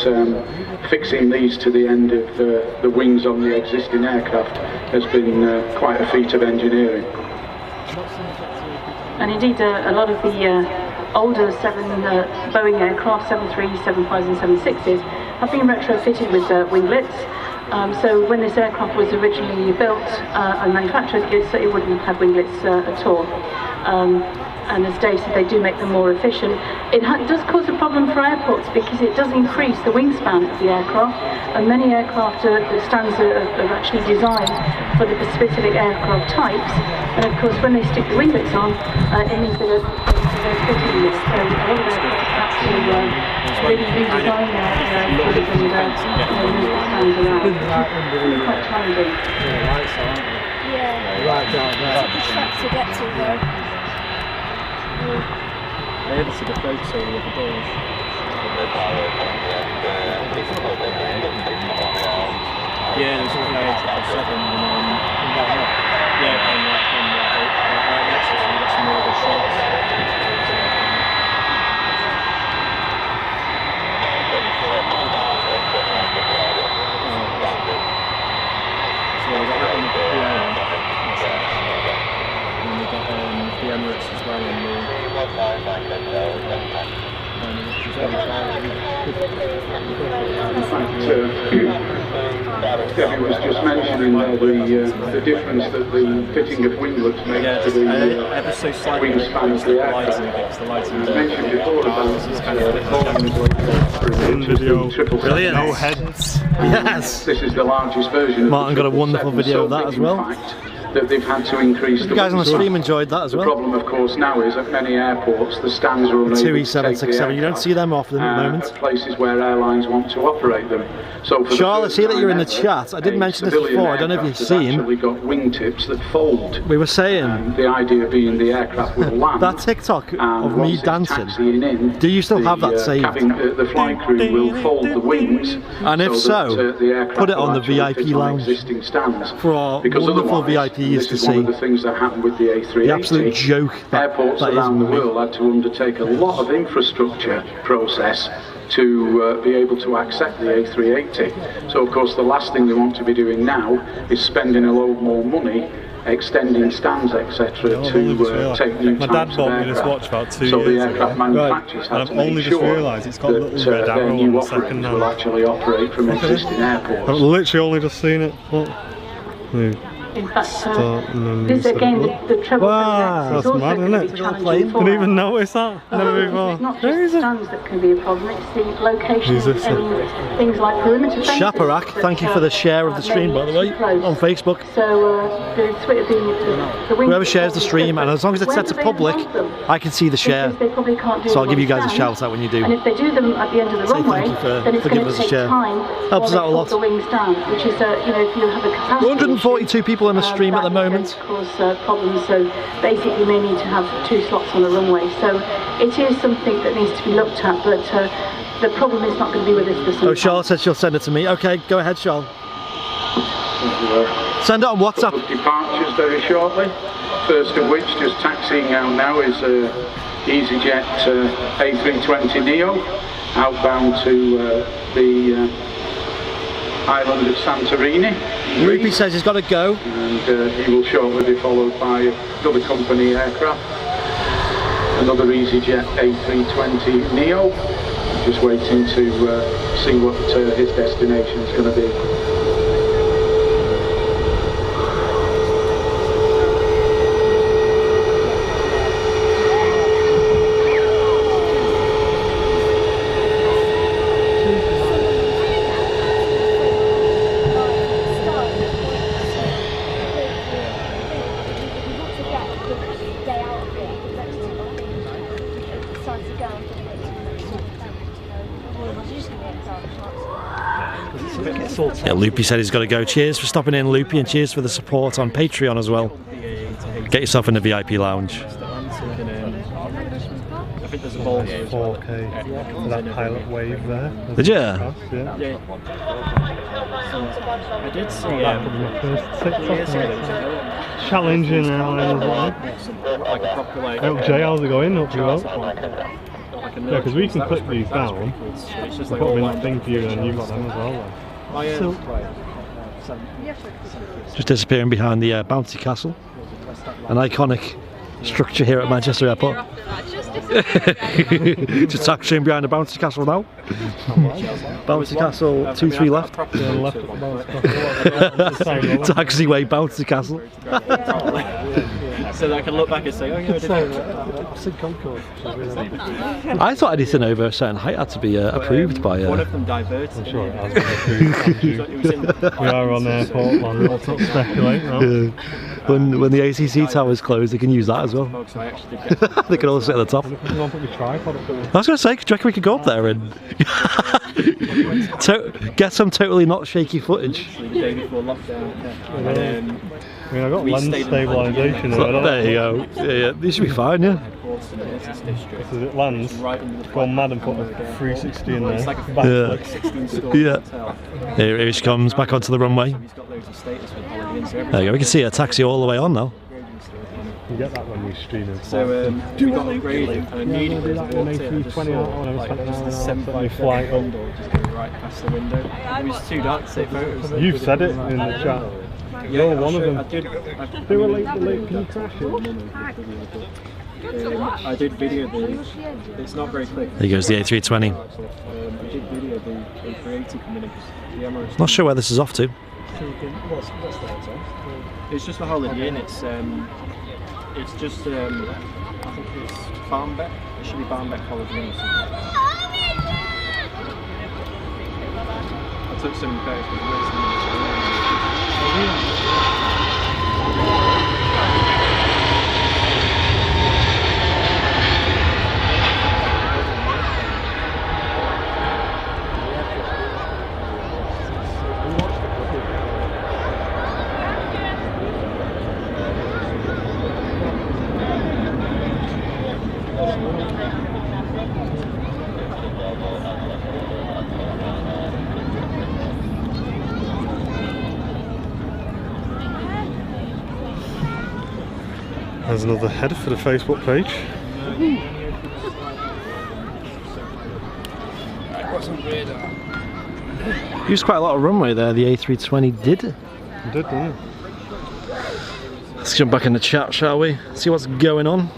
fixing these to the end of the wings on the existing aircraft has been quite a feat of engineering. And indeed, a lot of the older Boeing aircraft, 73s, 75s and 76s, have been retrofitted with winglets. So when this aircraft was originally built and manufactured, it wouldn't have winglets at all. And as Dave said, they do make them more efficient. It does cause a problem for airports because it does increase the wingspan of the aircraft, and many aircraft, the stands are actually designed for the specific aircraft types, and of course when they stick the winglets on, it means that they're fitting this. So a lot of aircraft have to really redesign their aircraft and move the stands around. It's quite challenging. Yeah, Right down there. it's a track to get to though. I edited a photo the other day. Yeah, there's a flight at 7 and right next to us, we got some more good shots. So we got that on the Airline. And we got the Emirates as well on the Debbie was just mentioning the difference that the fitting of winglets makes to the ever so slightly wingspan of the aircraft. I mentioned before about Brilliant. No heads. Yes. This is the largest version of Martin the got a wonderful 777, video of that so as big, in well. fact, that they've had to increase You guys on the stream enjoyed that as The well. problem, of course, now is at many airports the stands are unable Two to take the E767, you don't aircraft, see them often at the moment. at places where airlines want to operate them. So for Charles, I the see that you're in the first time chat. I did a mention this civilian before, I don't know if you've aircraft has seen. actually got wingtips that fold. We were saying The idea being the aircraft will land. that TikTok and of me once it's dancing. taxiing in, Do you still have that saved? The flight crew will fold the wings, And if so, that, the aircraft put it will on the actually VIP fit on lounge existing stands. for our Because wonderful otherwise, VIPs this to is one see. of the things that happened with the A380. The absolute joke that Airports is around the me. world had to undertake a lot of infrastructure process to be able to accept the A380. So of course the last thing they want to be doing now is spending a load more money extending stands, etc. to take new My types dad of bought me this aircraft. watch about 2 So the years aircraft ago. manufacturers And had I've to make only just sure realised it's got a that little red their arrow new on the offerings second will hand. actually operate from existing airports. I've literally only just seen it. Look. In fact, Start and then this reset. again, the trouble Wow, is that's also mad, going to isn't be it? challenging for Didn't even us. notice that. Never before. It's not just the stands that can be a problem, it's the locations Who's this then? and things like perimeter fences. Shaparak, thank you for the share of the stream, by the way, on Facebook. So the Whoever shares the stream, and as long as it's set to public, I can see the share. They probably can't do So I'll them give you on guys a stand. shout out when you do. And if they do them at the end of the Say runway, thank you for then it's giving going us to a take share. time Helps us while out a they lot. put the wings down, which is, if you have a capacity 142 people in the stream at the moment. cause problems, so basically you may need to have 2 slots on the runway. So it is something that needs to be looked at, but the problem is not going to be with us for some Oh, time. Charlotte said she'll send it to me. Okay, go ahead, Charlotte. Send it on WhatsApp. Departures very shortly. First of which, just taxiing out now, is EasyJet A320neo outbound to the island of Santorini. Ruby says he's got to go. And he will shortly be followed by another company aircraft, another EasyJet A320neo. Just waiting to see what his destination is going to be. Yeah, Loopy said he's got to go. Cheers for stopping in, Loopy, and cheers for the support on Patreon as well. Get yourself in the VIP lounge. think there's a ball. 4K for that pilot wave there. Did you? Yeah. I did see That could be my first TikTok. Challenging Airliners live. like a proper like. Oh, Jay, how's it going? Hope you well. Like a Yeah, because we can click these down. It's just I'll like put them in all that thing for you, and you've got them as well. Then. Oh yeah. Just disappearing behind the bouncy castle. An iconic structure here at Manchester Airport. Just taxiing behind the bouncy castle now. Bouncy castle, 2-3 left. Left at the bouncy. Taxiway bouncy castle. So that I can look back and say, oh yeah, I thought anything over a certain height had to be approved by. One of them diverted. Sure it has been approved. We are on airport land, let's not speculate now. When the ACC towers close, they can use that as well. They can all sit at the top. I was going to say, do you reckon we could go up there and get some totally not shaky footage? The day before lockdown. I mean, I got lens stabilisation. There you go. Yeah, these should be fine, yeah. This is it lands. Gone mad and put a 360 in there. Yeah. Here she comes back onto the runway. There you go. We can see her taxi all the way on now. You get that when you stream in. So we got upgraded and I needed to walk in. Just the 7 flight window, just going right past the window. It was too dark to take photos. You've said it in the chat. You're one of them. They were late, can you crash it? I did video it's not very quick. There goes the A320. I did video the A380 coming in because the Emirates. Not sure where this is off to. It's just a holiday inn. It's just I think it's Barnbeck. It should be Barnbeck Holiday Inn or something. I took some photos. There's another header for the Facebook page. Used quite a lot of runway there, the A320 did. It did, didn't it? Let's jump back in the chat, shall we? See what's going on.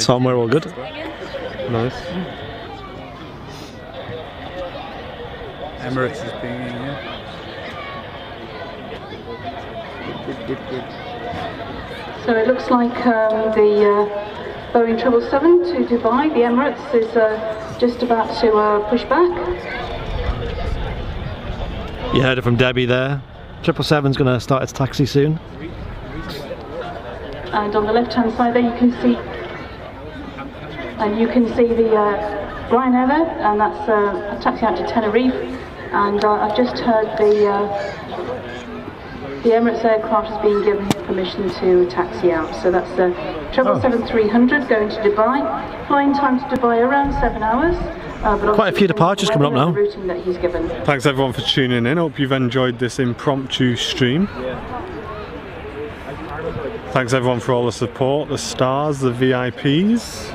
Tom, we're all good. Nice. Emirates is being in here. So it looks like the Boeing 777 to Dubai, the Emirates, is just about to push back. You heard it from Debbie there. 777's going to start its taxi soon. And on the left-hand side there, you can see the Ryanair there, and that's a taxi out to Tenerife. And I've just heard the Emirates aircraft has been given permission to taxi out. So that's the 777-300 going to Dubai. Flying time to Dubai around 7 hours. But quite a few departures coming up now. The routing that he's given. Thanks everyone for tuning in. Hope you've enjoyed this impromptu stream. Thanks everyone for all the support, the stars, the VIPs.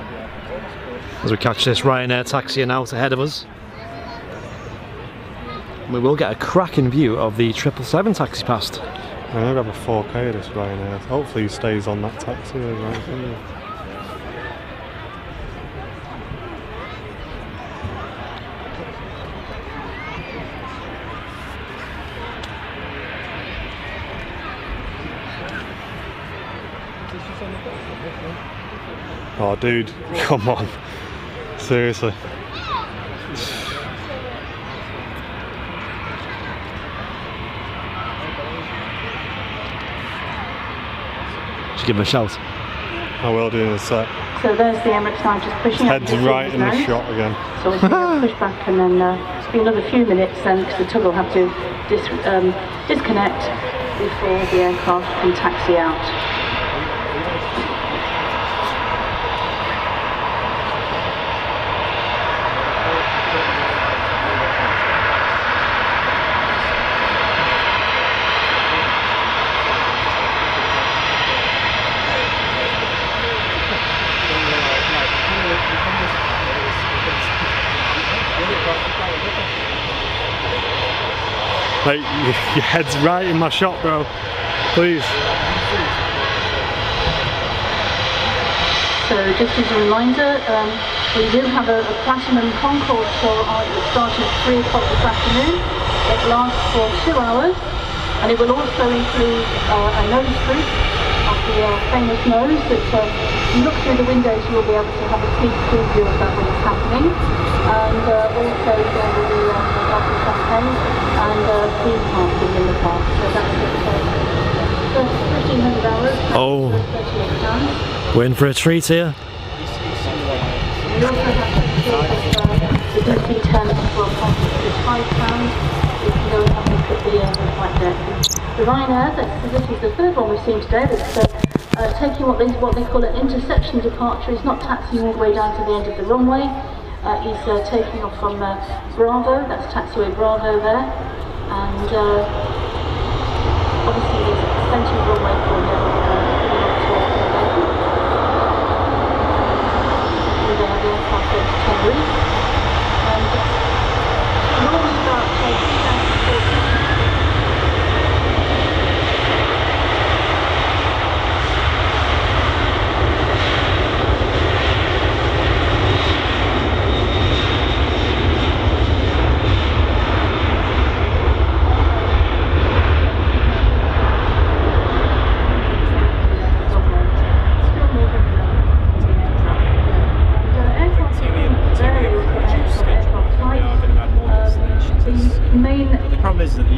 As we catch this Ryanair taxiing out ahead of us. We will get a cracking view of the 777 taxi past. I'm going to have a 4K of this Ryanair. Hopefully he stays on that taxi. Oh dude, come on. Seriously. Give him a shout. I will do in a sec. So there's the Emirates now just pushing. Head's right in the shot again. So we're going to push back and then speed be another few minutes then, because the tug will have to disconnect before the aircraft can taxi out. Like, your head's right in my shot, bro. Please. So just as a reminder, we do have a Platinum Concorde tour starting at 3 o'clock this afternoon. It lasts for 2 hours, and it will also include a nose group of the famous nose that you look through the windows, you'll be able to have a sneak preview of that when it's happening. And also there will be lovely champagne and food parking in the park. So that's £1,500. Oh, we're in for a treat here. We also have the DC terminal for a cost of £5. You can go and have a look at the flight deck. The Ryanair, this is the third one we've seen today, that's taking what they call an interception departure. He's not taxiing all the way down to the end of the runway. He's taking off from Bravo, that's taxiway Bravo there, and obviously there's plenty of runway for you. And the aircraft goes to Tenerife. And normally about 2014.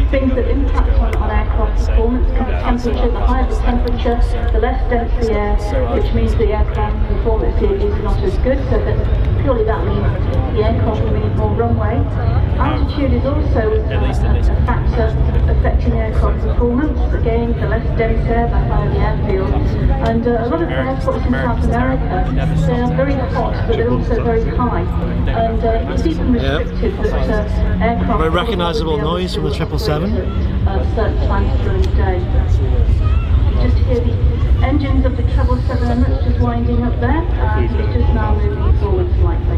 Things that impact on aircraft performance can be temperature. The higher the temperature, the less dense the air, which means the aircraft performance is not as good. So that purely that means the aircraft will need more runway. Altitude is also a factor affecting aircraft performance. Again, the less dense air, the higher the airfield. And a lot of the airports in South America, they are very hot, but they're also very high. And it's even restricted that aircraft... Very recognisable noise from the 777. Certain times during the day. You just hear the engines of the 777 Emirates just winding up there, and it's just now moving forward slightly.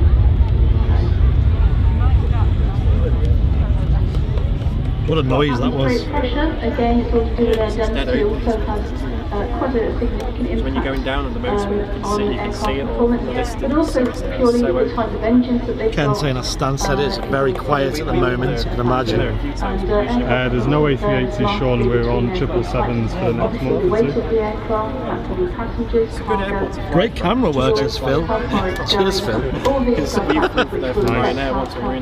What a noise that was. Pressure, again, it's all to do with air density. It also has quite a significant impact when you're going down on the motorway, on you can see it all the distance. but also purely with the type of engines that they've Ken got. saying, as Stan said, it's very quiet at the moment, you can imagine. There's no A380s, Sean. We're on 777s for the next month or two. Great camera work, this Phil. Cheers, Phil.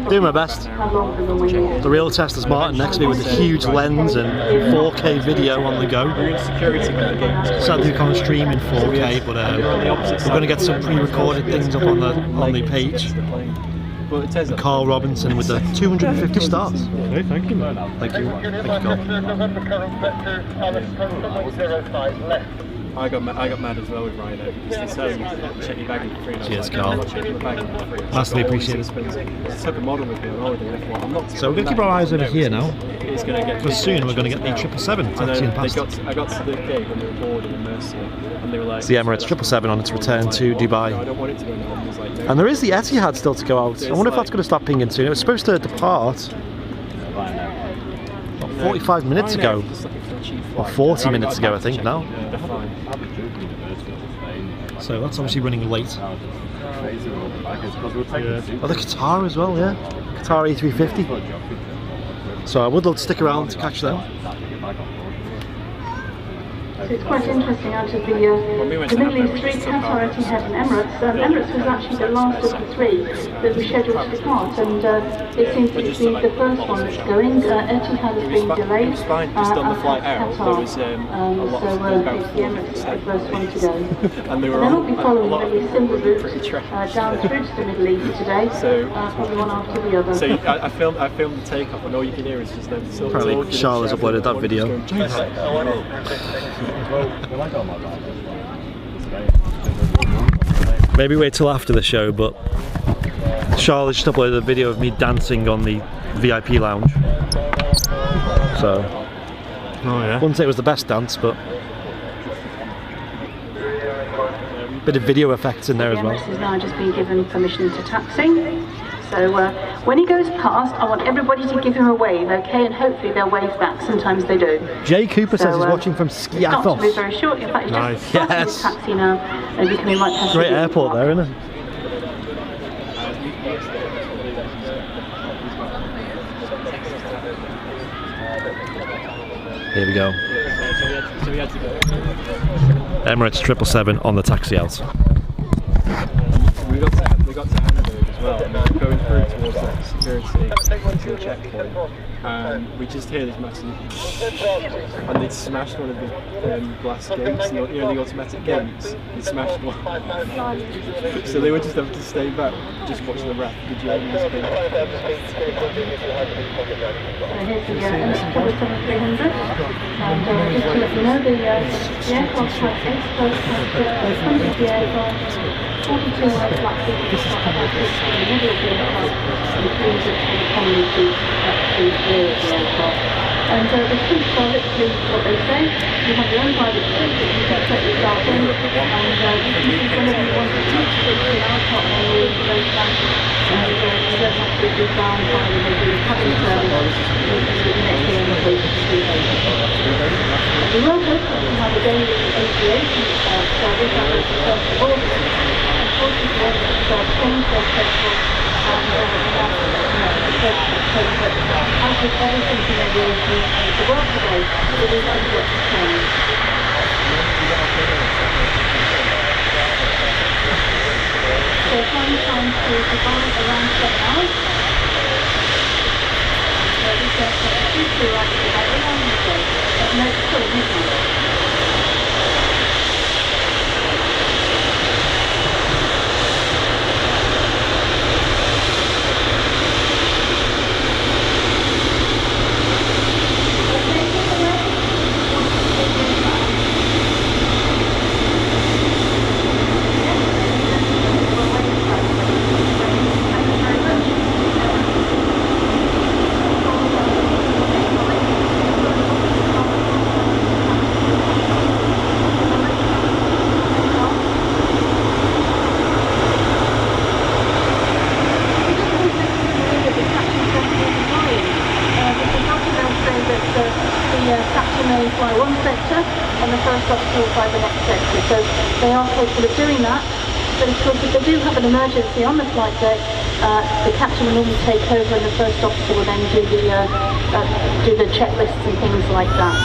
Doing my best. The real test is Martin next to me with a huge lens and 4K video on the go. Sadly, we can't stream in 4K, but we're going to get some pre-recorded things up on the page. Carl Robinson with the 250 stars. Okay, thank you. Thank you. Thank you, Carl. I got mad as well with Ryanair because they say check your baggage for free. Cheers, Carl. Massively appreciate it. It's took a model with me on holiday. I'm not So we're going to keep our eyes over here now, it's going to get because soon we're going to get the 777 taxiing past. I got to the gate when they were boarding in Mercia, and they were like, It's the Emirates 777 on its return to Dubai. I don't want it to go now. I was like, no. And there is the Etihad still to go out. I wonder if that's going to start pinging soon. It was supposed to depart 45 minutes ago, or 40 minutes ago, I think now. So that's obviously running late. Oh, the Qatar as well, yeah. Qatar A350. So I would love to stick around to catch them. it's quite interesting. Out of the Middle East, 3 Qatar, Etihad and Emirates. Emirates was actually the last of the 3 that were scheduled to depart, and it seems to be the first one that's going. Etihad has been delayed. It was fine, just on the flight out, there was a lot of about the Emirates is the first one to go. and they were Then all we'll be following really similar routes pretty trash. down through to the Middle East today, probably one after the other. So I filmed the takeoff, and all you can hear is just them. Apparently Charles uploaded that video. Maybe wait till after the show, but Charles just uploaded a video of me dancing on the VIP lounge. So, wouldn't say it was the best dance, but a bit of video effects in there as well. Emirates has now just been given permission to taxi. So when he goes past, I want everybody to give him a wave, okay? And hopefully they'll wave back. Sometimes they do. Jay Cooper says he's watching from Skiathos. Not to be very short. In fact, he's just starting his taxi now and becoming right past Great airport there, isn't it? Here we go. Emirates 777 on the taxi out. We got to Hamburg as well, and we were going through towards the security checkpoint, and we just hear this massive, and they'd smashed one of the glass gates, you know, the automatic gates, they smashed one. So they were just having to stay back, just watch the wreck. Did you here's the 777-300, and just to let you know, the aircraft has 8 floats, 20 of the aircraft, 42 flat seats in the middle of the aircraft, and 3 economy seats at the rear of the aircraft. And the seats are literally what they say. You have your own private seat that you can set yourself in, and you can choose whenever you want to teach it to our top menu, those back, and you don't have to be bound by the cabin service. You can sit next to them and wait to see them. We will hope that we have a daily aviation service on the 1st of August. Unfortunately, it's changed their schedule, and as with everything in aviation and the world today, it is subject to change. So flying time to Dubai around 7 hours. This aircraft is due to arrive at Airline today, but no, still midnight. They are capable of doing that, but of course if they do have an emergency on the flight deck, the captain will normally take over and the first officer will then do the checklists and things like that.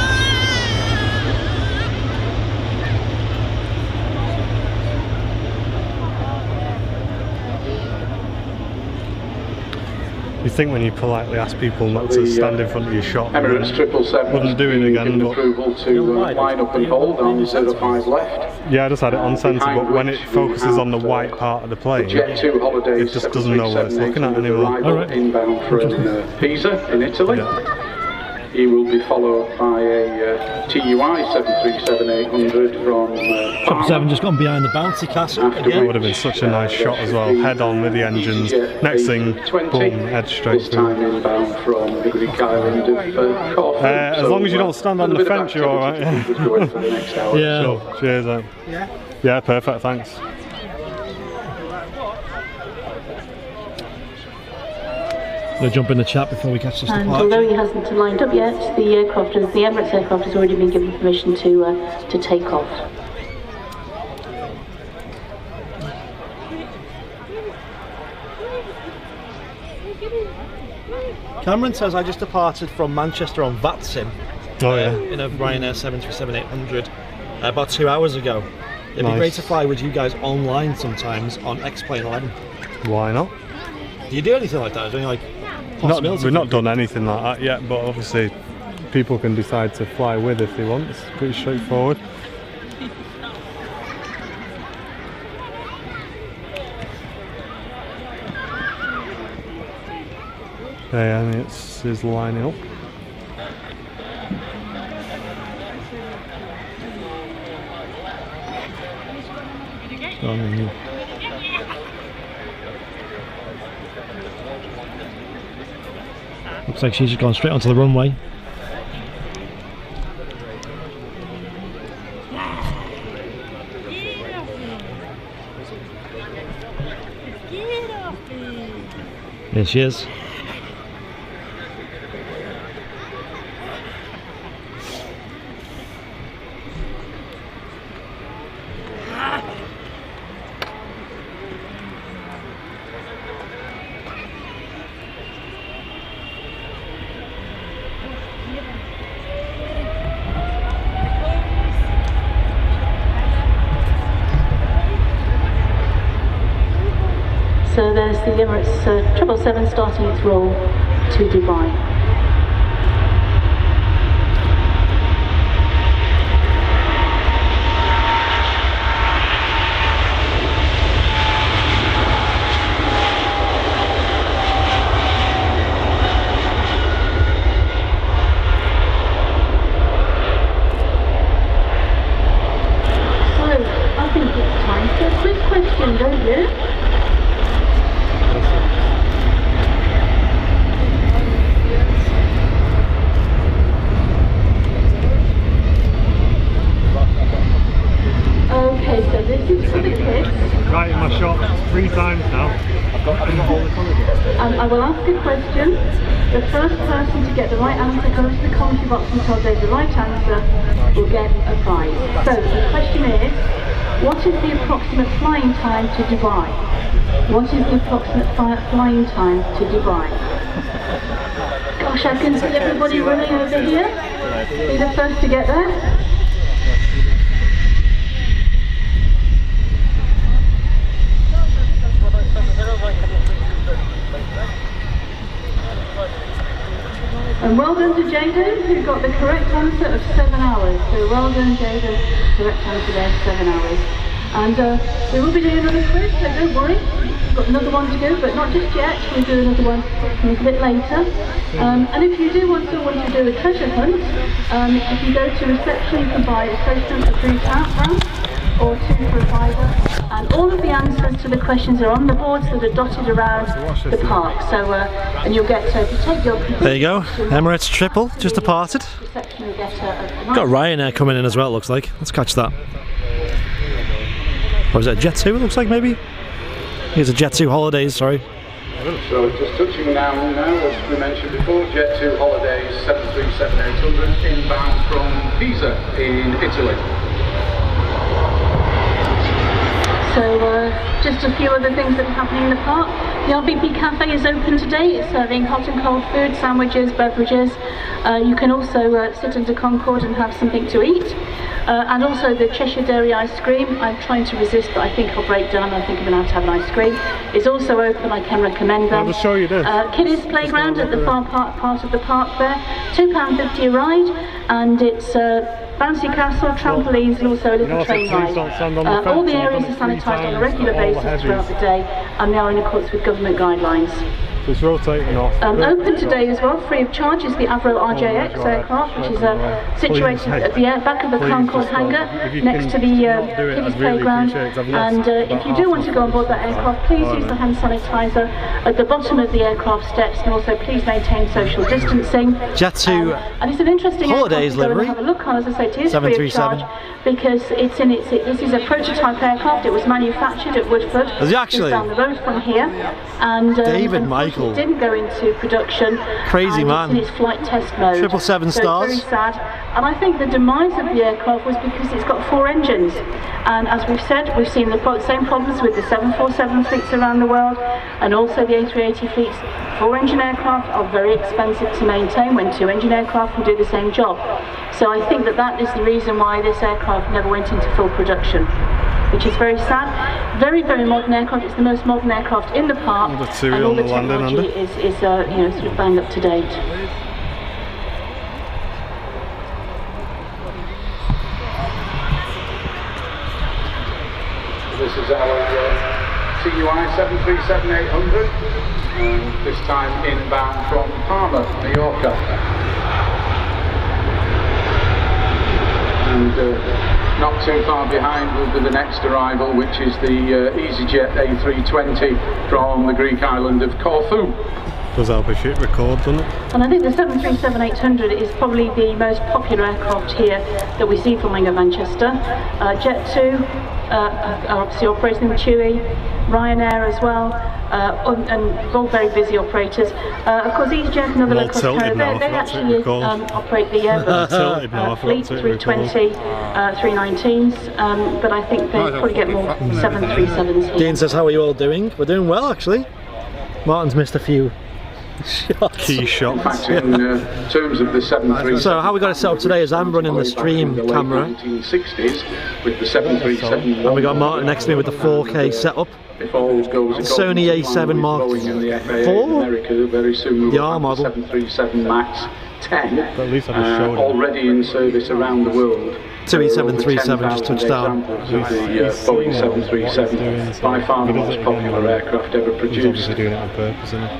You think when you politely ask people not to stand in front of your shop, Emirates 777 wouldn't do it again. But approval to line up and hold on 05 left. Yeah, I just had it on centre, but when it focuses on the white part of the plane, Jet 2 Holidays it just doesn't know what it's looking at anymore. Alright. Inbound from Pisa in Italy. Yeah. He will be followed by a TUI 737-800 from 777 just gone behind the bouncy castle. That would have been such a nice shot as well, head on with the engines. Next thing, boom, head straight this time through. inbound from the Greek island of Corfu. As long as you don't stand on the fence, you're alright. Yeah. Sure. Cheers, mate. Yeah, perfect, thanks. We'll jump in the chat before we catch this And departure. although he hasn't lined up yet, the Emirates aircraft has already been given permission to take off. Cameron says I just departed from Manchester on VATSIM. Oh yeah. In a Ryanair 737-800. about 2 hours ago. It'd be Nice. great to fly with you guys online sometimes on X-Plane 11. Why not? Do you do anything like that? Is there any like possibility? We've not done anything like that yet, but obviously people can decide to fly with if they want. It's pretty straightforward. Yeah, and it's lining up. Looks like she's just gone straight onto the runway. Here she is. So there's the Emirates 777 starting its roll to Dubai. So I think it's time for a quick question, don't you? Okay, so this is for the kids. Right in my shot 3 times now. I've got all the colours. I will ask a question. The first person to get the right answer goes to the commentary box and tells them the right answer will get a prize. So the question is, what is the approximate flying time to Dubai? What is the approximate flying time to Dubai? Gosh, I can see everybody running over here. Be the first to get there. And well done to Jaden, who got the correct answer of 7 hours. So well done, Jaden, correct answer there, 7 hours. And we will be doing another quiz, so don't worry. We've got another one to go, but not just yet. We'll do another one a little bit later. And if you do want to do a treasure hunt, if you go to reception, you can buy a treasure hunt for £3 or 2 for a £5. And all of the answers to the questions are on the boards that are dotted around the park. So, and you'll get to take your. There you go, Emirates triple just departed. Got Ryanair coming in as well, it looks like. Let's catch that. Or is it a Jet 2 it looks like maybe? Here's a Jet 2 Holidays, sorry. So just touching now, as we mentioned before, Jet 2 Holidays 737-800 inbound from Pisa in Italy. So just a few other things that are happening in the park. The RBP Cafe is open today. It's serving hot and cold food, sandwiches, beverages. You can also sit under Concorde and have something to eat. And also the Cheshire Dairy ice cream. I'm trying to resist, but I think I'll break down. I think I'm going to have an ice cream. It's also open. I can recommend them. I'll just show you this. Kiddies playground at the far part of the park there. £2.50 a ride, and it's bouncy castle, trampolines, and also a little train ride. All the areas are sanitised on a regular basis throughout the day, and they are in accordance with government guidelines. It's rotating off. Open today as well, free of charge, is the Avro RJX aircraft, which is situated at the back of the Concorde hangar, next to the kiddies playground. And if you do want to go on board that aircraft, please use the hand sanitizer at the bottom of the aircraft steps, and also please maintain social distancing. Jet 2 and it's an interesting Holidays aircraft to go livery. and have a look on. As I say, it is free of charge because it's in its. This is a prototype aircraft. It was manufactured at Woodford. Is it actually? Just down the road from here. And David Michael. Michael. It didn't go into production. Crazy and man. It's in its flight test mode. 777 so stars. It's very sad. And I think the demise of the aircraft was because it's got 4 engines. And as we've said, we've seen the same problems with the 747 fleets around the world, and also the A380 fleets. 4-engine aircraft are very expensive to maintain when 2-engine aircraft will do the same job. So I think that is the reason why this aircraft never went into full production, which is very sad. Very, very modern aircraft. It's the most modern aircraft in the park, and all the technology is you know, sort of bang up to date. This is our TUI 737-800, this time inbound from Palma, Mallorca. And not too far behind will be the next arrival, which is the EasyJet A320 from the Greek island of Corfu. Does help if it record, doesn't it? And I think the 737-800 is probably the most popular aircraft here that we see flying at Manchester. Jet2 are obviously operating with TUI, Ryanair as well, and all very busy operators. Of course, EasyJet and other low-cost carriers, they actually operate the Airbus fleet, 320, 319s, but I think they probably get more 737s here. Dean says, how are you all doing? We're doing well, actually. Martin's missed a few shots. Key shots. In fact, in terms of the 737, so how we got it set up today is I'm running the stream camera, 1960s with the 737, and we got Martin next to me with the 4K setup. If all goes Sony A7 Mark IV, America very soon the R model, 737 MAX 10, at least I just showed already in service around the world. TUI 737 just touched down. With the Boeing 737, by far the most popular aircraft ever He's produced. obviously doing it on purpose, isn't he?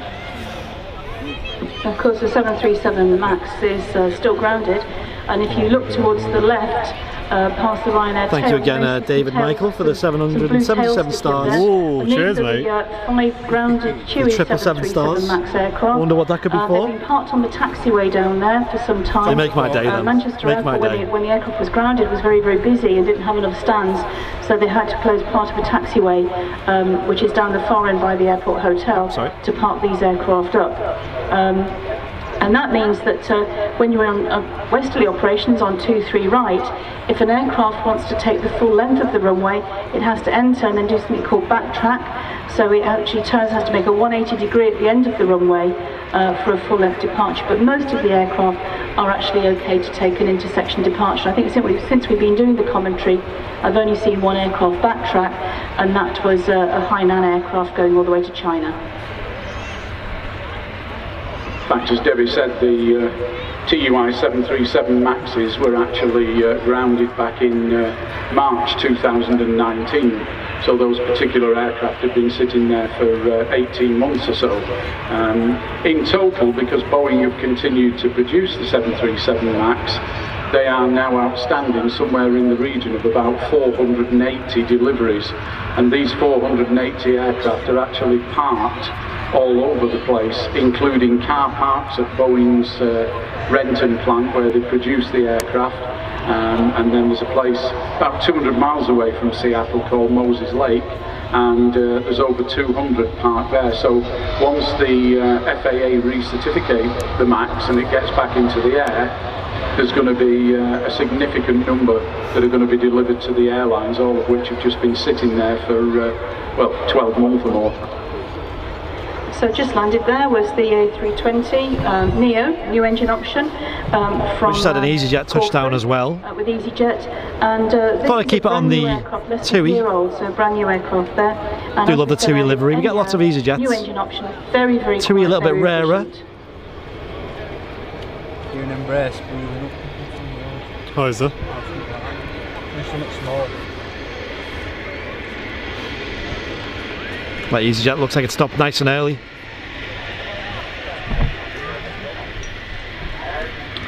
Of course, the 737 MAX is still grounded, and if you look towards the left, past the Ryanair Thank you again, David Michael, for the 777 stars. Ooh, cheers, mate. 5 grounded TUI 777 stars. MAX aircraft. I wonder what that could be for. They've been parked on the taxiway down there for some time. They make my day then. Manchester Make my Airport, day. when the aircraft was grounded, was very, very busy and didn't have enough stands, so they had to close part of a taxiway, which is down the far end by the airport hotel, to park these aircraft up. And that means that when you're on westerly operations on 2-3 right, if an aircraft wants to take the full length of the runway, it has to enter and then do something called backtrack. So it actually has to make a 180 degree at the end of the runway for a full length departure. But most of the aircraft are actually okay to take an intersection departure. I think since we've been doing the commentary, I've only seen one aircraft backtrack, and that was a Hainan aircraft going all the way to China. In fact, as Debbie said, the TUI 737 MAXs were actually grounded back in March 2019. So those particular aircraft have been sitting there for 18 months or so. In total, because Boeing have continued to produce the 737 MAX, they are now outstanding somewhere in the region of about 480 deliveries. And these 480 aircraft are actually parked all over the place, including car parks at Boeing's Renton plant where they produce the aircraft, and then there's a place about 200 miles away from Seattle called Moses Lake, and there's over 200 parked there. So once the FAA recertificate the MAX and it gets back into the air, there's going to be a significant number that are going to be delivered to the airlines, all of which have just been sitting there for, well, 12 months or more. So just landed there was the A320 Neo, new engine option from. We just had an EasyJet touchdown as well. With EasyJet, and thought I'd keep it on the TUI. So brand new aircraft there. And do love the TUI livery. We get lots of EasyJets. New engine option, very, very. TUI a little bit rarer. Efficient. You an embrace, breathing up. Oh, is there? There's something small. Like EasyJet looks like it stopped nice and early.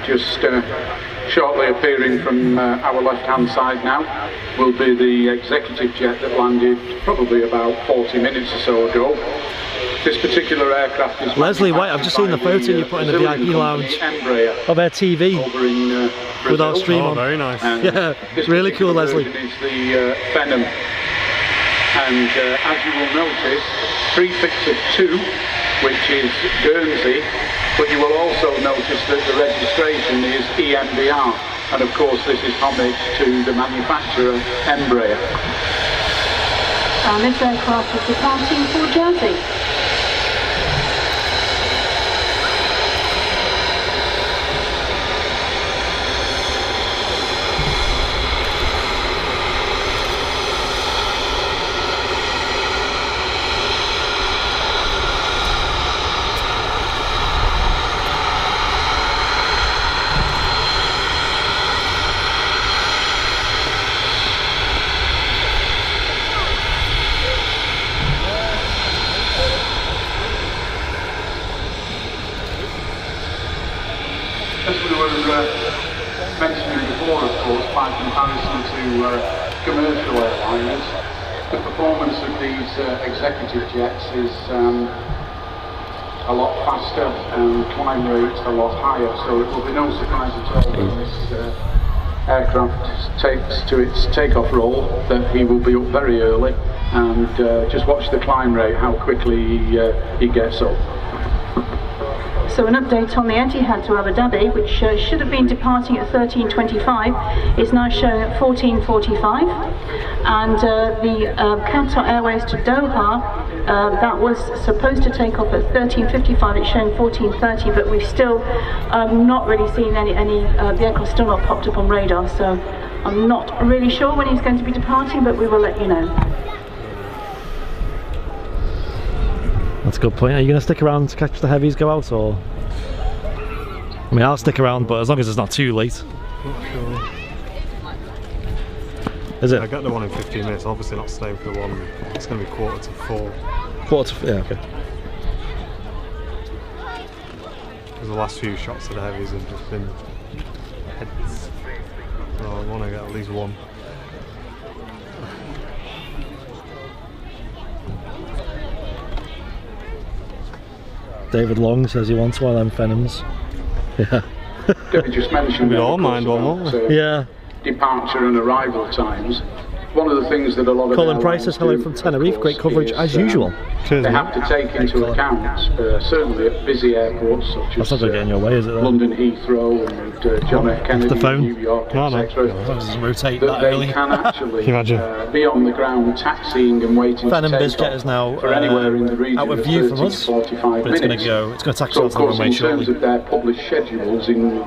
Just shortly appearing from our left-hand side now will be the executive jet that landed probably about 40 minutes or so ago. This particular aircraft is Leslie White, I've just seen the photo you put in the VIP lounge of our TV over in with our stream Oh, on. very nice. And Yeah, this really cool, particular Leslie. version is the Phenom. And as you will notice, prefix of 2 which is Guernsey, but you will also notice that the registration is EMBR, and of course this is homage to the manufacturer Embraer. And this aircraft is departing for Jersey. As we were mentioning before, of course, by comparison to commercial airliners, the performance of these executive jets is a lot faster and climb rates a lot higher, so it will be no surprise at all when this aircraft takes to its takeoff roll that he will be up very early, and just watch the climb rate, how quickly he gets up. So an update on the Etihad to Abu Dhabi, which should have been departing at 13:25, is now showing at 14:45, and the Qatar Airways to Doha, that was supposed to take off at 13:55. It's showing 14:30, but we've still not really seen any. The aircraft still not popped up on radar, so I'm not really sure when he's going to be departing, but we will let you know. That's a good point. Are you going to stick around to catch the heavies go out, or? I mean, I'll stick around, but as long as it's not too late. Not sure. Is it? I got the one in 15 minutes, obviously not staying for the one. It's going to be 3:45. Yeah, okay. Because the last few shots of the heavies have just been heads. So I want to get at least one. David Long says he wants one of them Phantoms. Yeah. David just mentioned We all mind one, won't we? Yeah. Departure and arrival times. One of the things that a lot of Colin airlines Price says hello do, from of Tenerife. Great course, coverage is, as usual. Cheers, they mate. have to take into account, certainly at busy airports such That's as not going to get in your way, is it? Though? London Heathrow and John F. Kennedy, the phone. New York, No, no. etc. It doesn't rotate That that they early. can actually Can you imagine? be on the ground taxiing and waiting Phantom to take BizJet off is now for anywhere in the region out of of view 30 from to us, 45 but it's going minutes. to go. It's going to taxi So out of to the course, runway in terms shortly. of their published schedules in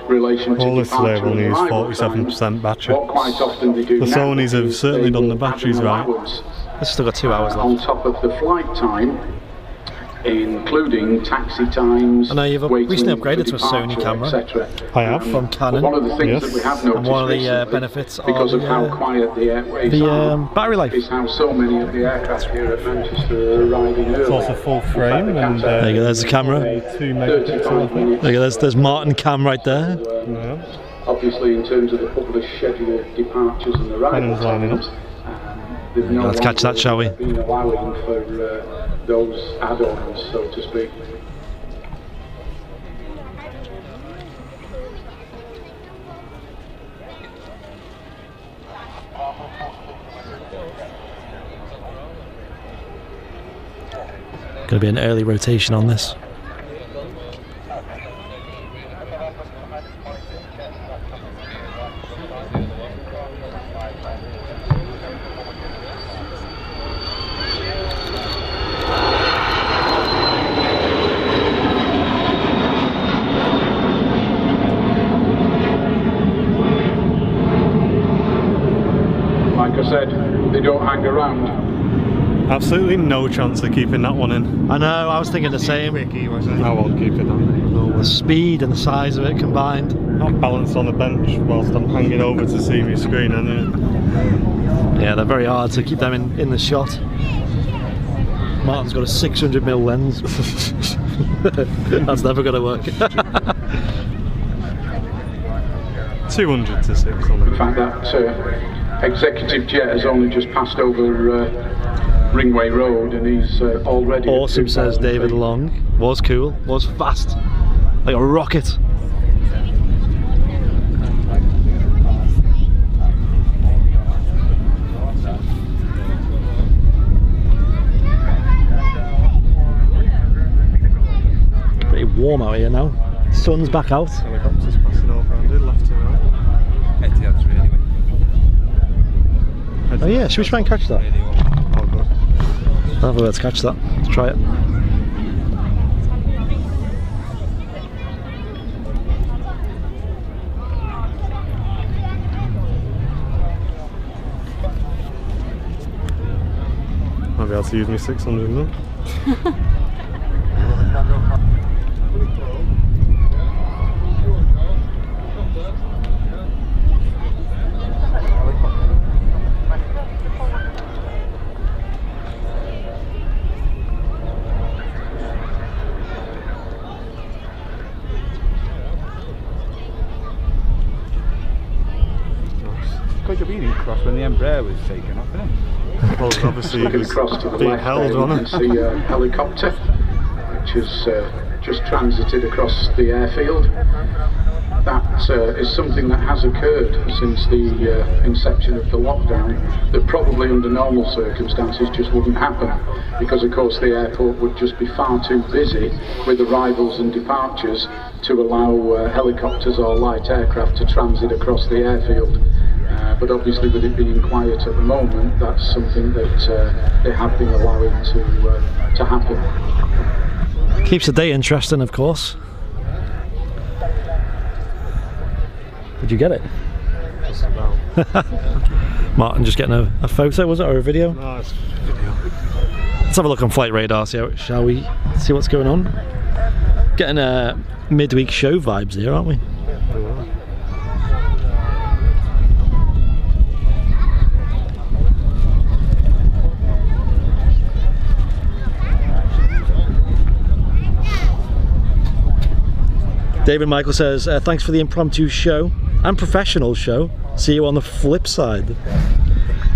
relation to All this today departure will and use arrival 47% times, battery. what quite often they do The now Sonys have is certainly they done the will add batteries an right. allowance, It's still got 2 hours on left. top of the flight time, including taxi times. I know you've waiting recently for upgraded to a Sony departure, camera. etc. I have. From Canon. One of the things Yes. that we have noticed And one of the recently, benefits of because of the, how quiet the airways the are, battery life. is how so many of the aircraft here at Manchester are arriving early. It's also full frame and There you go, there's the camera. 2 megapixels. There you go, there's Martin Cam right there. Yeah. Obviously, in terms of the published scheduled departures and arrival Pennon's lining times, they've no Let's catch that, shall we? longer been allowing for those add-ons, so to speak. Going to be an early rotation on this. Like I said, they don't hang around. Absolutely no chance of keeping that one in. I know, I was thinking the same. I won't keep it on. The speed and the size of it combined. Not balanced on the bench whilst I'm hanging over to see my screen, and Yeah, they're very hard to keep them in the shot. Martin's got a 600mm lens. That's never going to work. 200 to 6 on In the fact, that executive jet has only just passed over Ringway Road, and he's already at Awesome, says 2,000 David feet. Long. Was cool, was fast. Like a rocket. warm out here now. Sun's back out. Helicopters passing over and left to right. Etihad's really weak. Oh yeah, should we try and catch that? Oh good. I'll have a word to catch that. Let's try it. I'll be able to use my 600 now. Could have been across when the Embraer was taken off, isn't it? Well, obviously it Looking was across to the being left held there, on you it. can see a helicopter which has just transited across the airfield. That is something that has occurred since the inception of the lockdown, that probably under normal circumstances just wouldn't happen, because of course the airport would just be far too busy with arrivals and departures to allow helicopters or light aircraft to transit across the airfield. But obviously with it being quiet at the moment, that's something that they have been allowing to happen. Keeps the day interesting, of course. Did you get it? Just about. Martin just getting a photo, was it, or a video? No, it's video. Let's have a look on Flight Radar, shall we? See what's going on. Getting midweek show vibes here, aren't we? David Michael says, thanks for the impromptu show and professional show. See you on the flip side.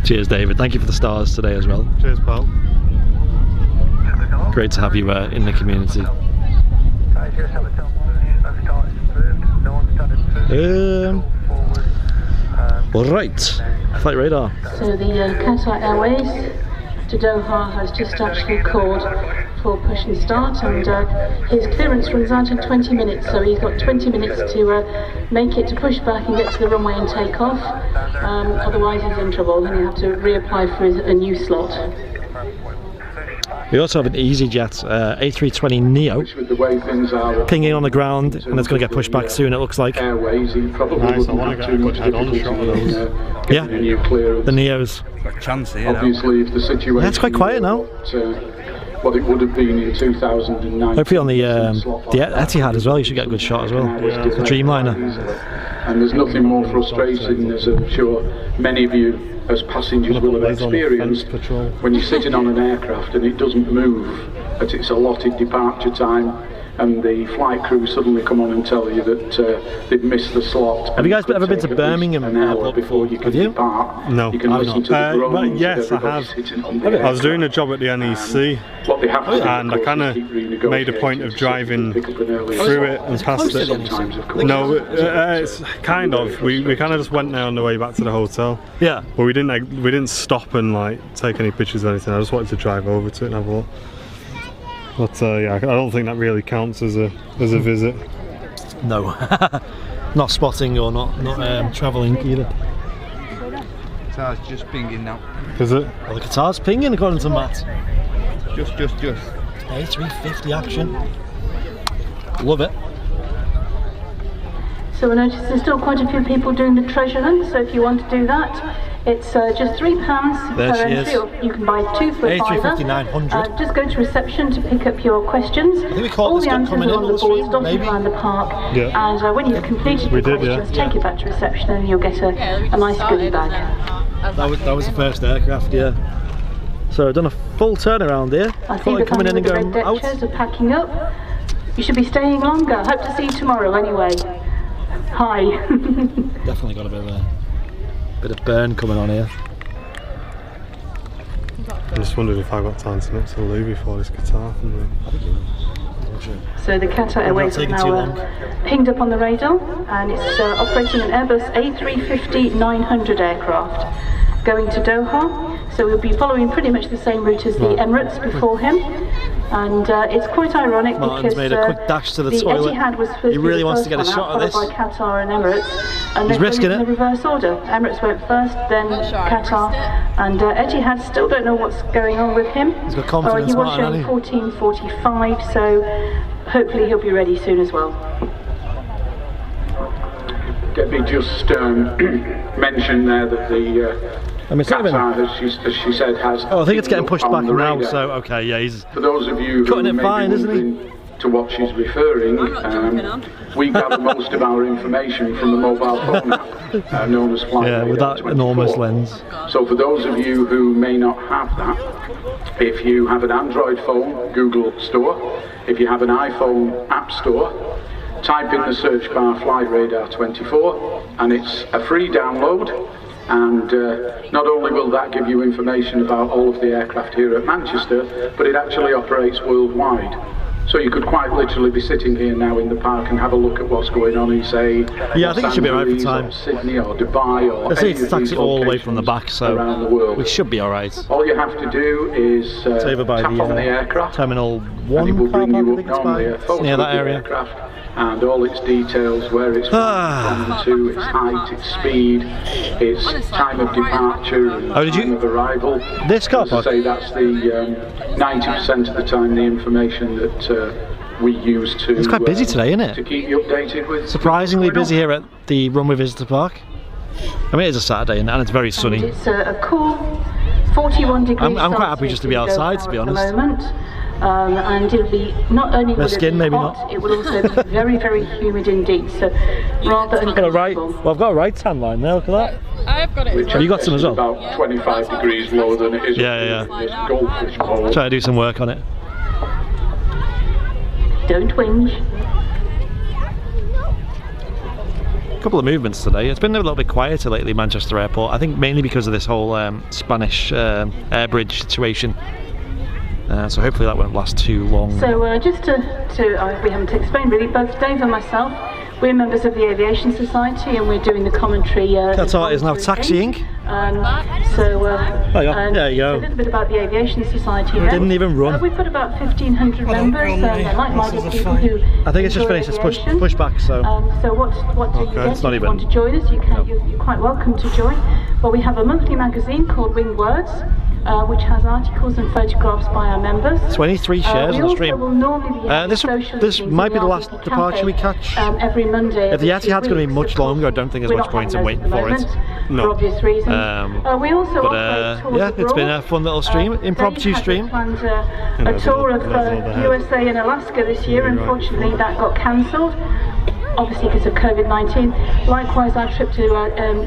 Cheers, David. Thank you for the stars today as well. Cheers, pal. Great to have you in the community. Right, Flight Radar. So the Qatar Airways to Doha has just actually called for push and start, and his clearance runs out in 20 minutes, so he's got 20 minutes to make it to push back and get to the runway and take off. Otherwise he's in trouble and he'll have to reapply for a new slot. We also have an EasyJet A320 Neo With the way things are, pinging on the ground, and it's going to get pushed back soon, it looks like. Airways, he probably Nice, I wouldn't want have to too get a much good head-on difficulty shot of in those. getting a new clearance. The Neos. Chance here, Obviously, if the situation Yeah, it's quite quiet now. What it would have been in 2009. Hopefully on the Etihad as well, you should get a good shot as well. The Dreamliner. And there's nothing more frustrating, as I'm sure many of you as passengers will have experienced, when you're sitting on an aircraft and it doesn't move at its allotted departure time, and the flight crew suddenly come on and tell you that they've missed the slot. Have you guys ever been to Birmingham Airport before you can depart? No, you can I've listen not. to the groans But of yes, I everybody have. sitting on the I was doing a job at the NEC, What they have to do, and I course, kind is of keep renegotiating made a point of to driving pick up an early through slot. it and past it. Sometimes, of course. No, it's kind of. We kind of just went there on the way back to the hotel. Yeah. But we didn't stop and like take any pictures or anything. I just wanted to drive over to it and have a look. But yeah, I don't think that really counts as a visit. No. Not spotting or not travelling either. So it's just pinging now. Is it? Well, the Qatar's pinging according to Matt. Just. A350 action. Love it. So I noticed there's still quite a few people doing the treasure hunt, so if you want to do that, it's just £3 There per she entry, is. or you can buy 2 for a A350 fiver. 900. Just go to reception to pick up your questions. think we caught All this the guy answers coming are in on on the the stream, boards dotted maybe? around the park, Yeah. and when you've completed We your did, yeah. questions, take it back to reception and you'll get a nice goodie bag. That was the first aircraft, yeah. So I've done a full turnaround here. I see Quite the coming in and red going deck out. chairs are packing up. You should be staying longer. Hope to see you tomorrow anyway. Hi. Definitely got a bit of burn coming on here. I just wondered if I got time to nip to the loo before this Qatar. So the Qatar Airways is taking too now long. pinged up on the radar, and it's operating an Airbus A350-900 aircraft. going to Doha. So we'll be following pretty much the same route as the Emirates before him. And it's quite ironic Martin's because made a quick dash to the toilet. Etihad was He really wants to get a shot of this. Followed by Qatar and Emirates, and He's risking in it. the reverse order. Emirates went first, then Qatar, and Etihad still don't know what's going on with him. He's got confidence, He was Martin, showing 14:45, so hopefully he'll be ready soon as well. Let me just mention there that the Qatar, as she said, has. Oh, I think it's getting pushed back now. radar. So okay, yeah, he's For those of you cutting who it may fine, be isn't he? wondering to what she's referring, we gather most of our information from the mobile phone app known as Flight yeah, with Radar that 24. enormous lens. So for those of you who may not have that, if you have an Android phone, Google Store. If you have an iPhone App Store, type in the search bar Flight Radar 24, and it's a free download. And not only will that give you information about all of the aircraft here at Manchester, but it actually operates worldwide. So you could quite literally be sitting here now in the park and have a look at what's going on in, say, Yeah, I think it should be alright for time. or Sydney or Dubai or Let's see, any it's of these taxi all the way from the back, locations so around the world. we should be alright. All you have to do is It's over by tap on the aircraft, Terminal and 1 it will car bring park, I you think up it's normally by. a It's photo near of that the area. aircraft and all its details, where it's from to, its height, its speed, its time of departure and Oh, did you- time of arrival. This car As I park? say, that's the 90% of the time the information that we use to. It's quite busy today, isn't To it? keep you updated with. Surprisingly what's going busy here at the Runway Visitor Park. I mean, it's a Saturday and it's very sunny. It's a cool 41 degrees. I'm quite happy just to be outside, to be honest. At the moment. And it'll be not only will it skin, be maybe hot, not. it will also be very, very humid indeed. So rather I've got a right. uncomfortable. Well, I've got a right tan line there. Look at that. I've got it as Which well. Have you got some as well? About 25 degrees lower than it is. Yeah, in this goldfish bowl. Try to do some work on it. Don't whinge. A couple of movements today. It's been a little bit quieter lately, Manchester Airport. I think mainly because of this whole Spanish air bridge situation. So hopefully that won't last too long. So just to we haven't explained really, both Dave and myself, we're members of the Aviation Society and we're doing the commentary. Qatar is now taxiing. So Oh, yeah. There you go. a little bit about the Aviation Society. We didn't even run. We've got about 1,500 members, like-minded people who. I think it's just enjoy finished. It's aviation. push back. So So what do you get? it's not If you even- want to join us, you're quite welcome to join. Well, we have a monthly magazine called Winged Words, which has articles and photographs by our members. 23 shares we on the also stream. will normally be having This social might be the meetings last in the departure we cafe, catch. every Monday. If the every 2 Etihad's going to be weeks, much of course. longer, I don't think there's We're much not point in having waiting those for at it. the moment, for obvious reasons. We also But operate tours yeah, it's been a abroad. fun little stream, impromptu Dave stream. had planned a tour of USA and Alaska this year. Unfortunately, that got cancelled. Obviously because of COVID-19. Likewise, our trip to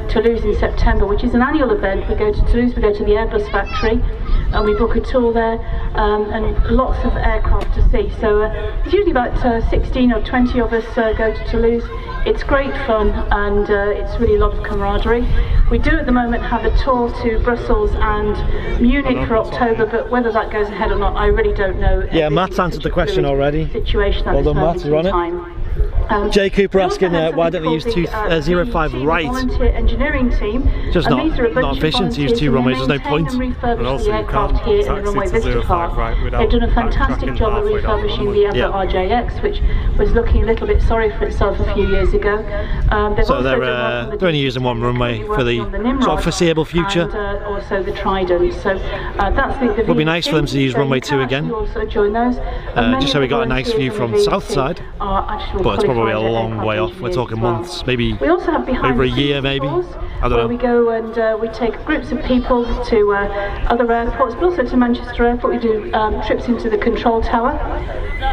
Toulouse in September, which is an annual event. We go to Toulouse, we go to the Airbus factory, and we book a tour there, and lots of aircraft to see. So it's usually about 16 or 20 of us go to Toulouse. It's great fun, and it's really a lot of camaraderie. We do at the moment have a tour to Brussels and Munich for October, but whether that goes ahead or not, I really don't know. Yeah, Matt's answered the question already. Situation at Well this done, Matt, moment you're on in it. time. Jay Cooper We also asking have why something don't they use called the 05 VET, right? Volunteer engineering team. Just And not- these are a bunch not of efficient to use volunteers two and they runways, there's no maintain point. and refurbish And also the you aircraft can't here in the taxi Runway to Visitor 05 Park. right without They've done a fantastic backtracking job of halfway down the refurbishing runway. the other RJX, which was looking a little bit sorry for itself a few years ago. They've So also they're done work on the only using one runway working for the on sort Nimrod of foreseeable future. And also the Trident. So that's the Would be nice for them to use so Runway you 2 can again. actually also join those. And many just so of we the got a nice view volunteers from on the south side. are actual But it's probably a qualified long aircraft way off. We're engineers talking as well. months, maybe We also have behind over a the scenes year, maybe. tours, I don't where know. we go and we take groups of people to other airports, but also to Manchester Airport. We do trips into the control tower.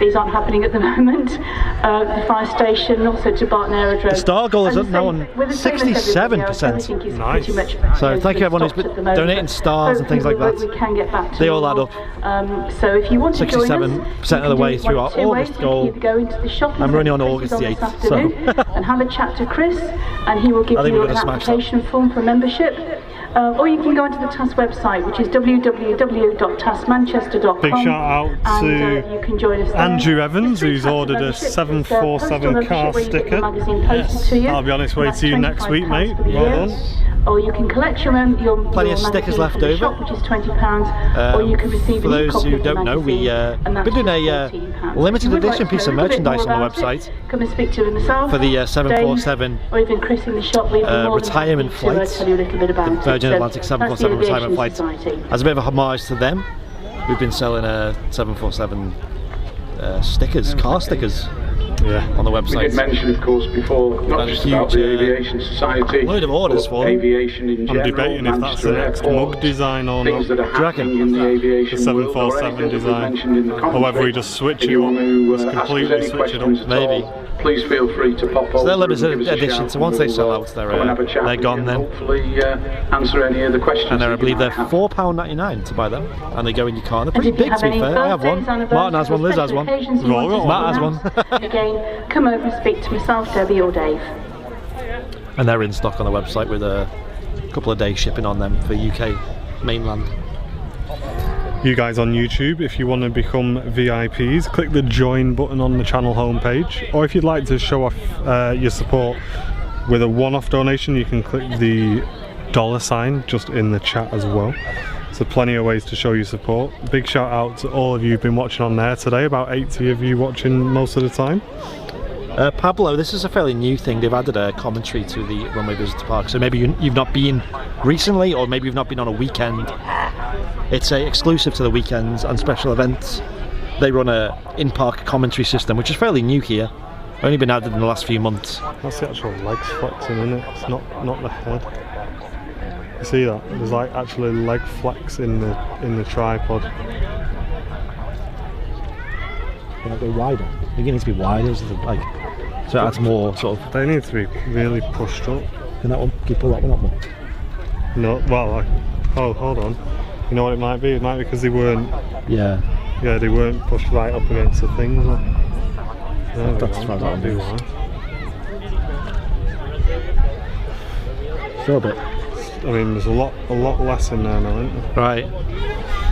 These aren't happening at the moment. The fire station, also to Barton Aerodrome. The star goal is And up now on with the same as everything else, 67%. everything is Nice. pretty much, So thank you everyone who's stopped been at the moment, donating but stars and things like hopefully that. we can get back to They all add normal. up. So if you want to join us, 67% of the you can way do it through one our of two August ways. goal. You can either go into the shop I'm running on Chris August is the this 8th, so- afternoon and have a chat to Chris, and he will give I think you we're an gonna smash that. application form for membership. Or you can go onto the TAS website, which is www.tasmanchester.com. Big shout out and, to you can join us there. Andrew Evans, It's free who's TAS ordered a membership. It's, 747 postal car membership where you get the sticker. magazine posted to you. I'll be honest, And wait that's till you next week, £25 mate. for the Well year. done. or you can collect your Plenty of stickers magazine left from the over. shop, which is £20, or you can receive For an those e-copy who of the don't know, magazine, and that's we're doing a just £14. limited If you would like edition to piece of know a little bit merchandise more on the about website it, come and speak to myself, for the Dave, 747 or even Chris in the shop. We'd be more than retirement happy to, flights, tell you a little bit about the Virgin it. Atlantic So that's the 747 retirement Aviation flight. Society. As a bit of a homage to them, we've been selling 747 stickers, car stickers. On the website. We did mention, of course, before, not just about the Aviation Society, load of orders for them. aviation in general. I'm debating if that's the next mug design or not. Things that are happening in the aviation the 747 design, or whether we just switch it up, just completely switch it up. Maybe. Please feel free to pop over. So they're limited edition, so once they sell out, they're gone then. Hopefully answer any of the questions. And I believe they're £4.99 to buy them, and they go in your car. They're pretty big, to be fair. I have one. Martin has one. Liz has one. Matt has one. Again, come over and speak to myself, Debbie, or Dave. And they're in stock on the website with a couple of days shipping on them for UK mainland. You guys on YouTube, if you want to become VIPs, click the join button on the channel homepage, or if you'd like to show off your support with a one-off donation, you can click the $sign just in the chat as well. So plenty of ways to show your support. Big shout out to all of you who've been watching on there today, about 80 of you watching most of the time. Pablo, this is a fairly new thing. They've added a commentary to the Runway Visitor Park, so maybe you've not been recently, or maybe you've not been on a weekend. It's exclusive to the weekends and special events. They run a in-park commentary system, which is fairly new here. Only been added in the last few months. That's the actual legs flexing, isn't it? It's not the head. You see that? There's like actually leg flex in the tripod. Can it go wider? I think it needs to be wider, so it adds more sort of. They need to be really pushed up. Can that one? Can you pull that one up more? No, well, oh, hold on. You know what it might be? It might be because they weren't. Yeah. Yeah, they weren't pushed right up against the things. That's as far as that'll be. Still a bit. I mean, there's a lot less in there now, isn't there? Right.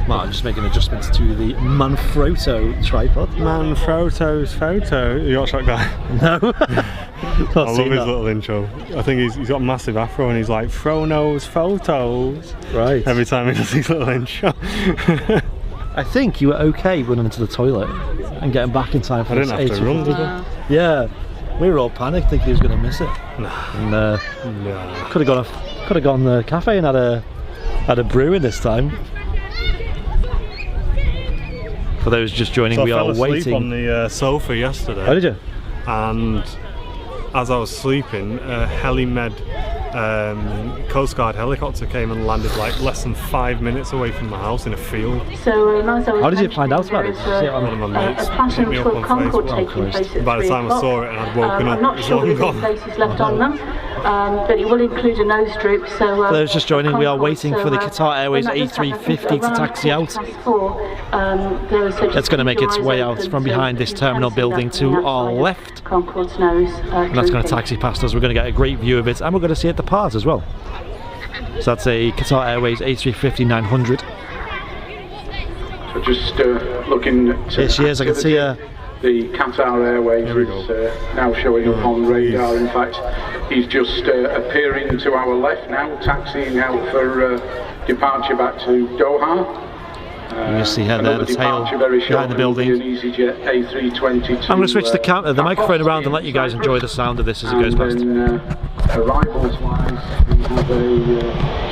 Martin just making adjustments to the Manfrotto tripod. Manfrotto's photo. You watch that guy? No. I love his little intro. I think he's got a massive afro and he's like, Frono's photos. Right. Every time he does his little intro. I think you were okay running into the toilet and getting back in time for this. I didn't have to run, did I? Yeah. We were all panicked thinking he was going to miss it. No. And could have gone to the cafe and had a brew in this time. For those just joining, we are waiting. I fell asleep on the sofa yesterday. Oh, did you? And as I was sleeping, a Helimed Coast Guard helicopter came and landed like less than 5 minutes away from my house in a field. So, how did you find out about it? One of my mates hit me up on Concord Facebook. taking place By the time I saw it and I'd woken up, I'm not sure if there's places left on them, but it will include a nose droop. So, for those just joining, we are waiting for the Qatar Airways A350 to taxi out. It's going to make its way out from behind this terminal building to our left. Concorde's nose. And that's going to taxi past us. We're going to get a great view of it, and we're going to see it depart as well. So that's a Qatar Airways A350-900. So just looking at here she is. I can see her. The Qatar Airways is now showing up on radar. In fact, he's just appearing to our left now, taxiing out for departure back to Doha. You can see her there, the tail behind the building. I'm going to switch the microphone around and let you guys enjoy the sound of this as it goes past. Arrivals wise, we have a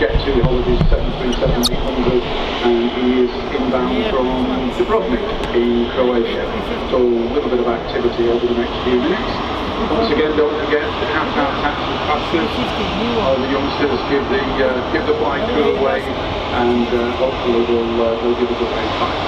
Jet2 Holidays 737-800 and he is inbound from Dubrovnik in Croatia. So a little bit of activity over the next few minutes. Once again, don't forget the Qatar taxi passes. The youngsters give the flight crew away, and hopefully they'll give us a very fine.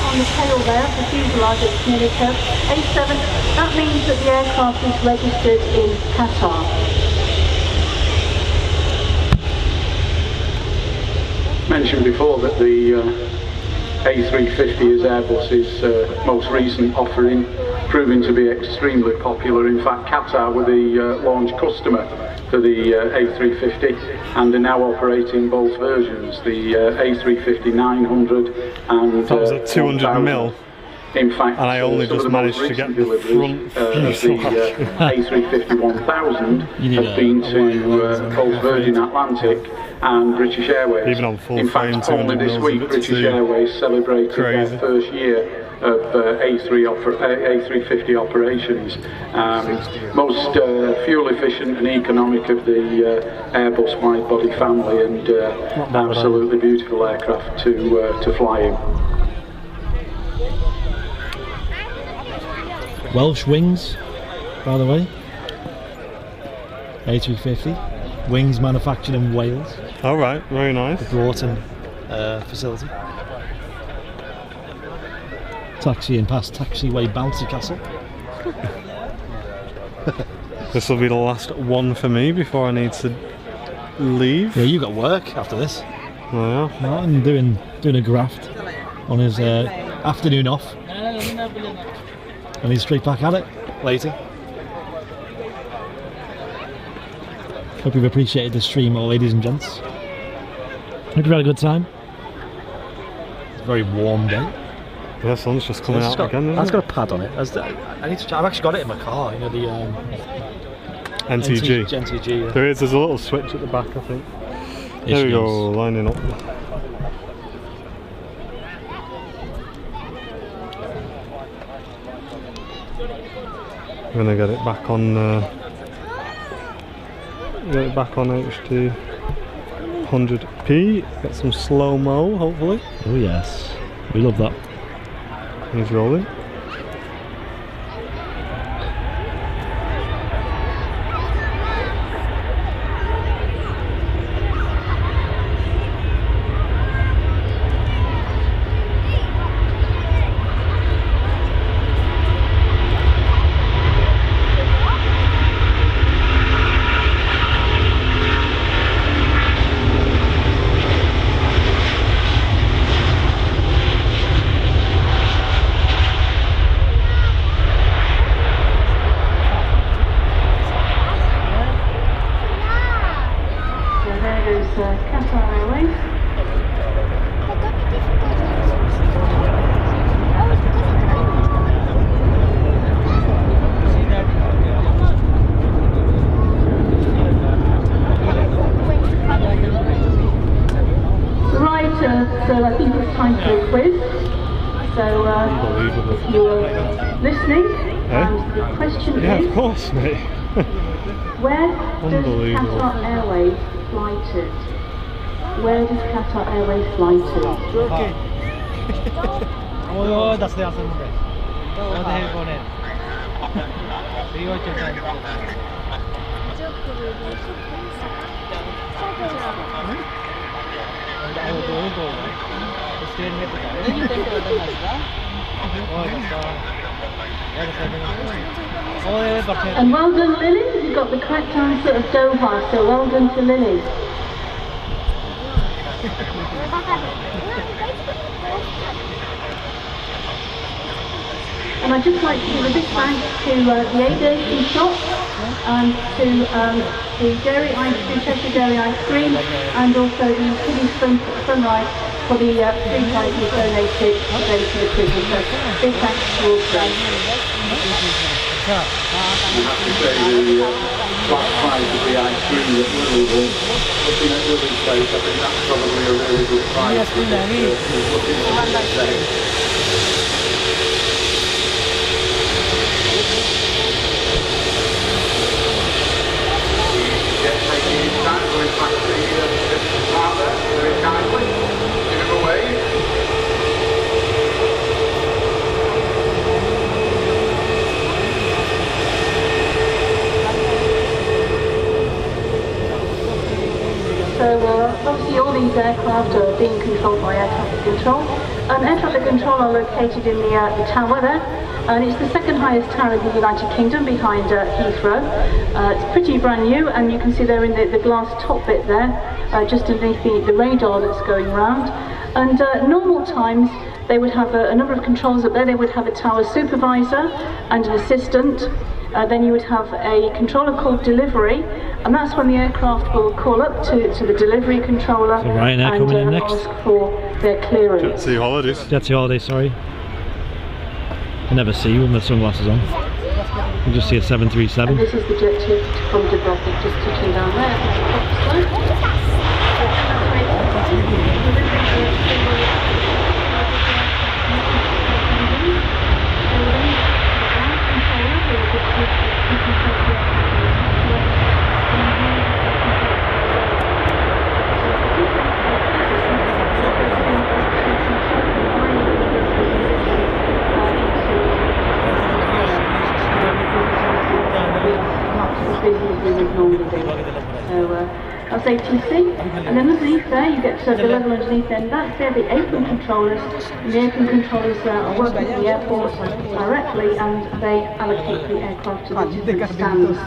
on the tail there, the fuselage at nearly curved. A7, that means that the aircraft is registered in Qatar. Mentioned before that the A350 is Airbus's most recent offering, proving to be extremely popular. In fact, Qatar were the launch customer for the A350 and are now operating both versions, the A350-900 and That was at 200 mil. In fact, and I only just managed to get the front the A350-1000 have been to both Virgin Atlantic and British Airways. Even on full in frame, fact, only 200 this mils week a bit British too Airways celebrated crazy. their first year of A350 operations. Most fuel efficient and economic of the Airbus wide-body family, and absolutely beautiful aircraft to fly in. Welsh wings, by the way. A350. Wings manufactured in Wales. Alright, very nice. The Broughton facility. Taxiing past taxiway bouncy castle. This will be the last one for me before I need to leave. Yeah, you got work after this. Oh, yeah. Martin doing a graft on his afternoon off. And he's straight back at it later. Hope you've appreciated the stream, all ladies and gents. Hope you've had a good time. It's a very warm day. Yeah, sun's just coming out again, That's isn't got a pad on it. I need to. I've actually got it in my car. You know the NTG. NTG. Yeah. There's a little switch at the back, I think. There we go, lining up. I'm gonna get it back on. Get it back on HD 100p. Get some slow mo, hopefully. Oh yes, we love that. He's rolling. So I think it's time for a quiz. So if you're listening, the question Yeah, is, of course, mate. where does Qatar Airways fly to? Where does Qatar Airways fly to? Oh, that's the answer. What the hell going And well done, Lily. You got the correct answer of Doha, so well done to Lily. And I'd just like to give a big thanks to the Aviation shop and to the Dairy Ice Cream, Cheshire Dairy Ice Cream, and also the Kiddies Sunrise for the food items donated today to the children. So big thanks to all three. I have to say the flat price of the ice cream at Louisville, looking at Lily's place, I think that's probably a really good price. Looking at So obviously all these aircraft are being controlled by air traffic control. Air traffic control are located in the tower there, and it's the second highest tower in the United Kingdom behind Heathrow. It's pretty brand new, and you can see there in the glass top bit there, just underneath the radar that's going round. And normal times, they would have a number of controls up there. They would have a tower supervisor and an assistant. Then you would have a controller called delivery, and that's when the aircraft will call up to the delivery controller so Ryanair coming in and next. ask for their clearance. Jet 2 Holidays. Jet 2 Holidays, sorry. I never see you with my sunglasses on. You just see a 737. And this is the Jet 2 from Dubrovnik, just touching down there. That's ATC, and then underneath there you get the level underneath there, and that's there the apron controllers, and the apron controllers are working with the airport directly, and they allocate the aircraft to the different stands.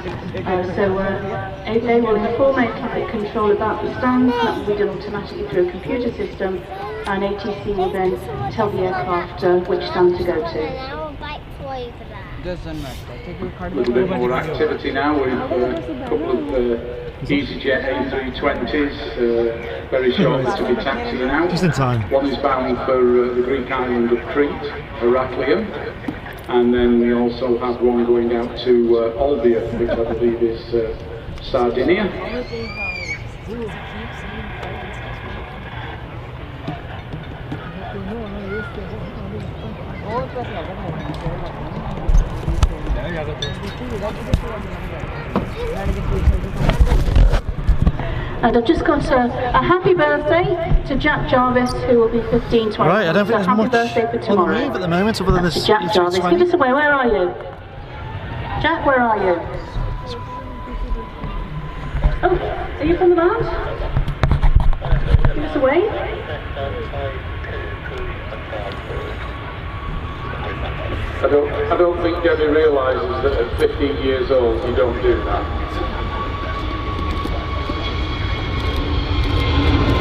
They will inform air traffic control about the stands, that will be done automatically through a computer system, and ATC will then tell the aircraft which stand to go to. Doesn't matter. A little bit more activity now with a couple of EasyJet A320s, very shortly to be taxiing out. Just in time. One is bound for the Greek island of Crete, Heraklion, and then we also have one going out to Olbia, which I believe is Sardinia. And I've just got a happy birthday to Jack Jarvis, who will be 15 tomorrow. Right, I don't think there's happy much birthday for on the tomorrow. move at the moment other than this Jack Jarvis, give us away, where are you? Jack, where are you? Oh, are you from the band? Give us away. I don't think Debbie realises that at 15 years old you don't do that.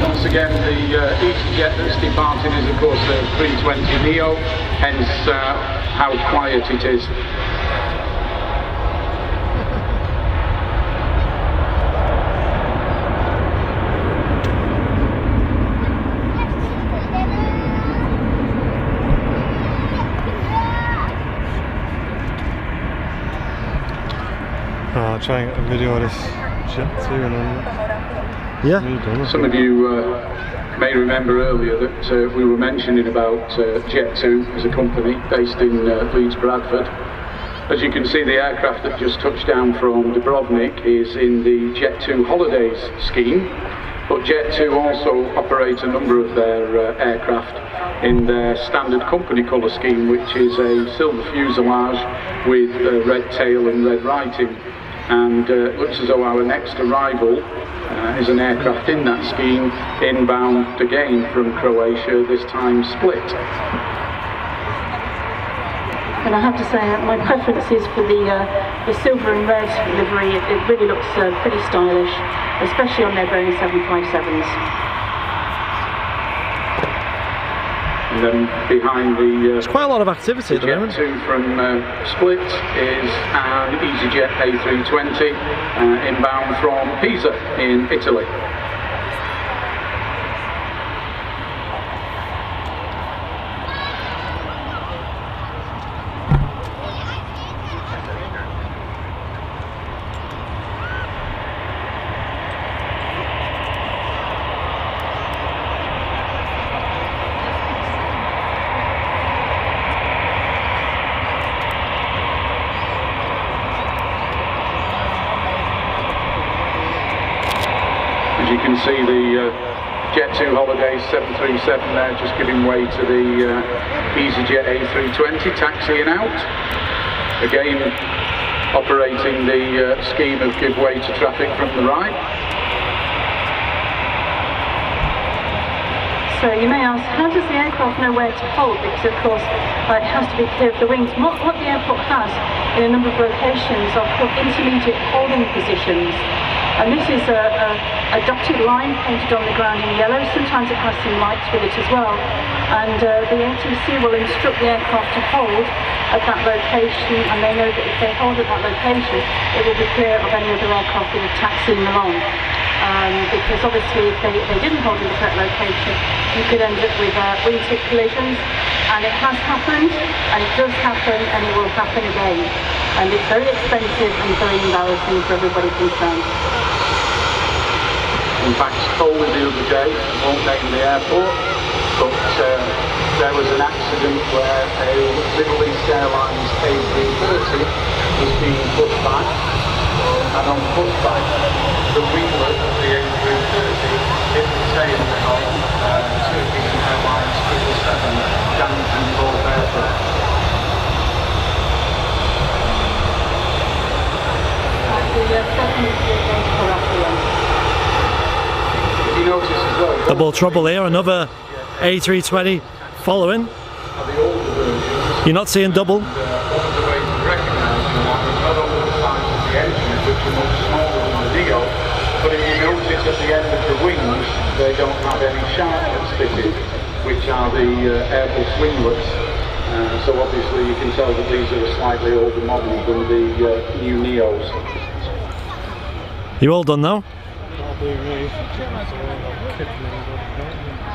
Once again, the EasyJet that's departing is of course the 320neo, hence how quiet it is. I'll try and get a video of this Jet 2 and then... Yeah. Some of you may remember earlier that we were mentioning about Jet 2 as a company based in Leeds, Bradford. As you can see, the aircraft that just touched down from Dubrovnik is in the Jet 2 Holidays scheme, but Jet 2 also operate a number of their aircraft in their standard company colour scheme, which is a silver fuselage with red tail and red writing. And it looks as though our next arrival is an aircraft in that scheme, inbound again from Croatia, this time Split. And I have to say, my preference is for the silver and red livery. It really looks pretty stylish, especially on their Boeing 757s. And then behind the There's quite a lot of activity at the moment. Jet 2 from Split is an EasyJet A320 inbound from Pisa in Italy. You can see the Jet 2 Holidays 737 there just giving way to the EasyJet A320 taxiing out. Again operating the scheme of give way to traffic from the right. So you may ask, how does the aircraft know where to hold? Because of course it has to be clear of the wings. What the airport has in a number of locations are called intermediate holding positions. And this is a dotted line painted on the ground in yellow. Sometimes it has some lights with it as well. And the ATC will instruct the aircraft to hold at that location, and they know that if they hold at that location, it will be clear of any other aircraft that are taxiing along. Because obviously if they didn't hold in the correct location, you could end up with wingtip collisions, and it has happened, and it does happen, and it will happen again. And it's very expensive and very embarrassing for everybody concerned. In fact, only the other day, I won't name the airport, but there was an accident where a Middle East Airlines A330 was being pushed back, and on pushback, the winglet of the A330 hit the tail of Turkish Airlines 777, damaging both aircraft. You notice as well, double trouble here, another A320 following. You're not seeing double. One of the ways to recognise that is not only the size of the engines, which are much smaller than the Neo, but if you notice at the end of the wings, they don't have any sharplets fitted, which are the Airbus winglets. So obviously you can tell that these are a slightly older model than the new Neos. You all done now?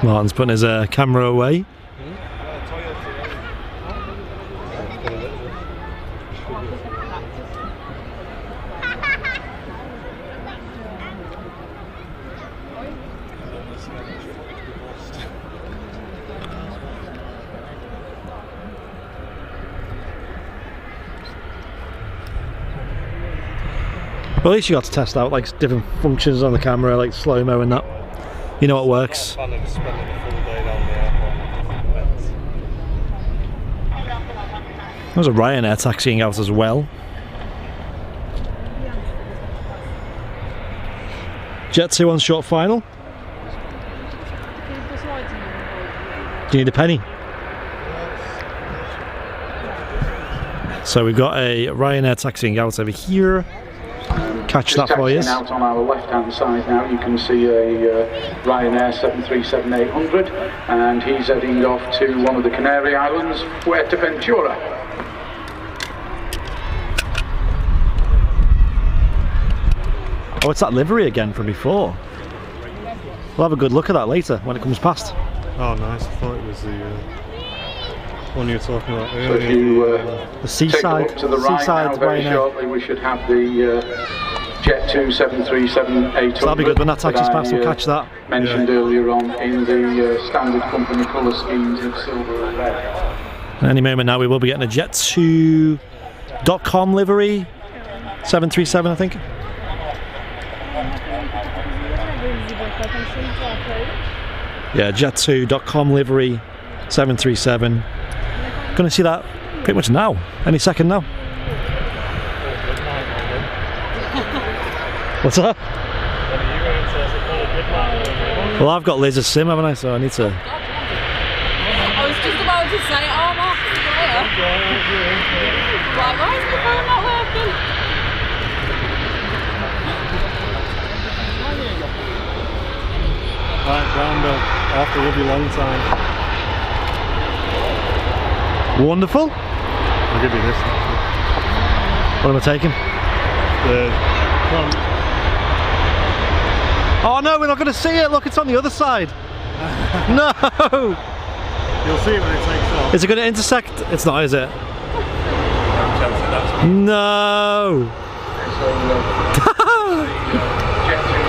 Martin's putting his camera away. Well, at least you got to test out like different functions on the camera, like slow-mo and that. You know what works. There's a Ryanair taxiing out as well. Jet 2 on short final. Do you need a penny? So we've got a Ryanair taxiing out over here. Catch that for you. Out on our left-hand side now, you can see a Ryanair 737-800, and he's heading off to one of the Canary Islands, Fuerteventura. Oh, it's that livery again from before. We'll have a good look at that later when it comes past. Oh, nice. I thought it was the one you were talking about earlier. So if you the seaside, take a look to the right now, very shortly we should have the Jet 2 737-800. So that'll be good when that taxi's past, we'll catch that. Mentioned earlier on in the standard company colour schemes of silver and red. Any moment now we will be getting a Jet 2.com livery, 737 I think. Yeah, Jet 2.com livery, 737. Gonna see that pretty much now, any second now. What's that? Well, I've got Liz's sim, haven't I? So I need to. I was just about to say, oh, Mark, like, why is my phone not working? Right, Brando, after a lovely long time. Wonderful. I'll give you this. What am I taking? The front. Oh no, we're not going to see it. Look, it's on the other side. No. You'll see it when it takes off. Is it going to intersect? It's not, is it? No.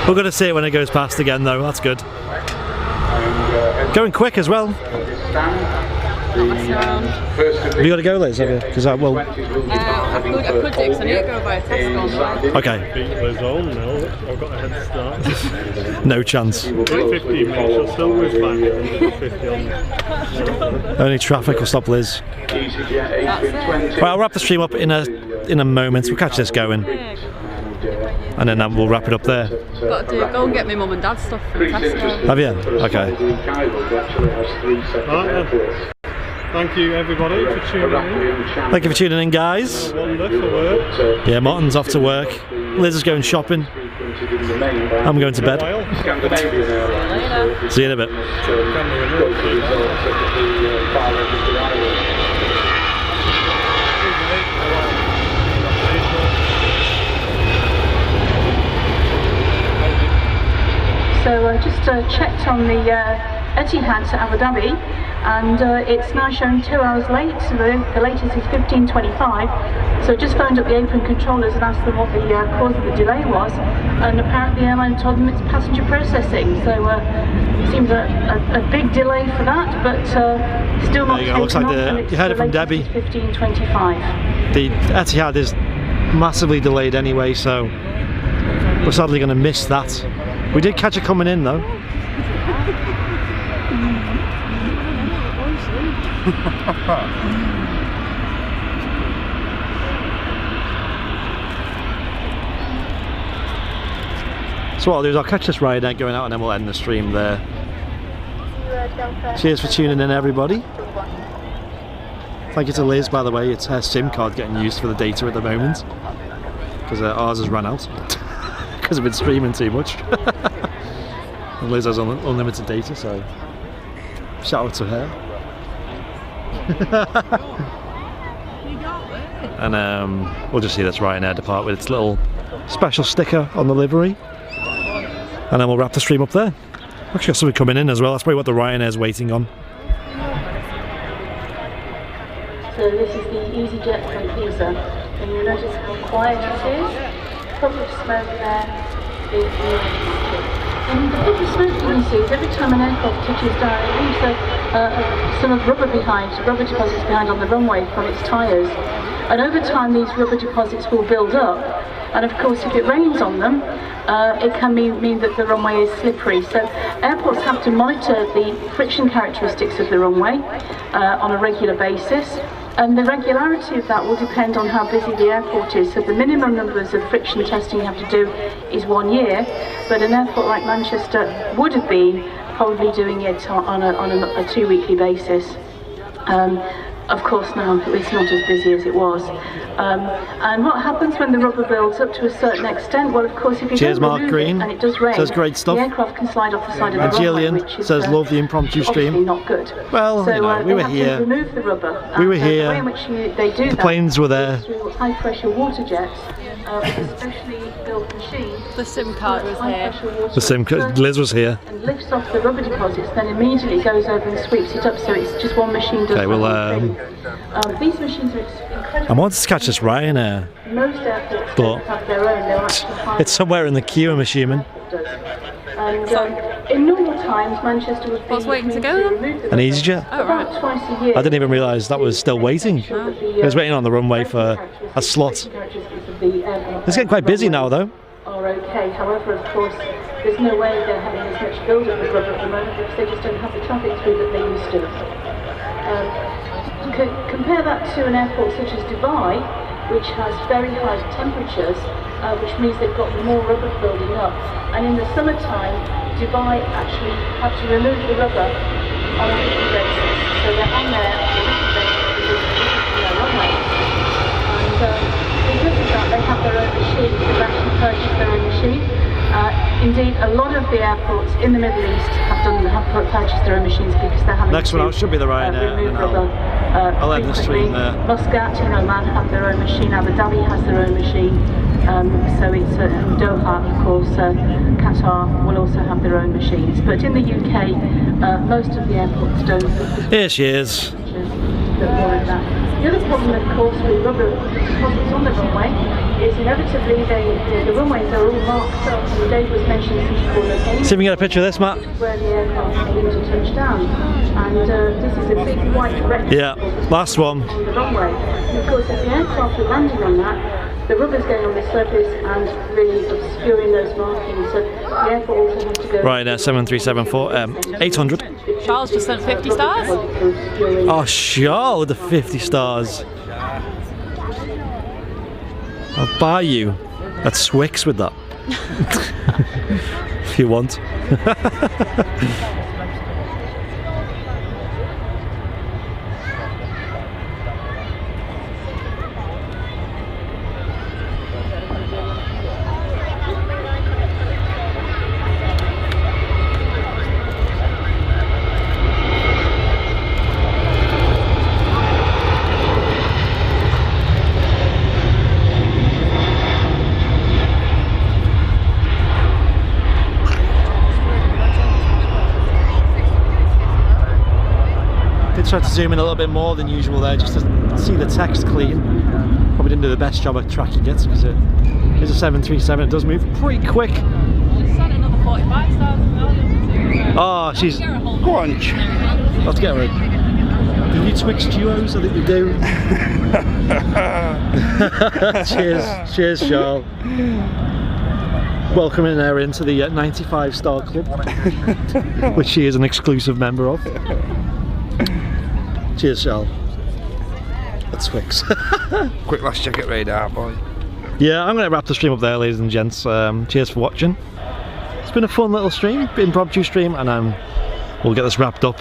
We're going to see it when it goes past again, though. That's good. Going quick as well. Have you got to go, Liz? Because I will. I could do, because I need to go by a test on. Okay. Beat those on now. I've got a head start. No chance. 15 minutes, I'll still whiz back at 150 on. Only traffic will stop Liz. Right, I'll wrap the stream up in a moment. We'll catch this going. and then we'll wrap it up there. Got to go and get my mum and dad's stuff from Tesco. Have you? Okay. Right, thank you everybody for tuning in. Thank you for tuning in, guys. Wonderful work. Yeah, Martin's off to work. Liz is going shopping. I'm going to bed. See you in a bit. So I just checked on the Etihad to Abu Dhabi, and it's now showing 2 hours late. So the latest is 15:25. So I just phoned up the apron controllers and asked them what the cause of the delay was, and apparently the airline told them it's passenger processing. So it seems a big delay for that, but still not taken looks like off, you heard it from Debbie. 15:25. The Etihad is massively delayed anyway, so we're sadly going to miss that. We did catch it coming in though. So what I'll do is I'll catch this ride out going out and then we'll end the stream there. Cheers for tuning in, everybody. Thank you to Liz, by the way. It's her SIM card getting used for the data at the moment because ours has run out because we've been streaming too much. And Liz has unlimited data, so shout out to her. And we'll just see this Ryanair depart with its little special sticker on the livery, and then we'll wrap the stream up there. Actually got somebody coming in as well. That's probably what the Ryanair's waiting on. So this is the EasyJet from Pisa, and you notice how quiet it is. Probably smoke there. And the big smoke you see is every time an aircraft touches down, it leaves some of rubber deposits behind on the runway from its tyres. And over time these rubber deposits will build up, and of course if it rains on them, it can mean that the runway is slippery. So airports have to monitor the friction characteristics of the runway on a regular basis. And the regularity of that will depend on how busy the airport is. So the minimum numbers of friction testing you have to do is 1 year, but an airport like Manchester would have been probably doing it on a 2-weekly basis. Of course now it's not as busy as it was. And what happens when the rubber builds up to a certain extent? Well, of course, if you Cheers, don't Mark remove Green. it and it does rain, says great stuff. the aircraft can slide off the side of the And runway, Gillian which is says love the impromptu stream. obviously not good. Well, so, you know, we they were have here. to remove the rubber. We were And, here. The way in which they do The that planes were there. is through high-pressure water jets with a specially built machine. The SIM card was here. The SIM card, Liz was here. And lifts off the rubber deposits, then immediately goes over and sweeps it up. So it's just one machine does Okay, the well, whole thing. These machines are incredible. I wanted to catch this Ryanair, Most airports but don't have their own. They're actually hired. it's somewhere in the queue, I'm assuming. And in normal times, Manchester would be I was waiting to go then. An EasyJet? Oh, right. About twice a year. I didn't even realise that was still waiting. I was waiting on the runway for a slot. It's getting quite busy now though. Are okay. However, of course, there's no way they're having as much build-up of rubber at the moment because they just don't have the traffic through that they used to. Compare that to an airport such as Dubai, which has very high temperatures, which means they've got more rubber building up. And in the summertime, Dubai actually have to remove the rubber on a weekly basis. So they're on there on a weekly basis because of their runway. And because of that, they have their own machines. They've actually purchased their own machine. Indeed, a lot of the airports in the Middle East have purchased their own machines because they're having Next to one out should be the Ryanair, remove and rubber. I'll end the stream there. Muscat in Oman have their own machine. Abu Dhabi has their own machine. So it's Doha, of course. Qatar will also have their own machines. But in the UK, most of the airports don't. Here she is. The other problem, of course, with rubber deposits on the runway is inevitably the runways are all marked up. And Dave was mentioning something called a gate. See if we can get a picture of this, Matt. Where the aircraft begin to touch down. And this is a big white rectangle. Yeah, last one. On the runway. And of course, if the aircraft are landing on that, the rubber's going on the surface and really obscuring those markings. So the airport also has to go. Ryanair 7374 800. Charles just sent 50 stars. Oh, Charles with the 50 stars. I'll buy you at Swix with that. If you want. Tried to zoom in a little bit more than usual there just to see the text clean. Probably didn't do the best job at tracking it because it is a 737. It does move pretty quick. Oh, she's... Go on. I'll have to get her. Do you Twix duos? I think you do. Cheers, Charles. Welcoming her into the 95 Star Club, which she is an exclusive member of. Cheers, Charles. That's Twix. Quick last check at radar, boy. Yeah, I'm going to wrap the stream up there, ladies and gents. Cheers for watching. It's been a fun little stream, impromptu stream, and we'll get this wrapped up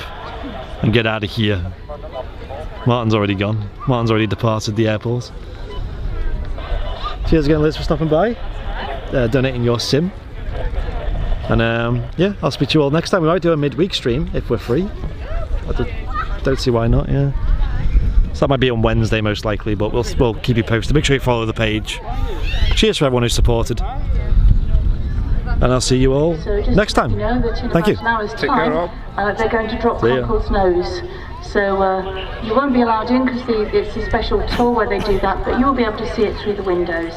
and get out of here. Martin's already gone. Martin's already departed the airport. Cheers again, Liz, for stopping by, donating your sim. And yeah, I'll speak to you all next time. We might do a midweek stream if we're free. I don't see why not, yeah. So that might be on Wednesday most likely, but we'll keep you posted. Make sure you follow the page. Cheers for everyone who supported. And I'll see you all next time. Thank you. Take care, Rob. They're going to drop Concord's nose. So you won't be allowed in because it's a special tour where they do that, but you'll be able to see it through the windows.